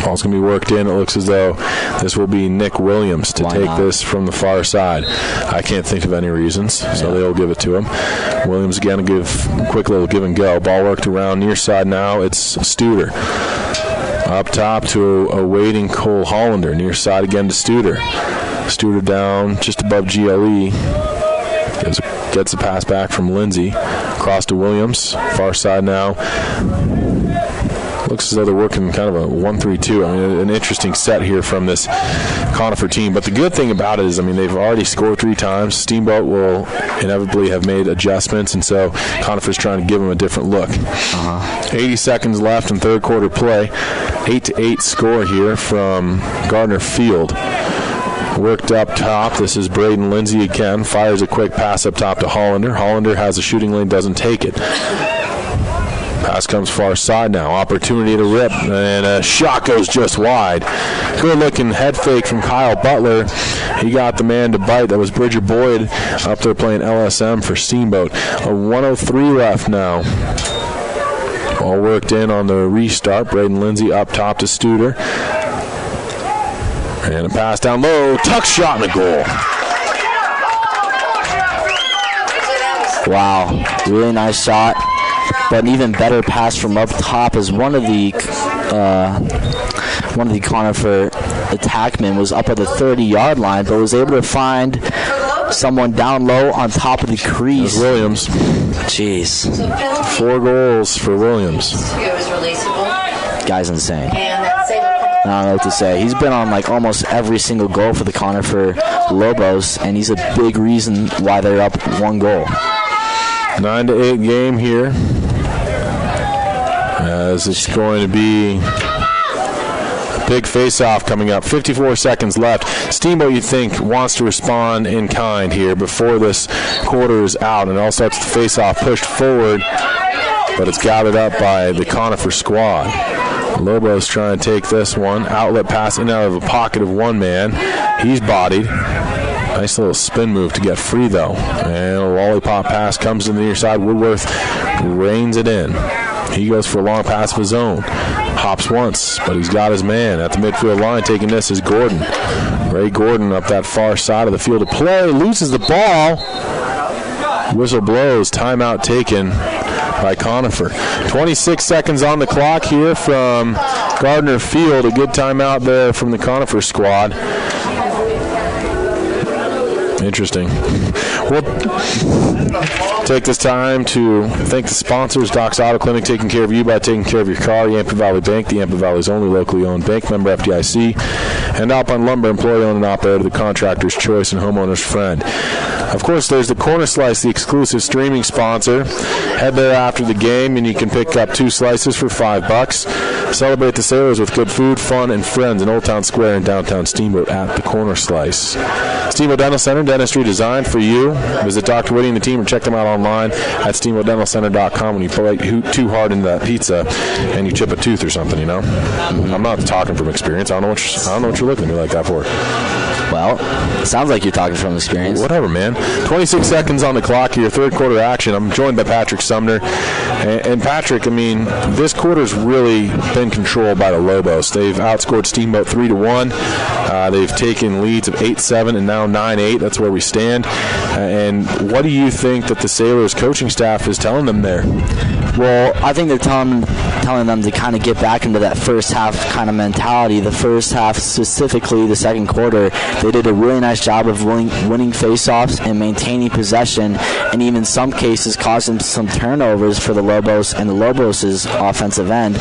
Speaker 19: Ball's going to be worked in. It looks as though this will be Nick Williams to take this from the far side. I can't think of any reasons, so they'll give it to him. Williams again to give a quick little give and go. Ball worked around near side now. It's Studer. Up top to a waiting Cole Hollander. Near side again to Studer. Studer down just above GLE. Gets the pass back from Lindsay. Across to Williams. Far side now. Looks as though they're working kind of a 1-3-2. I mean, an interesting set here from this Conifer team. But the good thing about it is, I mean, they've already scored 3 times. Steamboat will inevitably have made adjustments, and so Conifer's trying to give them a different look. 80 seconds left in third quarter play. 8-8 score here from Gardner Field. Worked up top. This is Braden Lindsay again. Fires a quick pass up top to Hollander. Hollander has a shooting lane, doesn't take it. Pass comes far side now. Opportunity to rip, and a shot goes just wide. Good-looking head fake from Kyle Butler. He got the man to bite. That was Bridger Boyd up there playing LSM for Steamboat. A 1:03 left now. All worked in on the restart. Braden Lindsay up top to Studer. And a pass down low. Tuck shot and a goal.
Speaker 18: Wow. Really nice shot. But an even better pass from up top as one of the Conifer attackmen was up at the 30-yard line, but was able to find someone down low on top of the crease.
Speaker 19: There's Williams.
Speaker 18: Jeez.
Speaker 19: 4 goals for Williams.
Speaker 3: It was releasable.
Speaker 18: Guy's insane.
Speaker 3: And that Sailor
Speaker 18: I don't know what to say. He's been on like almost every single goal for the Conifer Lobos, and he's a big reason why they're up 1 goal.
Speaker 19: 9-8 game here, as it's going to be a big face-off coming up. 54 seconds left. Steamboat, you think, wants to respond in kind here before this quarter is out, and it all starts with the face-off pushed forward, but it's gathered up by the Conifer squad. Lobos trying to take this one. Outlet pass in and out of a pocket of one man. He's bodied. Nice little spin move to get free, though. And a lollipop pass comes to the near side. Woodworth reins it in. He goes for a long pass of his own. Hops once, but he's got his man at the midfield line. Taking this is Gordon. Ray Gordon up that far side of the field of play. Loses the ball. Whistle blows. Timeout taken by Conifer. 26 seconds on the clock here from Gardner Field. A good timeout there from the Conifer squad. Interesting. We'll take this time to thank the sponsors. Doc's Auto Clinic, taking care of you by taking care of your car. Yampa Valley Bank, the Yampa Valley's only locally owned bank, member FDIC. And Alpine Lumber, employee-owned and operated, the contractor's choice and homeowner's friend. Of course, there's the Corner Slice, the exclusive streaming sponsor. Head there after the game, and you can pick up 2 slices for $5. Celebrate the Sailors with good food, fun, and friends in Old Town Square in downtown Steamboat at the Corner Slice. Steamboat Dental Center, dentistry designed for you. Visit Dr. Whitty and the team or check them out online at steamboatdentalcenter.com when you bite too hard into that pizza and you chip a tooth or something, you know? I'm not talking from experience. I don't know what you're looking at me like that for.
Speaker 18: Well, it sounds like you're talking from experience.
Speaker 19: Whatever, man. 26 seconds on the clock here, third quarter action. I'm joined by Patrick Sumner. And Patrick, I mean, this quarter's really been controlled by the Lobos. They've outscored Steamboat 3-1. They've taken leads of 8-7 and now 9-8. That's where we stand. And what do you think that the Sailors coaching staff is telling them there?
Speaker 18: Well, I think they're telling them to kind of get back into that first half kind of mentality. The first half, specifically the second quarter, they did a really nice job of winning face-offs and maintaining possession, and even in some cases causing some turnovers for the Lobos and the Lobos' offensive end.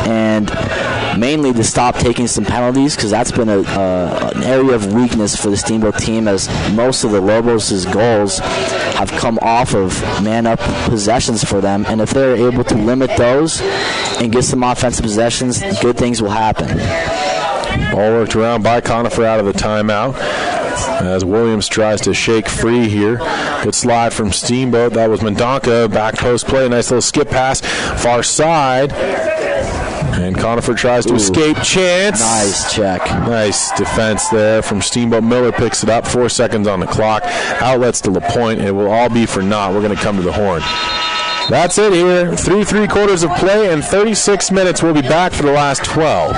Speaker 18: And mainly to stop taking some penalties, because that's been an area of weakness for the Steamboat team, as most of the Lobos' goals have come off of man-up possessions for them. And if they're able to limit those and get some offensive possessions, good things will happen.
Speaker 19: Ball worked around by Conifer out of the timeout as Williams tries to shake free here. Good slide from Steamboat. That was Mendonca. Back post play. Nice little skip pass. Far side. And Conifer tries to escape. Chance.
Speaker 18: Nice check.
Speaker 19: Nice defense there from Steamboat. Miller picks it up. 4 seconds on the clock. Outlets to LaPointe. It will all be for naught. We're going to come to the horn. That's it here. 3 quarters of play and 36 minutes. We'll be back for the last 12.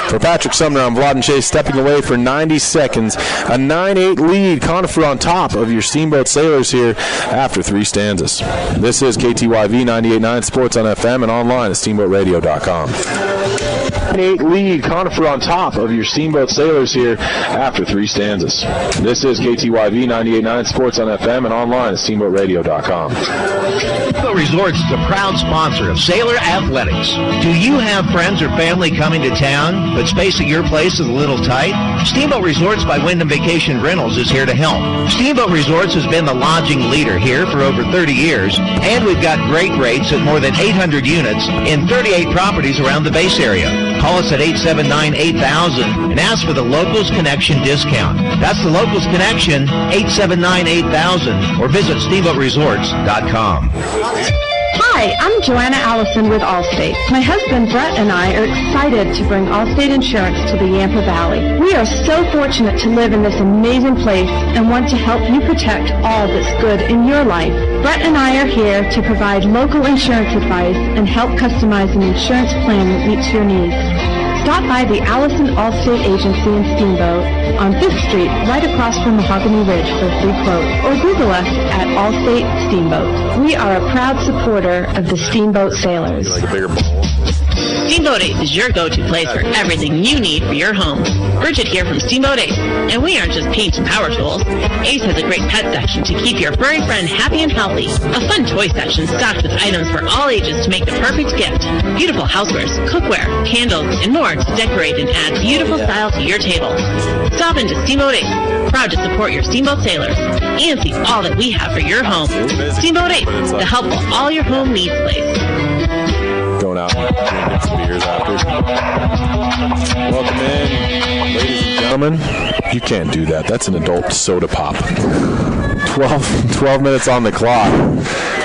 Speaker 19: For Patrick Sumner, I'm Vlad Chase, stepping away for 90 seconds. A 9-8 lead. Conifer on top of your Steamboat Sailors here after 3 stanzas. This is KTYV 98.9 Sports on FM and online at steamboatradio.com. 9-8 lead. Conifer on top of your Steamboat Sailors here after 3 stanzas. This is KTYV 98.9 Sports on FM and online at steamboatradio.com.
Speaker 10: Steamboat Resorts is a proud sponsor of Sailor Athletics. Do you have friends or family coming to town, but space at your place is a little tight? Steamboat Resorts by Wyndham Vacation Rentals is here to help. Steamboat Resorts has been the lodging leader here for over 30 years, and we've got great rates at more than 800 units in 38 properties around the base area. Call us at 879-8000 and ask for the Locals Connection discount. That's the Locals Connection, 879-8000, or visit steamboatresorts.com.
Speaker 11: Hi, I'm Joanna Allison with Allstate. My husband Brett and I are excited to bring Allstate Insurance to the Yampa Valley. We are so fortunate to live in this amazing place and want to help you protect all that's good in your life. Brett and I are here to provide local insurance advice and help customize an insurance plan that meets your needs. Stop by the Allison Allstate Agency in Steamboat on 5th Street, right across from Mahogany Ridge for a free quote, or Google us at Allstate Steamboat. We are a proud supporter of the Steamboat Sailors.
Speaker 19: Like a bigger ball.
Speaker 8: Steamboat Ace is your go-to place for everything you need for your home. Bridget here from Steamboat Ace, and we aren't just paint and power tools. Ace has a great pet section to keep your furry friend happy and healthy. A fun toy section stocked with items for all ages to make the perfect gift. Beautiful housewares, cookware, candles, and more to decorate and add beautiful style to your table. Stop into Steamboat Ace, proud to support your Steamboat Sailors, and see all that we have for your home. Steamboat Ace, the helpful all your home needs place.
Speaker 19: Going out and get some beers after. Welcome in, ladies and gentlemen. You can't do that. That's an adult soda pop. 12 minutes on the clock.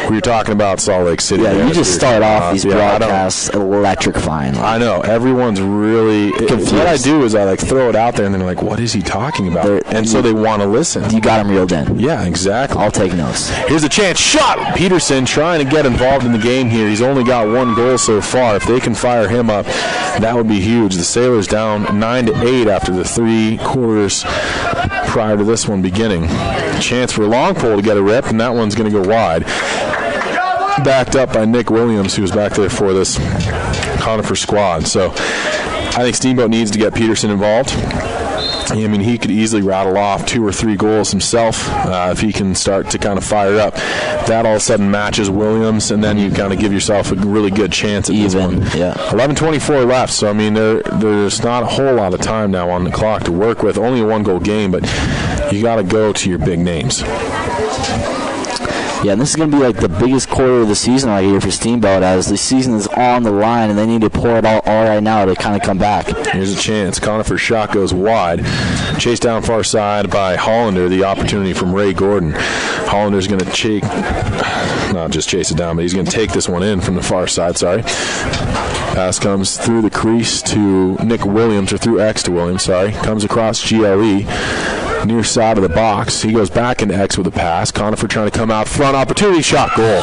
Speaker 19: We were talking about Salt Lake City.
Speaker 18: Yeah, you just start off these broadcasts electrifying.
Speaker 19: I know. Everyone's really confused. What I do is I throw it out there, and then they're like, what is he talking about? And so they want to listen.
Speaker 18: You got them reeled in.
Speaker 19: Yeah, exactly.
Speaker 18: I'll take notes.
Speaker 19: Here's a chance. Shot! Peterson trying to get involved in the game here. He's only got one goal so far. If they can fire him up, that would be huge. The Sailors down 9-8 after the 3 quarters prior to this one beginning. Chance for Longpole to get a rip, and that one's going to go wide. Backed up by Nick Williams, who was back there for this Conifer squad. So I think Steamboat needs to get Peterson involved. I mean, he could easily rattle off 2 or 3 goals himself if he can start to kind of fire up. That all of a sudden matches Williams, and then you kind of give yourself a really good chance at this one.
Speaker 18: Yeah.
Speaker 19: 11:24 left, so I mean, there's not a whole lot of time now on the clock to work with. Only a 1-goal game, but you got to go to your big names.
Speaker 18: Yeah, and this is going to be the biggest quarter of the season right here for Steamboat, as the season is on the line, and they need to pour it all right now to kind of come back.
Speaker 19: Here's a chance. Conifer's shot goes wide. Chased down far side by Hollander. The opportunity from Ray Gordon. Hollander's going to not just chase it down, but he's going to take this one in from the far side. Pass comes through the crease to Nick Williams, or through X to Williams, Comes across GLE. Near side of the box. He goes back into X with a pass. Conifer trying to come out front. Opportunity shot, goal.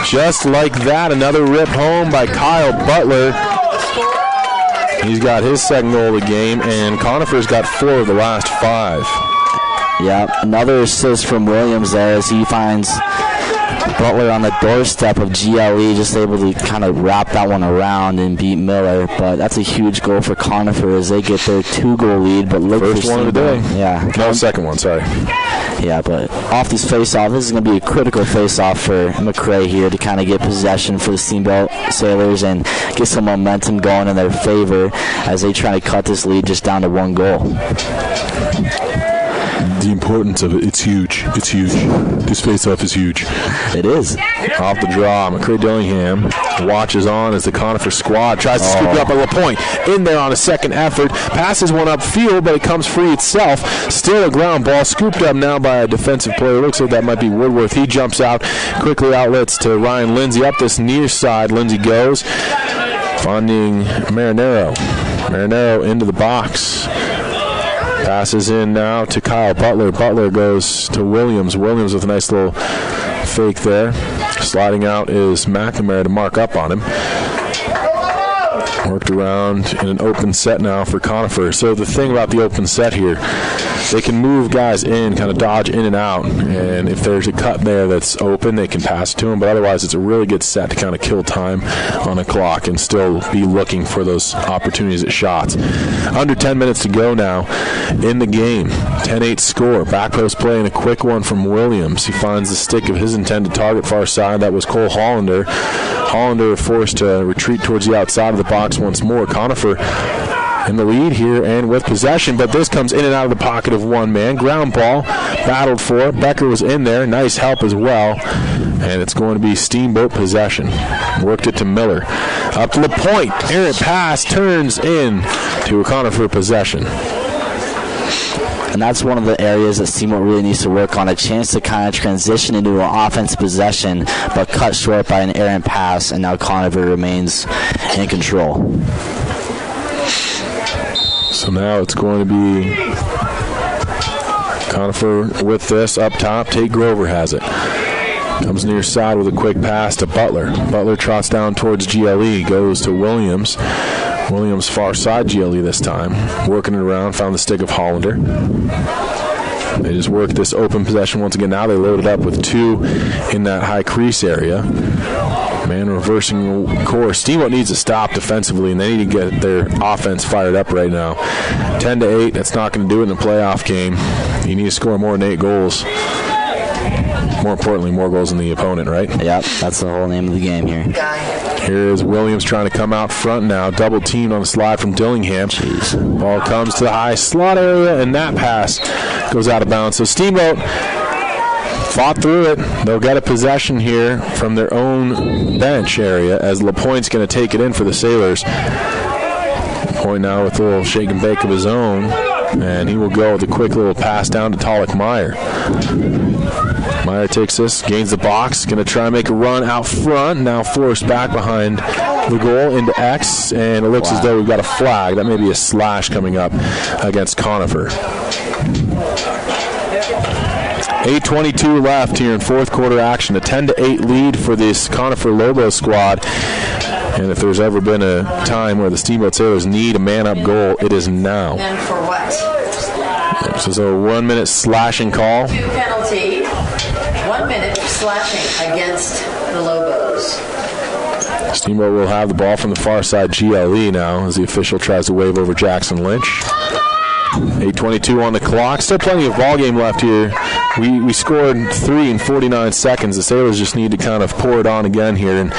Speaker 19: Just like that, another rip home by Kyle Butler. He's got his second goal of the game, and Conifer's got 4 of the last 5.
Speaker 18: Yeah, another assist from Williams there as he finds Butler on the doorstep of GLE, just able to kind of wrap that one around and beat Miller. But that's a huge goal for Conifer as they get their 2-goal lead. But look,
Speaker 19: first one of the day.
Speaker 18: Yeah.
Speaker 19: No, second one, sorry.
Speaker 18: Yeah, but off this face-off, this is going to be a critical face-off for McCray here to kind of get possession for the Steamboat Sailors and get some momentum going in their favor as they try to cut this lead just down to 1 goal.
Speaker 19: The importance of it, it's huge. It's huge. This face-off is huge.
Speaker 18: It is.
Speaker 19: Off the draw, McCray Dillingham watches on as the Conifer squad tries to scoop it up at LaPointe. In there on a second effort. Passes one upfield, but it comes free itself. Still a ground ball. Scooped up now by a defensive player. Looks like that might be Woodworth. He jumps out. Quickly outlets to Ryan Lindsay. Up this near side, Lindsay goes. Finding Marinero. Marinero into the box. Passes in now to Kyle Butler. Butler goes to Williams. Williams with a nice little fake there. Sliding out is McNamara to mark up on him. Worked around in an open set now for Conifer. So the thing about the open set here, they can move guys in, kind of dodge in and out, and if there's a cut there that's open, they can pass it to them, but otherwise it's a really good set to kind of kill time on the clock and still be looking for those opportunities at shots. Under 10 minutes to go now in the game. 10-8 score. Back post play and a quick one from Williams. He finds the stick of his intended target far side. That was Cole Hollander. Hollander forced to retreat towards the outside of the box once more. Conifer in the lead here and with possession, but this comes in and out of the pocket of one man. Ground ball battled for. Becker was in there. Nice help as well. And it's going to be Steamboat possession. Worked it to Miller. Up to the point. Errant pass turns in to a Conifer possession.
Speaker 18: And that's one of the areas that Steamboat really needs to work on, a chance to kind of transition into an offensive possession, but cut short by an errant pass, and now Conifer remains in control.
Speaker 19: So now it's going to be Conifer with this up top. Tate Grover has it. Comes near side with a quick pass to Butler. Butler trots down towards GLE, goes to Williams. Williams far side GLE this time. Working it around, found the stick of Hollander. They just work this open possession once again. Now they load it up with 2 in that high crease area. Man reversing course. Steamboat needs to stop defensively, and they need to get their offense fired up right now. 10-8, that's not going to do it in the playoff game. You need to score more than 8 goals. More importantly, more goals than the opponent, right?
Speaker 18: Yep, that's the whole name of the game here.
Speaker 19: Here is Williams trying to come out front now. Double teamed on the slide from Dillingham. Jeez. Ball comes to the high slot area, and that pass goes out of bounds. So Steamboat fought through it. They'll get a possession here from their own bench area as LaPointe's going to take it in for the Sailors. LaPointe now with a little shake and bake of his own, and he will go with a quick little pass down to Talik Meyer. Meyer takes this, gains the box, going to try and make a run out front, now forced back behind the goal into X, and it looks as though we've got a flag. That may be a slash coming up against Conifer. 8:22 left here in fourth quarter action. A 10-8 lead for this Conifer Lobos squad. And if there's ever been a time where the Steamboat Sailors need a man-up goal, it is now.
Speaker 3: And for what?
Speaker 19: This is a 1-minute slashing call.
Speaker 3: 2 penalty. 1 minute of slashing against the Lobos.
Speaker 19: Steamboat will have the ball from the far side GLE now as the official tries to wave over Jackson Lynch. 8:22 on the clock. Still plenty of ball game left here. We scored 3 in 49 seconds. The Sailors just need to kind of pour it on again here and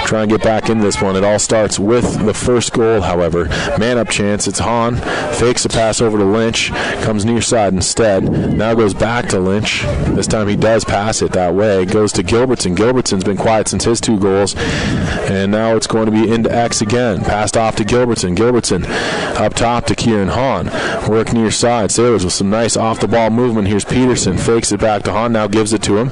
Speaker 19: try and get back in this one. It all starts with the first goal, however. Man-up chance. It's Hahn. Fakes a pass over to Lynch. Comes near side instead. Now goes back to Lynch. This time he does pass it that way. Goes to Gilbertson. Gilbertson's been quiet since his 2 goals. And now it's going to be into X again. Passed off to Gilbertson. Gilbertson up top to Kieran Hahn. Work near side. Sailors with some nice off-the-ball movement. Here's Peterson. Fakes it back to Hahn. Now gives it to him.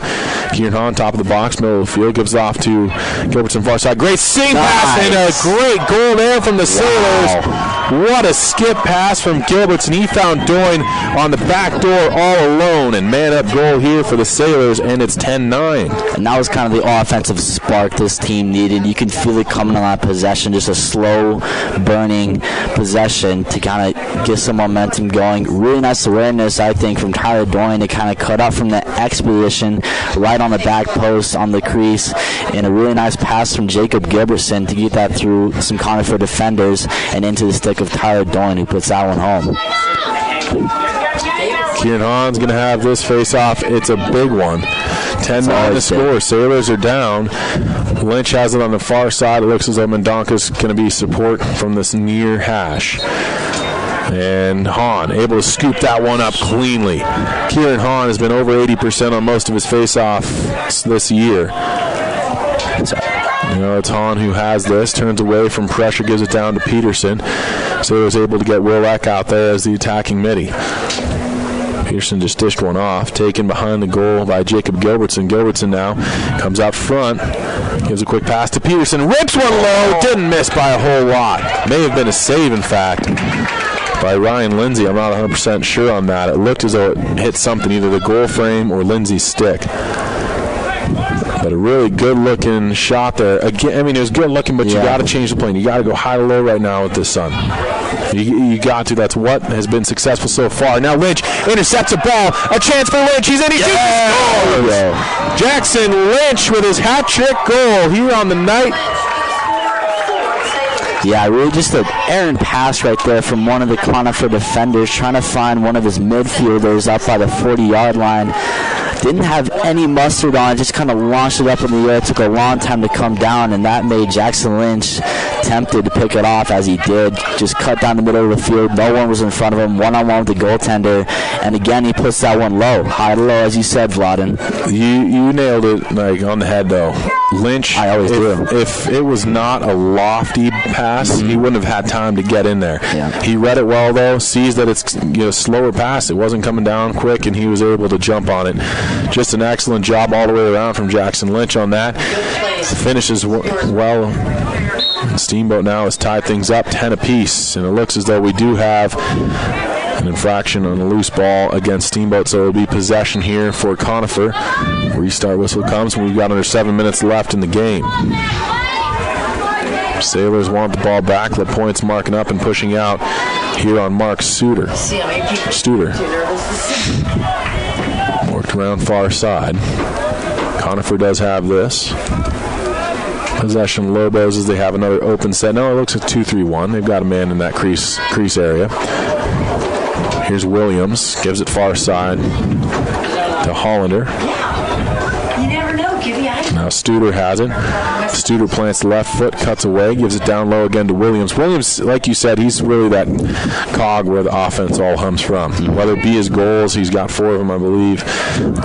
Speaker 19: Kieran Hahn, top of the box, middle of the field. Gives it off to Gilbertson far side. Great seam pass and a great goal there from the Sailors. What a skip pass from Gilbertson. He found Doyne on the back door all alone, and man-up goal here for the Sailors, and it's 10-9.
Speaker 18: And that was kind of the offensive spark this team needed. You can feel it coming on that possession, just a slow burning possession to kind of get some momentum going. Really nice awareness, I think, from Tyler Doyne to kind of cut up from the X position right on the back post on the crease, and a really nice pass from Jacob Gilbertson to get that through some Conifer defenders and into the stick of Tyler Doyne, who puts that one home.
Speaker 19: Kieran Hahn's going to have this face-off. It's a big one. 10-9 to score. Sailors are down. Lynch has it on the far side. It looks as though Mendonca's going to be support from this near hash. And Hahn able to scoop that one up cleanly. Kieran Hahn has been over 80% on most of his face-offs this year. You know, it's Hahn who has this, turns away from pressure, gives it down to Peterson. So he was able to get Will Eck out there as the attacking midi. Peterson just dished one off, taken behind the goal by Jacob Gilbertson. Gilbertson now comes out front, gives a quick pass to Peterson, rips one low, didn't miss by a whole lot. May have been a save, in fact, by Ryan Lindsay. I'm not 100% sure on that. It looked as though it hit something, either the goal frame or Lindsay's stick. But a really good-looking shot there. Again, I mean, it was good-looking, but you got to change the plane. You got to go high to low right now with this sun. You got to. That's what has been successful so far. Now Lynch intercepts a ball. A chance for Lynch. He's in. He scores! Jackson Lynch with his hat-trick goal here on the night.
Speaker 18: Yeah, really just an errant pass right there from one of the Conifer defenders, trying to find one of his midfielders up by the 40-yard line. Didn't have any mustard on it, just kind of launched it up in the air. It took a long time to come down, and that made Jackson Lynch tempted to pick it off as he did. Just cut down the middle of the field. No one was in front of him. One-on-one with the goaltender. And again, he puts that one low. High to low, as you said, Vladen.
Speaker 19: You nailed it on the head, though. Lynch,
Speaker 18: I always do.
Speaker 19: If it was not a lofty pass, he wouldn't have had time to get in there.
Speaker 18: Yeah.
Speaker 19: He read it well, though, sees that it's slower pass. It wasn't coming down quick, and he was able to jump on it. Just an excellent job all the way around from Jackson Lynch on that. Finishes well. Steamboat now has tied things up 10 apiece, and it looks as though we do have an infraction on a loose ball against Steamboat, so it'll be possession here for Conifer. Restart whistle comes when we've got under 7 minutes left in the game. Sailors want the ball back. LaPointe's marking up and pushing out here on Mark Studer. Worked around far side. Conifer does have this. Possession Lobos as they have another open set. No, it looks like 2-3-1. They've got a man in that crease area. Here's Williams. Gives it far side to Hollander.
Speaker 3: You never know. Give you ice.
Speaker 19: Now Studer has it. Studer plants the left foot, cuts away, gives it down low again to Williams. Williams, like you said, he's really that cog where the offense all hums from. Whether it be his goals, he's got 4 of them, I believe,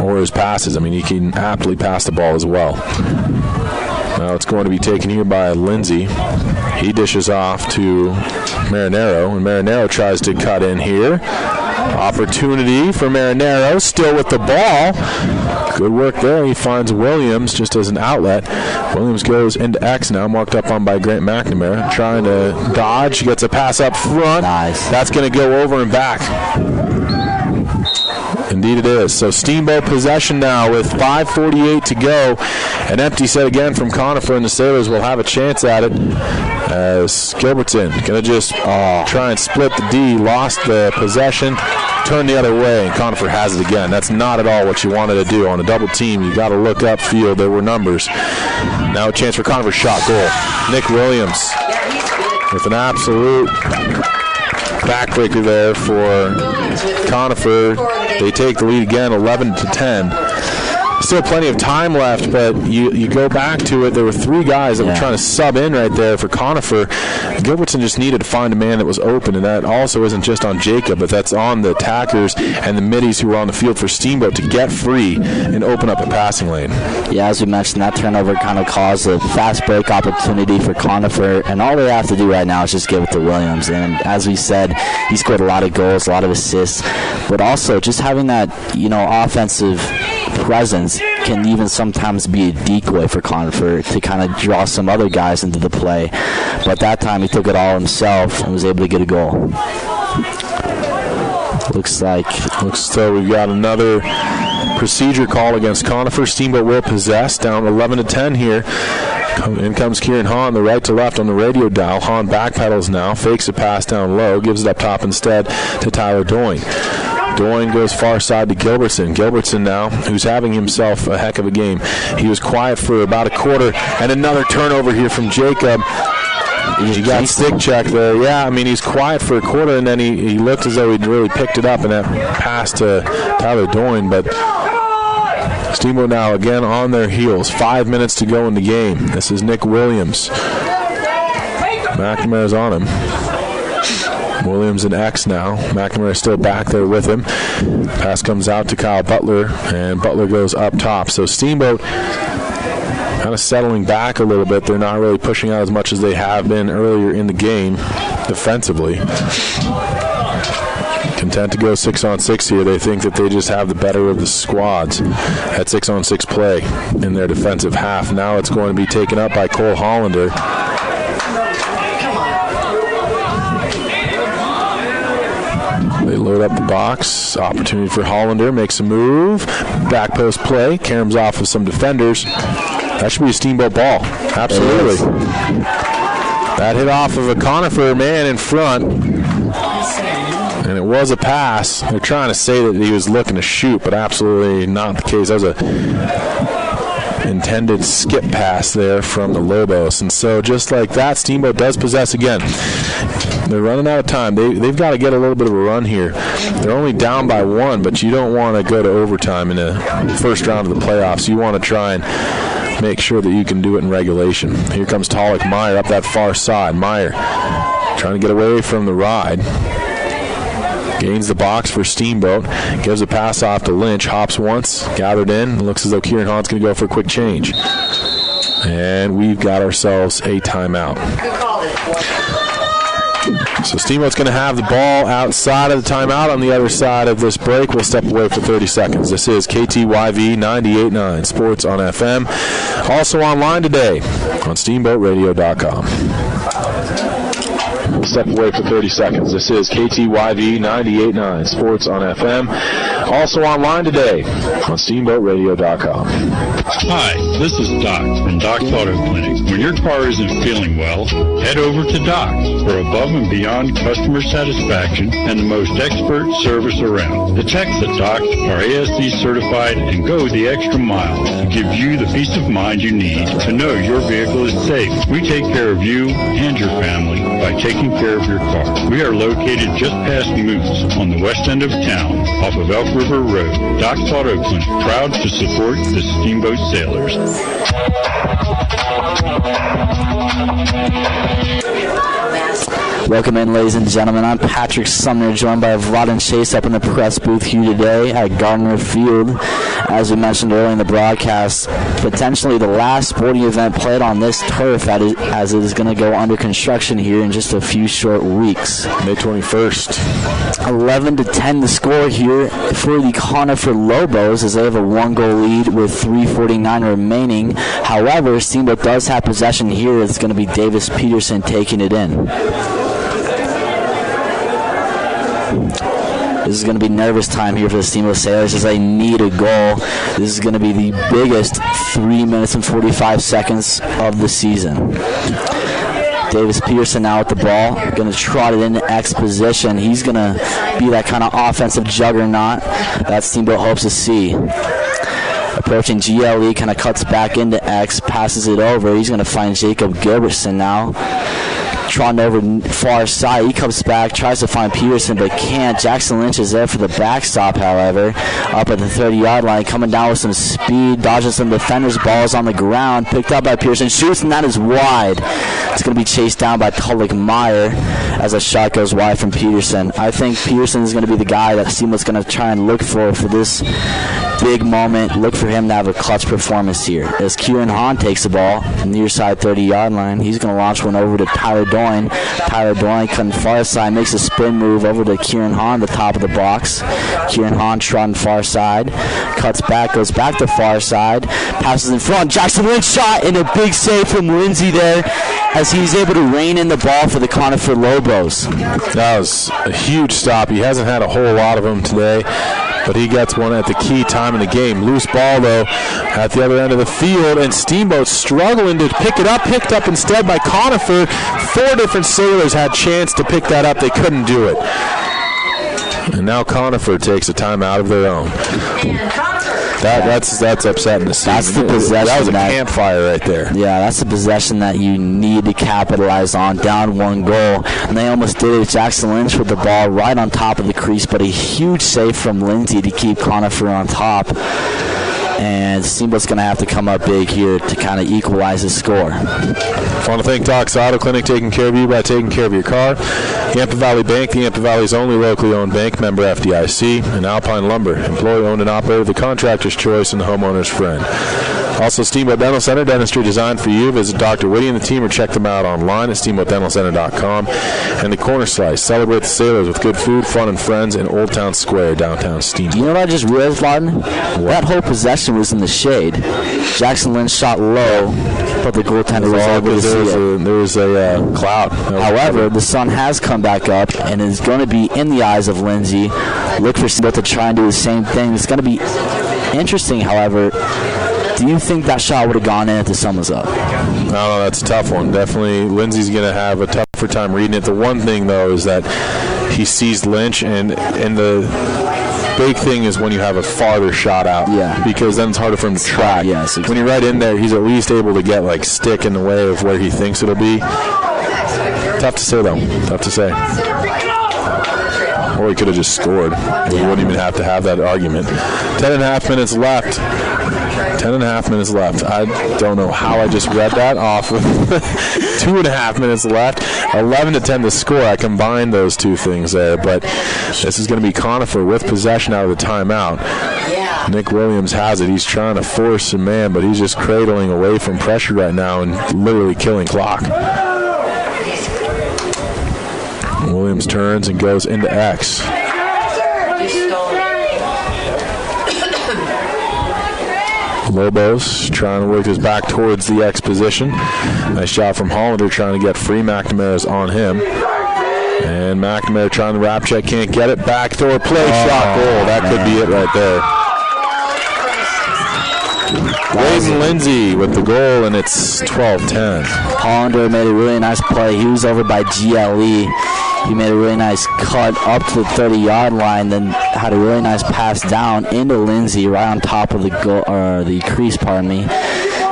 Speaker 19: or his passes. I mean, he can aptly pass the ball as well. Now it's going to be taken here by Lindsay. He dishes off to Marinero, and Marinero tries to cut in here. Opportunity for Marinero, still with the ball. Good work there. He finds Williams just as an outlet. Williams goes into X now, marked up on by Grant McNamara. Trying to dodge, gets a pass up front.
Speaker 18: Nice.
Speaker 19: That's going to go over and back. Indeed it is. So Steamboat possession now with 5:48 to go. An empty set again from Conifer, and the Sailors will have a chance at it as Gilbertson going to just try and split the D. Lost the possession, turned the other way, and Conifer has it again. That's not at all what you wanted to do. On a double team, you got to look upfield. There were numbers. Now a chance for Conifer's shot goal. Nick Williams with an absolute backbreaker there for Conifer. They take the lead again, 11-10. Still plenty of time left, but you go back to it. There were 3 guys that were trying to sub in right there for Conifer. Gilbertson just needed to find a man that was open, and that also isn't just on Jacob, but that's on the attackers and the middies who were on the field for Steamboat to get free and open up a passing lane.
Speaker 18: Yeah, as we mentioned, that turnover kind of caused a fast break opportunity for Conifer, and all they have to do right now is just give it to Williams. And as we said, he scored a lot of goals, a lot of assists, but also just having that, offensive presence can even sometimes be a decoy for Conifer to kind of draw some other guys into the play. But that time he took it all himself and was able to get a goal. Looks though we've got another procedure call against Conifer. Steamboat will possess, down 11-10 here. In comes Kieran Hahn, the right to left on the radio dial. Hahn backpedals now, fakes a pass down low, gives it up top instead to Tyler Doyne. Doyne goes far side to Gilbertson. Gilbertson now, who's having himself a heck of a game. He was quiet for about a quarter, and another turnover here from Jacob. He got stick check there. Yeah, I mean, he's quiet for a quarter, and then he looked as though he'd really picked it up, and that pass to Tyler Doyne. But Steamboat now again on their heels. 5 minutes to go in the game. This is Nick Williams. McNamara's on him. Williams and X now. McNamara still back there with him. Pass comes out to Kyle Butler, and Butler goes up top. So Steamboat kind of settling back a little bit. They're not really pushing out as much as they have been earlier in the game defensively. Content to go 6-on-6 here. They think that they just have the better of the squads at 6-on-6 play in their defensive half. Now it's going to be taken up by Cole Hollander. They load up the box. Opportunity for Hollander. Makes a move. Back post play. Caroms off with some defenders. That should be a Steamboat ball. Absolutely. That hit off of a Conifer man in front. And it was a pass. They're trying to say that he was looking to shoot, but absolutely not the case. That was a intended skip pass there from the Lobos. And so just like that, Steamboat does possess again. They're running out of time. They've got to get a little bit of a run here. They're only down by 1, but you don't want to go to overtime in the first round of the playoffs. You want to try and make sure that you can do it in regulation. Here comes Talik Meyer up that far side. Meyer trying to get away from the ride. Gains the box for Steamboat. Gives a pass off to Lynch. Hops once. Gathered in. Looks as though Kieran Hahn's going to go for a quick change. And we've got ourselves a timeout. So Steamboat's going to have the ball outside of the timeout. On the other side of this break, we'll step away for 30 seconds. This is KTYV 98.9 Sports on FM. Also online today on SteamboatRadio.com.
Speaker 19: step away for 30 seconds. This is KTYV 98.9 Sports on FM. Also online today on SteamboatRadio.com.
Speaker 12: Hi, this is Doc from Doc's Auto Clinic. When your car isn't feeling well, head over to Doc for above and beyond customer satisfaction and the most expert service around. The techs at Doc are ASC certified and go the extra mile to give you the peace of mind you need to know your vehicle is safe. We take care of you and your family by taking care of your car. We are located just past Moose on the west end of town off of Elk River Road. Doc's Auto Clinic, proud to support the Steamboat Sailors.
Speaker 18: Welcome in, ladies and gentlemen. I'm Patrick Sumner, joined by Vlad and Chase up in the press booth here today at Gardner Field. As we mentioned earlier in the broadcast, potentially the last sporting event played on this turf as it is going to go under construction here in just a few short weeks.
Speaker 19: May 21st.
Speaker 18: 11-10 the score here for the Conifer Lobos as they have a 1-goal lead with 3:49 remaining. However, Steamboat does have possession here. It's going to be Davis Peterson taking it in. This is going to be nervous time here for the Steamboat Sailors as they need a goal. This is going to be the biggest 3 minutes and 45 seconds of the season. Davis Peterson now with the ball, going to trot it into X position. He's going to be that kind of offensive juggernaut that Steamboat hopes to see. Approaching GLE, kind of cuts back into X, passes it over. He's going to find Jacob Gilbertson now. Trotting over far side. He comes back, tries to find Peterson, but can't. Jackson Lynch is there for the backstop, however. Up at the 30-yard line, coming down with some speed, dodging some defenders. Ball's on the ground, picked up by Peterson. Shoots, and that is wide. It's going to be chased down by Tulloch Meyer as a shot goes wide from Peterson. I think Peterson is going to be the guy that Steamboat's going to try and look for this big moment. Look for him to have a clutch performance here. As Kieran Hahn takes the ball, near side 30-yard line, he's going to launch one over to Tyler Doyne. Tyler Doyne cutting far side, makes a spin move over to Kieran Hahn, the top of the box. Kieran Hahn trotting far side, cuts back, goes back to far side, passes in front. Jackson Lynch shot, and a big save from Lindsay there as he's able to rein in the ball for the Conifer Lobos.
Speaker 19: That was a huge stop. He hasn't had a whole lot of them today, but he gets one at the key time in the game. Loose ball, though, at the other end of the field, and Steamboat struggling to pick it up. Picked up instead by Conifer. 4 different Sailors had chance to pick that up. They couldn't do it. And now Conifer takes a timeout of their own. That's upsetting to see.
Speaker 18: That's the possession.
Speaker 19: That was a campfire right there.
Speaker 18: Yeah, that's the possession that you need to capitalize on. Down 1 goal, and they almost did it. Jackson Lynch with the ball right on top of the crease, but a huge save from Lindsay to keep Conifer on top. And Steamboat's going to have to come up big here to kind of equalize the score.
Speaker 19: I want to thank Doc's Auto Clinic, taking care of you by taking care of your car. Yampa Valley Bank, the Yampa Valley's only locally owned bank, member FDIC. And Alpine Lumber, employee-owned and operated, the contractor's choice and the homeowner's friend. Also, Steamboat Dental Center, dentistry designed for you. Visit Dr. Whitty and the team or check them out online at steamboatdentalcenter.com. And the Corner Slice, celebrate the Sailors with good food, fun, and friends in Old Town Square, downtown Steamboat.
Speaker 18: You know what I just realized, Martin? That whole possession was in the shade. Jackson Lynch shot low, but the goaltender was able to see it.
Speaker 19: There was a cloud.
Speaker 18: However, the sun has come back up and is going to be in the eyes of Lindsay. Look for Steamboat to try and do the same thing. It's going to be interesting, however. Do you think that shot would have gone in if the sun was up?
Speaker 19: I don't know. That's a tough one. Definitely, Lindsay's going to have a tougher time reading it. The one thing, though, is that he sees Lynch, and the big thing is when you have a farther shot out.
Speaker 18: Yeah.
Speaker 19: Because then it's harder for him to track.
Speaker 18: Yes. Exactly.
Speaker 19: When you're right in there, he's at least able to get, stick in the way of where he thinks it'll be. Tough to say, though. Tough to say. Or he could have just scored. We wouldn't even have to have that argument. 10.5 minutes left. 10.5 minutes left. I don't know how I just read that off of 2.5 minutes left. 11-10 the score. I combined those two things there, but this is going to be Conifer with possession out of the timeout. Yeah. Nick Williams has it. He's trying to force a man, but he's just cradling away from pressure right now and literally killing clock. Williams turns and goes into X. Lobos trying to work his back towards the X position. Nice shot from Hollander trying to get free. McNamara's on him. And McNamara trying the wrap check, can't get it. Backdoor play, shot goal. That could be it right there. Wayden Lindsay with the goal, and it's 12-10.
Speaker 18: Hollander made a really nice play. He was over by GLE. He made a really nice cut up to the 30-yard line, then had a really nice pass down into Lindsay right on top of the goal, or the crease, pardon me.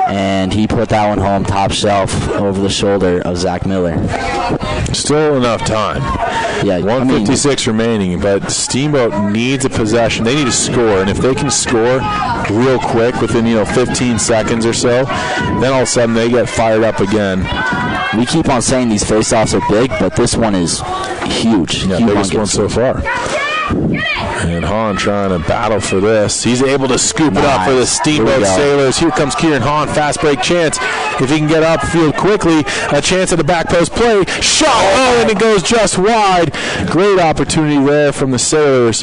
Speaker 18: And he put that one home top shelf over the shoulder of Zach Miller.
Speaker 19: Still enough time.
Speaker 18: Yeah,
Speaker 19: 1:56 remaining, but Steamboat needs a possession. They need to score, and if they can score real quick within 15 seconds or so, then all of a sudden they get fired up again.
Speaker 18: We keep on saying these faceoffs are big, but this one is huge.
Speaker 19: Yeah, biggest one so far. And Hahn trying to battle for this. He's able to scoop it up for the Steamboat Sailors. Here comes Kieran Hahn, fast break chance. If he can get upfield quickly, a chance at the back post play. Shot! Oh, and it goes just wide. Great opportunity there from the Sailors.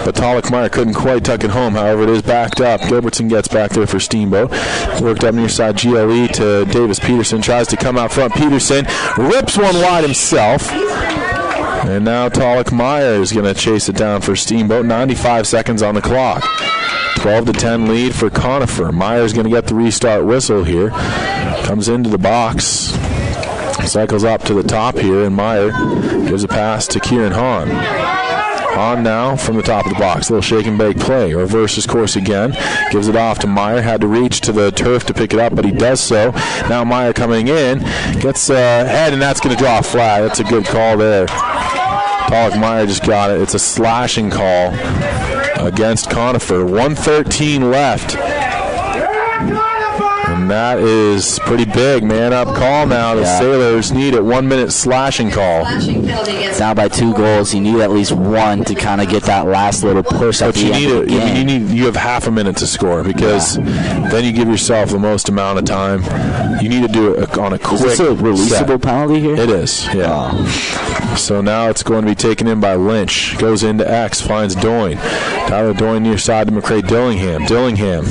Speaker 19: But Meyer couldn't quite tuck it home. However, it is backed up. Gilbertson gets back there for Steamboat. Worked up near side GLE to Davis Peterson. Tries to come out front. Peterson rips one wide himself. And now Meyer is going to chase it down for Steamboat. 95 seconds on the clock. 12-10 lead for Conifer. Meyer's going to get the restart whistle here. Comes into the box. Cycles up to the top here, and Meyer gives a pass to Kieran Hahn. Hahn now from the top of the box. Little shake and bake play. Reverses course again. Gives it off to Meyer. Had to reach to the turf to pick it up, but he does so. Now Meyer coming in. Gets ahead, and that's going to draw a flag. That's a good call there. Meyer just got it. It's a slashing call against Conifer. 1:13 left. And that is pretty big. Man up call now. The Sailors need it. 1 minute slashing call.
Speaker 18: Down by 2 goals. You need at least one to kind of get that last little push at the end of the game.
Speaker 19: You have half a minute to score, because then you give yourself the most amount of time. You need to do it on a quick set.
Speaker 18: Is this a releasable penalty here?
Speaker 19: It is, yeah. So now it's going to be taken in by Lynch. Goes into X, finds Doyne. Tyler Doyne near side to McCray Dillingham. Dillingham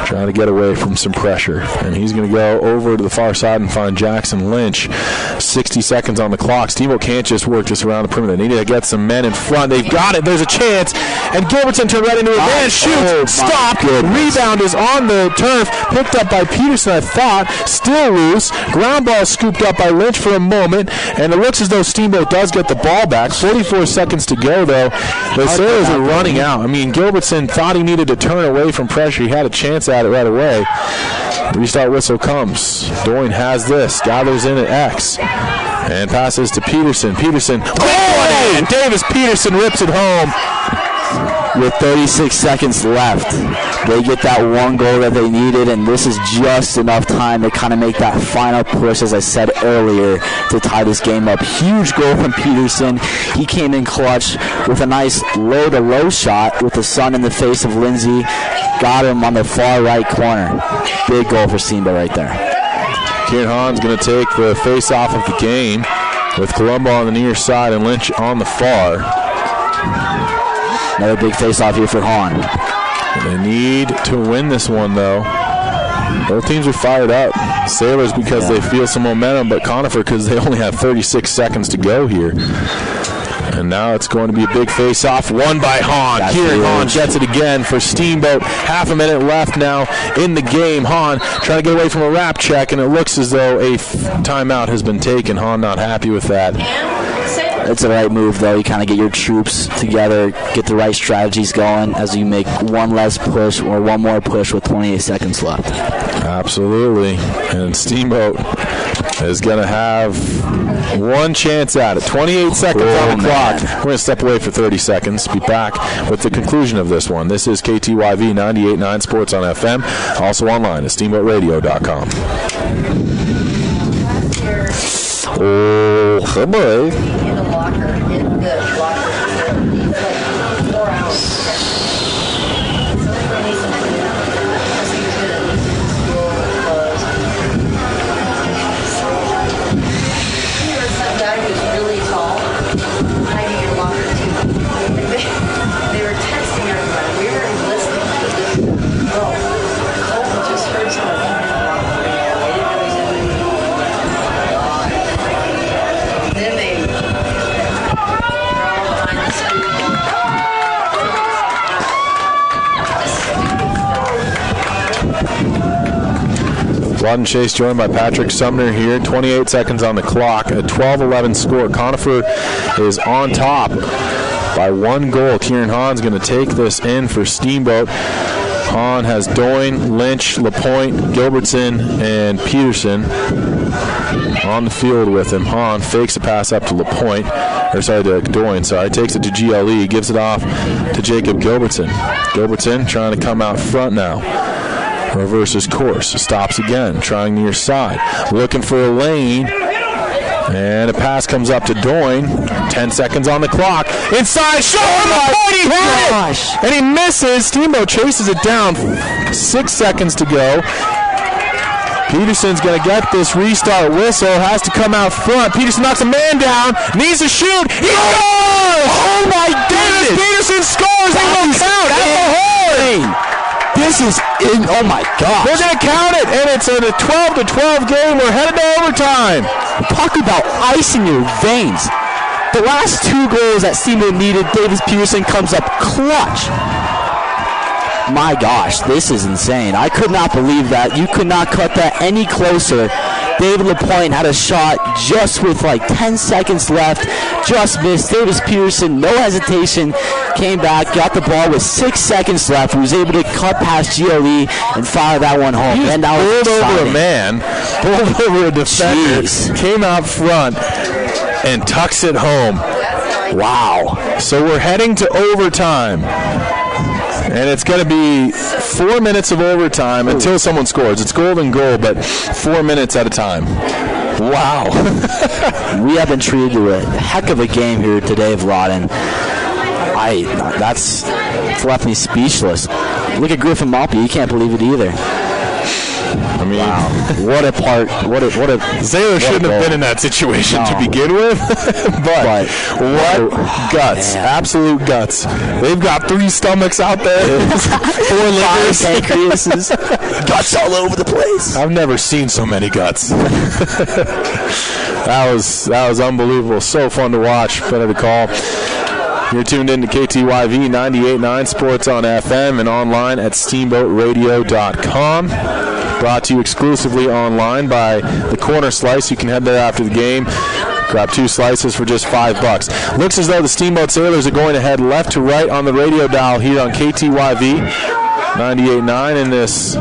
Speaker 19: trying to get away from some pressure. And he's going to go over to the far side and find Jackson Lynch. 60 seconds on the clock. Steamboat can't just work this around the perimeter. They need to get some men in front. They've got it. There's a chance. And Gilbertson turned right into a man. Shoots. Stopped. Rebound is on the turf. Picked up by Peterson, I thought. Still loose. Ground ball scooped up by Lynch for a moment. And it looks as though Steamboat does get the ball back. 44 seconds to go, though. The Sailors are running out. I mean, Gilbertson thought he needed to turn away from pressure. He had a chance at it right away. Restart whistle comes. Doyne has this. Gathers in at X. And passes to Peterson. Peterson. Oh! And Davis Peterson rips it home.
Speaker 18: With 36 seconds left, they get that one goal that they needed, and this is just enough time to kind of make that final push, as I said earlier, to tie this game up. Huge goal from Peterson. He came in clutch with a nice low-to-low shot with the sun in the face of Lindsay. Got him on the far right corner. Big goal for Steamboat right there.
Speaker 19: Kieran Hahn's going to take the face-off of the game with Colombo on the near side and Lynch on the far.
Speaker 18: Another big face-off here for Hahn.
Speaker 19: They need to win this one, though. Both teams are fired up. Sailors because they feel some momentum, but Conifer because they only have 36 seconds to go here. And now it's going to be a big face-off, won by Hahn. Kieran Hahn gets it again for Steamboat. Half a minute left now in the game. Hahn trying to get away from a wrap check, and it looks as though a timeout has been taken. Hahn not happy with that.
Speaker 18: It's the right move, though. You kind of get your troops together, get the right strategies going as you make one less push or one more push with 28 seconds left.
Speaker 19: Absolutely. And Steamboat is going to have one chance at it. 28 seconds on the clock. We're going to step away for 30 seconds. Be back with the conclusion of this one. This is KTYV 98.9 Sports on FM. Also online at steamboatradio.com.
Speaker 18: Oh, boy.
Speaker 3: In the locker, in the locker. 4 hours. Some guy who's really tall hiding in your locker too. They were texting everybody. We were listening to this girl. Colton just heard someone in the locker. They didn't know he's in there. Then they
Speaker 19: Blood and Chase joined by Patrick Sumner here. 28 seconds on the clock. A 12-11 score. Conifer is on top by 1 goal. Kieran Hahn's going to take this in for Steamboat. Hahn has Doyne, Lynch, LaPointe, Gilbertson, and Peterson on the field with him. Hahn fakes a pass up to LaPointe, to Doyne, takes it to GLE, gives it off to Jacob Gilbertson. Gilbertson trying to come out front now. Reverses course, stops again, trying near side, looking for a lane, and a pass comes up to Doyne. 10 seconds on the clock. Inside shot on the point, he had it! And he misses. Steamboat chases it down. 6 seconds to go. Peterson's going to get this restart whistle, has to come out front. Peterson knocks a man down, needs to shoot. He scores! Oh my goodness! Peterson scores, they won't count at the horn!
Speaker 18: This is oh my gosh.
Speaker 19: They're going to count it, and it's a 12-12 game. We're headed to overtime.
Speaker 18: Talk about ice in your veins. The last 2 goals that Steamboat needed, Davis Peterson comes up clutch. My gosh, this is insane. I could not believe that. You could not cut that any closer. David LaPointe had a shot just with like 10 seconds left. Just missed. Davis Peterson, no hesitation, came back, got the ball with 6 seconds left. He was able to cut past GLE and fire that one home.
Speaker 19: He pulled over a man, pulled over a defender, came out front, and tucks it home.
Speaker 18: Wow.
Speaker 19: So we're heading to overtime. And it's going to be 4 minutes of overtime until someone scores. It's golden goal, but 4 minutes at a time. Wow.
Speaker 18: We have been treated to a heck of a game here today, Vladen. That's left me speechless. Look at Griffin Malpe. You can't believe it either.
Speaker 19: I mean,
Speaker 18: wow. What a part. What a
Speaker 19: Sailor shouldn't have been in that situation to begin with. but what guts. Man. Absolute guts. They've got 3 stomachs out there. 4 livers.
Speaker 18: Pancreases. Guts all over the place.
Speaker 19: I've never seen so many guts. That was unbelievable. So fun to watch. Better to call. You're tuned in to KTYV 98.9 Sports on FM and online at steamboatradio.com. Brought to you exclusively online by the Corner Slice. You can head there after the game. Grab 2 slices for just $5. Looks as though the Steamboat Sailors are going to head left to right on the radio dial here on KTYV 98.9 in this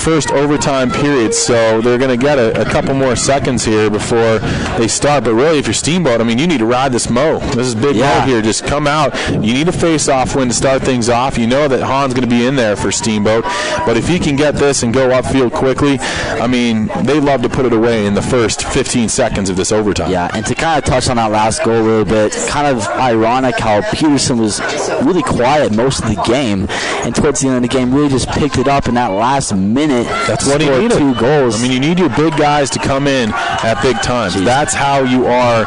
Speaker 19: first overtime period, so they're going to get a couple more seconds here before they start. But really, if you're Steamboat, I mean, you need to ride this Mo. This is big Mo here. Just come out. You need a face-off win to start things off. You know that Hahn's going to be in there for Steamboat, but if he can get this and go upfield quickly, I mean, they love to put it away in the first 15 seconds of this overtime.
Speaker 18: Yeah, and to kind of touch on that last goal a little bit, kind of ironic how Peterson was really quiet most of the game, and towards the end of the game really just picked it up in that last minute.
Speaker 19: That's what he needed.
Speaker 18: 2 goals.
Speaker 19: I mean, you need your big guys to come in at big times. Jeez. That's how you are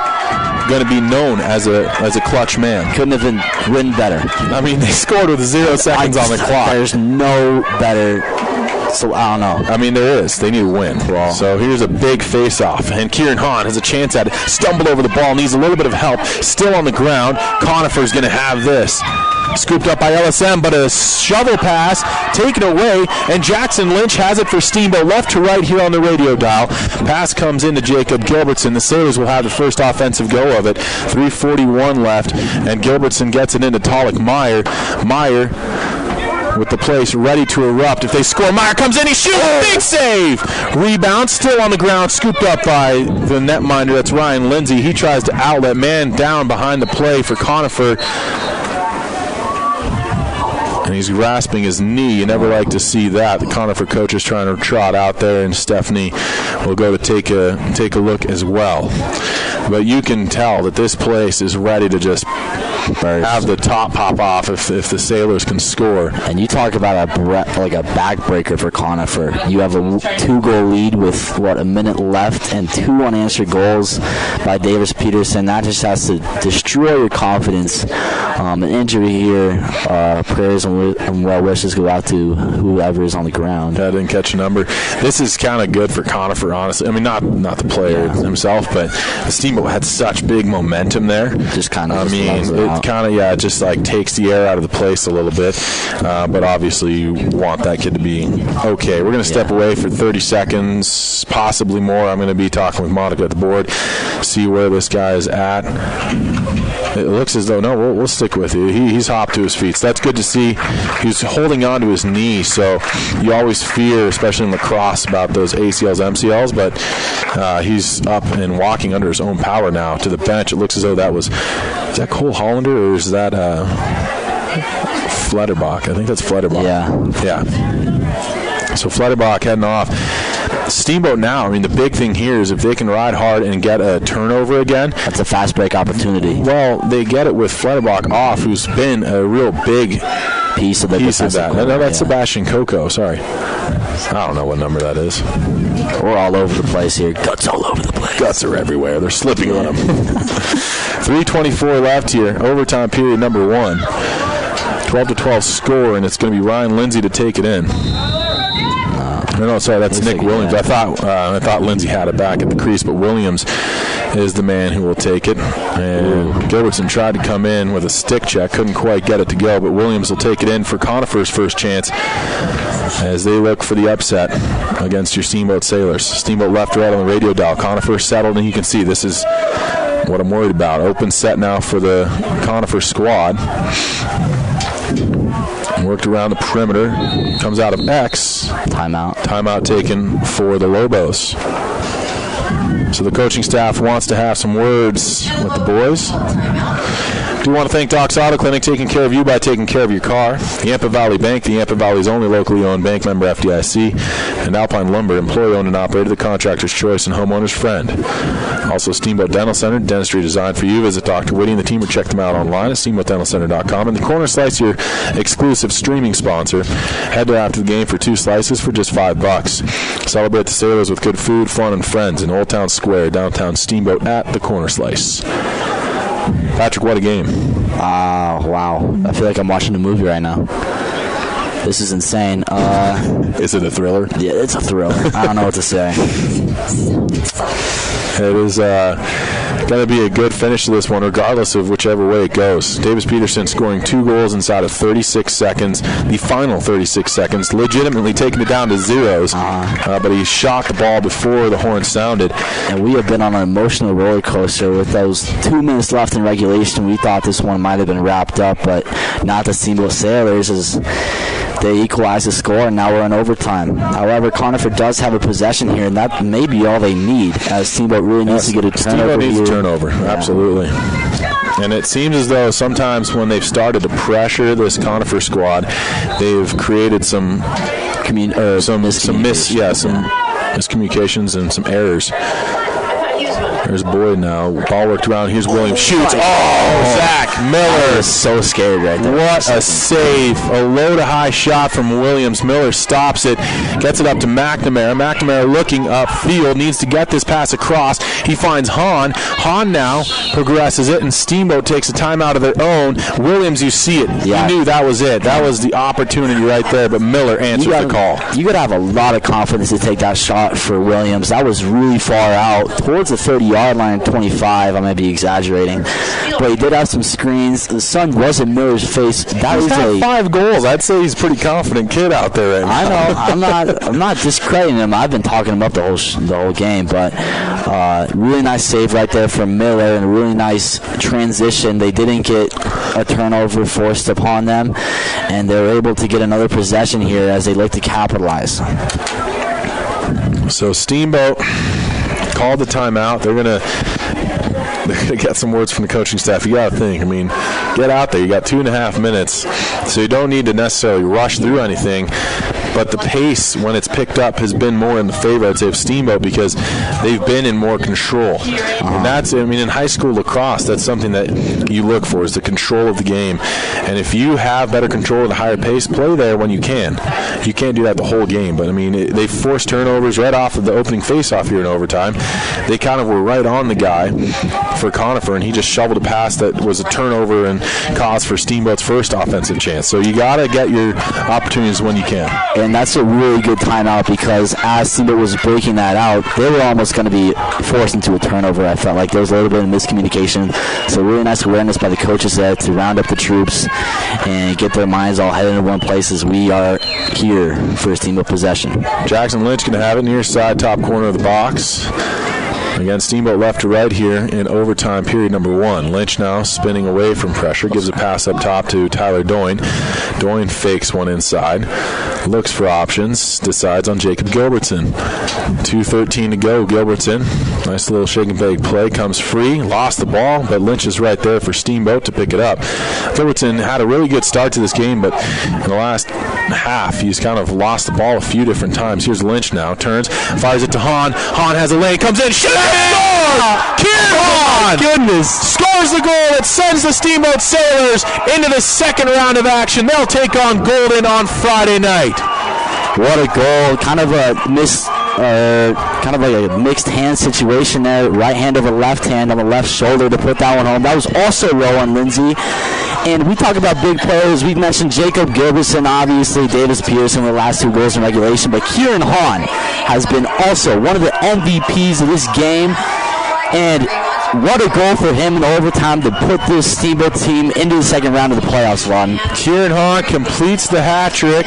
Speaker 19: going to be known as a clutch man.
Speaker 18: Couldn't have been written better.
Speaker 19: I mean, they scored with 0 seconds on the clock.
Speaker 18: There's no better. So I don't know.
Speaker 19: I mean, there is. They need to win. Wow. So here's a big face-off, and Kieran Hahn has a chance at it. Stumbled over the ball, needs a little bit of help. Still on the ground. Conifer's going to have this. Scooped up by LSM, but a shovel pass taken away, and Jackson Lynch has it for Steamboat left to right here on the radio dial. Pass comes into Jacob Gilbertson. The Sailors will have the first offensive go of it. 3:41 left, and Gilbertson gets it into Talik Meyer. Meyer with the place ready to erupt. If they score, Meyer comes in, he shoots, big save! Rebound, still on the ground, scooped up by the netminder, that's Ryan Lindsay. He tries to outlet, man down behind the play for Conifer. And he's grasping his knee. You never like to see that. The Conifer coach is trying to trot out there, and Stephanie will go to take a look as well. But you can tell that this place is ready to just have the top pop off if the Sailors can score.
Speaker 18: And you talk about a backbreaker for Conifer. You have a 2-goal lead with, a minute left, and 2 unanswered goals by Davis Peterson. That just has to destroy your confidence. An injury here, prayers and and well wishes go out to whoever is on the ground.
Speaker 19: I didn't catch a number. This is kind of good for Conifer, honestly. I mean, not the player himself, but the Steamboat had such big momentum there.
Speaker 18: Just kind of.
Speaker 19: It kind of just like takes the air out of the place a little bit. But obviously, you want that kid to be okay. We're going to step away for 30 seconds, possibly more. I'm going to be talking with Monica at the board, see where this guy is at. It looks as though, no, we'll stick with you. He's hopped to his feet. So that's good to see. He's holding on to his knee, so you always fear, especially in lacrosse, about those ACLs, MCLs, but he's up and walking under his own power now to the bench. It looks as though is that Cole Hollander, or is that Flutterbach? I think that's Flutterbach. Yeah. So Flutterbach heading off. Steamboat now, I mean, the big thing here is if they can ride hard and get a turnover again.
Speaker 18: That's a fast break opportunity.
Speaker 19: Well, they get it with Flutterbach off, who's been a real big
Speaker 18: piece of that.
Speaker 19: No, that's Sebastian Coco, sorry. I don't know what number that is.
Speaker 18: We're all over the place here. Guts all over the place.
Speaker 19: Guts are everywhere. They're slipping on them. 3:24 left here. Overtime period number 1. 12-12 score, and it's going to be Ryan Lindsay to take it in. No, sorry, that's Nick Williams. I thought Lindsay had it back at the crease, but Williams is the man who will take it. And Gilbertson tried to come in with a stick check, couldn't quite get it to go, but Williams will take it in for Conifer's first chance as they look for the upset against your Steamboat Sailors. Steamboat left right on the radio dial. Conifer settled, and you can see this is what I'm worried about. Open set now for the Conifer squad. Worked around the perimeter. Comes out of X. Timeout taken for the Lobos. So the coaching staff wants to have some words with the boys. Do want to thank Doc's Auto Clinic, taking care of you by taking care of your car. The Yampa Valley Bank, the Yampa Valley's only locally owned bank, member FDIC. And Alpine Lumber, employee-owned and operated, the contractor's choice and homeowner's friend. Also, Steamboat Dental Center, dentistry designed for you. Visit Dr. Whitty and the team or check them out online at steamboatdentalcenter.com. And the Corner Slice, your exclusive streaming sponsor. Head there after the game for 2 slices for just $5. Celebrate the Sailors with good food, fun, and friends in Old Town Square, downtown Steamboat at the Corner Slice. Patrick, what a game.
Speaker 18: Wow. I feel like I'm watching a movie right now. This is insane.
Speaker 19: Is it a thriller?
Speaker 18: Yeah, it's a thriller. I don't know what to say.
Speaker 19: It is going to be a good finish to this one, regardless of whichever way it goes. Davis Peterson scoring 2 goals inside of 36 seconds. The final 36 seconds, legitimately taking it down to zeros. But he shot the ball before the horn sounded.
Speaker 18: And we have been on an emotional roller coaster with those 2 minutes left in regulation. We thought this one might have been wrapped up, but not the Steamboat Sailors as they equalize the score, and now we're in overtime. However, Conifer does have a possession here, and that may be all they need, as Steamboat really needs to get a turnover.
Speaker 19: Steamboat needs a turnover, absolutely. And it seems as though sometimes when they've started to pressure this Conifer squad, they've created some miscommunications and some errors. There's Boyd now. Ball worked around. Here's Williams. Shoots. Oh, Zach Miller.
Speaker 18: is so scared right there.
Speaker 19: What a save. A low to high shot from Williams. Miller stops it. Gets it up to McNamara. McNamara looking upfield. Needs to get this pass across. He finds Hahn. Hahn now progresses it, and Steamboat takes a timeout of their own. Williams, you see it.
Speaker 18: Yeah.
Speaker 19: You knew that was it. That was the opportunity right there, but Miller answers the call.
Speaker 18: You got to have a lot of confidence to take that shot for Williams. That was really far out. Towards the 30-yard line, 25. I might be exaggerating. But he did have some screens. The sun was in Miller's face.
Speaker 19: He's got 5 goals. I'd say he's a pretty confident kid out there right now.
Speaker 18: I know. I'm not discrediting him. I've been talking him up the whole game. But really nice save right there from Miller and a really nice transition. They didn't get a turnover forced upon them, and they were able to get another possession here as they look to capitalize.
Speaker 19: So Steamboat called the timeout. They're gonna get some words from the coaching staff. You got to think. I mean, get out there. You got 2.5 minutes, so you don't need to necessarily rush through anything. but the pace, when it's picked up, has been more in the favor, I'd say, of Steamboat because they've been in more control. And that's, I mean, in high school lacrosse, that's something that you look for, is the control of the game. And if you have better control at a higher pace, play there when you can. You can't do that the whole game, but I mean, they forced turnovers right off of the opening face-off here in overtime. They kind of were right on the guy for Conifer, and he just shoveled a pass that was a turnover and caused for Steamboat's first offensive chance. So you got to get your opportunities when you can.
Speaker 18: And that's a really good timeout because as Steamboat was breaking that out, they were almost going to be forced into a turnover. I felt like there was a little bit of miscommunication. So really nice awareness by the coaches there to round up the troops and get their minds all headed in one place as we are here for a Steamboat possession.
Speaker 19: Jackson Lynch going to have it near side top corner of the box. Again, Steamboat left to right here in overtime period number 1. Lynch now spinning away from pressure, gives a pass up top to Tyler Doyne. Doyne fakes one inside, looks for options, decides on Jacob Gilbertson. 2:13 to go. Gilbertson, nice little shake and bake play, comes free, lost the ball, but Lynch is right there for Steamboat to pick it up. Gilbertson had a really good start to this game, but in the last half, he's kind of lost the ball a few different times. Here's Lynch now, turns, fires it to Hahn. Hahn has a lane, comes in, shoots! Kieran Hahn!
Speaker 18: Goodness.
Speaker 19: Scores the goal that sends the Steamboat Sailors into the second round of action. They'll take on Golden on Friday night.
Speaker 18: What a goal. Kind of like a mixed hand situation there. Right hand over left hand on the left shoulder to put that one home. That was also low on Lindsay. And we talk about big players. We've mentioned Jacob Gilbertson, obviously, Davis Pearson with the last 2 goals in regulation. But Kieran Hahn has been also one of the MVPs of this game. And what a goal for him in overtime to put this Steamboat team into the second round of the playoffs, Ron.
Speaker 19: Kieran Hahn completes the hat trick.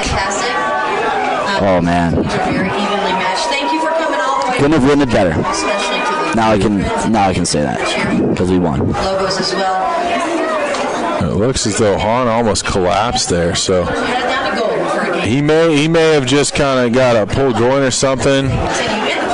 Speaker 18: Oh, man.
Speaker 3: Very evenly matched. Thank you for coming all the way.
Speaker 18: Couldn't have written it better.
Speaker 3: Especially to the
Speaker 18: Now I can say that because we won.
Speaker 3: Lobos as well.
Speaker 19: It looks as though Hahn almost collapsed there, so he may have just kind of got a pulled groin or something.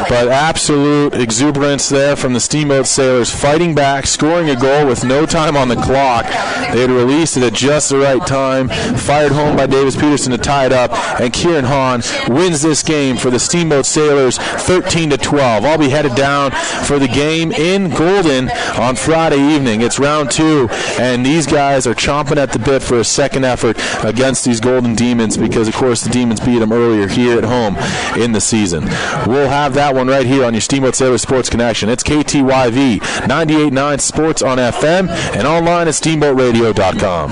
Speaker 19: But absolute exuberance there from the Steamboat Sailors, fighting back, scoring a goal with no time on the clock. They had released it at just the right time, fired home by Davis Peterson to tie it up, and Kieran Hahn wins this game for the Steamboat Sailors 13-12. I'll be headed down for the game in Golden on Friday evening. It's round 2, and these guys are chomping at the bit for a second effort against these Golden Demons because, of course, the Demons beat them earlier here at home in the season. We'll have that one right here on your Steamboat Sailors Sports Connection. It's KTYV 98.9 Sports on FM and online at steamboatradio.com.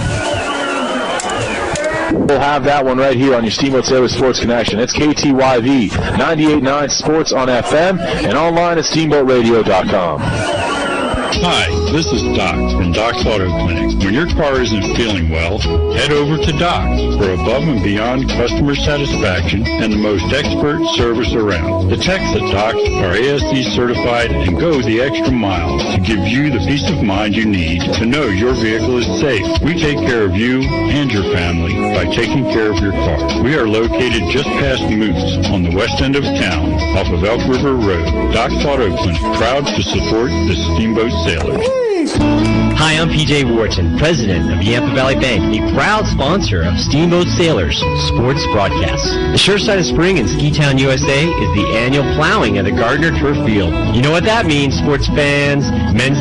Speaker 19: We'll have that one right here on your Steamboat Sailors Sports Connection. It's KTYV 98.9 Sports on FM and online at steamboatradio.com.
Speaker 12: Hi, this is Doc from Doc's Auto Clinic. When your car isn't feeling well, head over to Doc for above and beyond customer satisfaction and the most expert service around. The techs at Doc are ASE certified and go the extra mile to give you the peace of mind you need to know your vehicle is safe. We take care of you and your family by taking care of your car. We are located just past Moose on the west end of town off of Elk River Road. Doc's Auto Clinic, proud to support the Steamboat Sailors.
Speaker 17: Hi, I'm PJ Wharton, president of Yampa Valley Bank, a proud sponsor of Steamboat Sailors sports broadcasts. The Surfside of Spring in Ski Town, USA is the annual plowing at the Gardner Turf Field. You know what that means, sports fans. Men's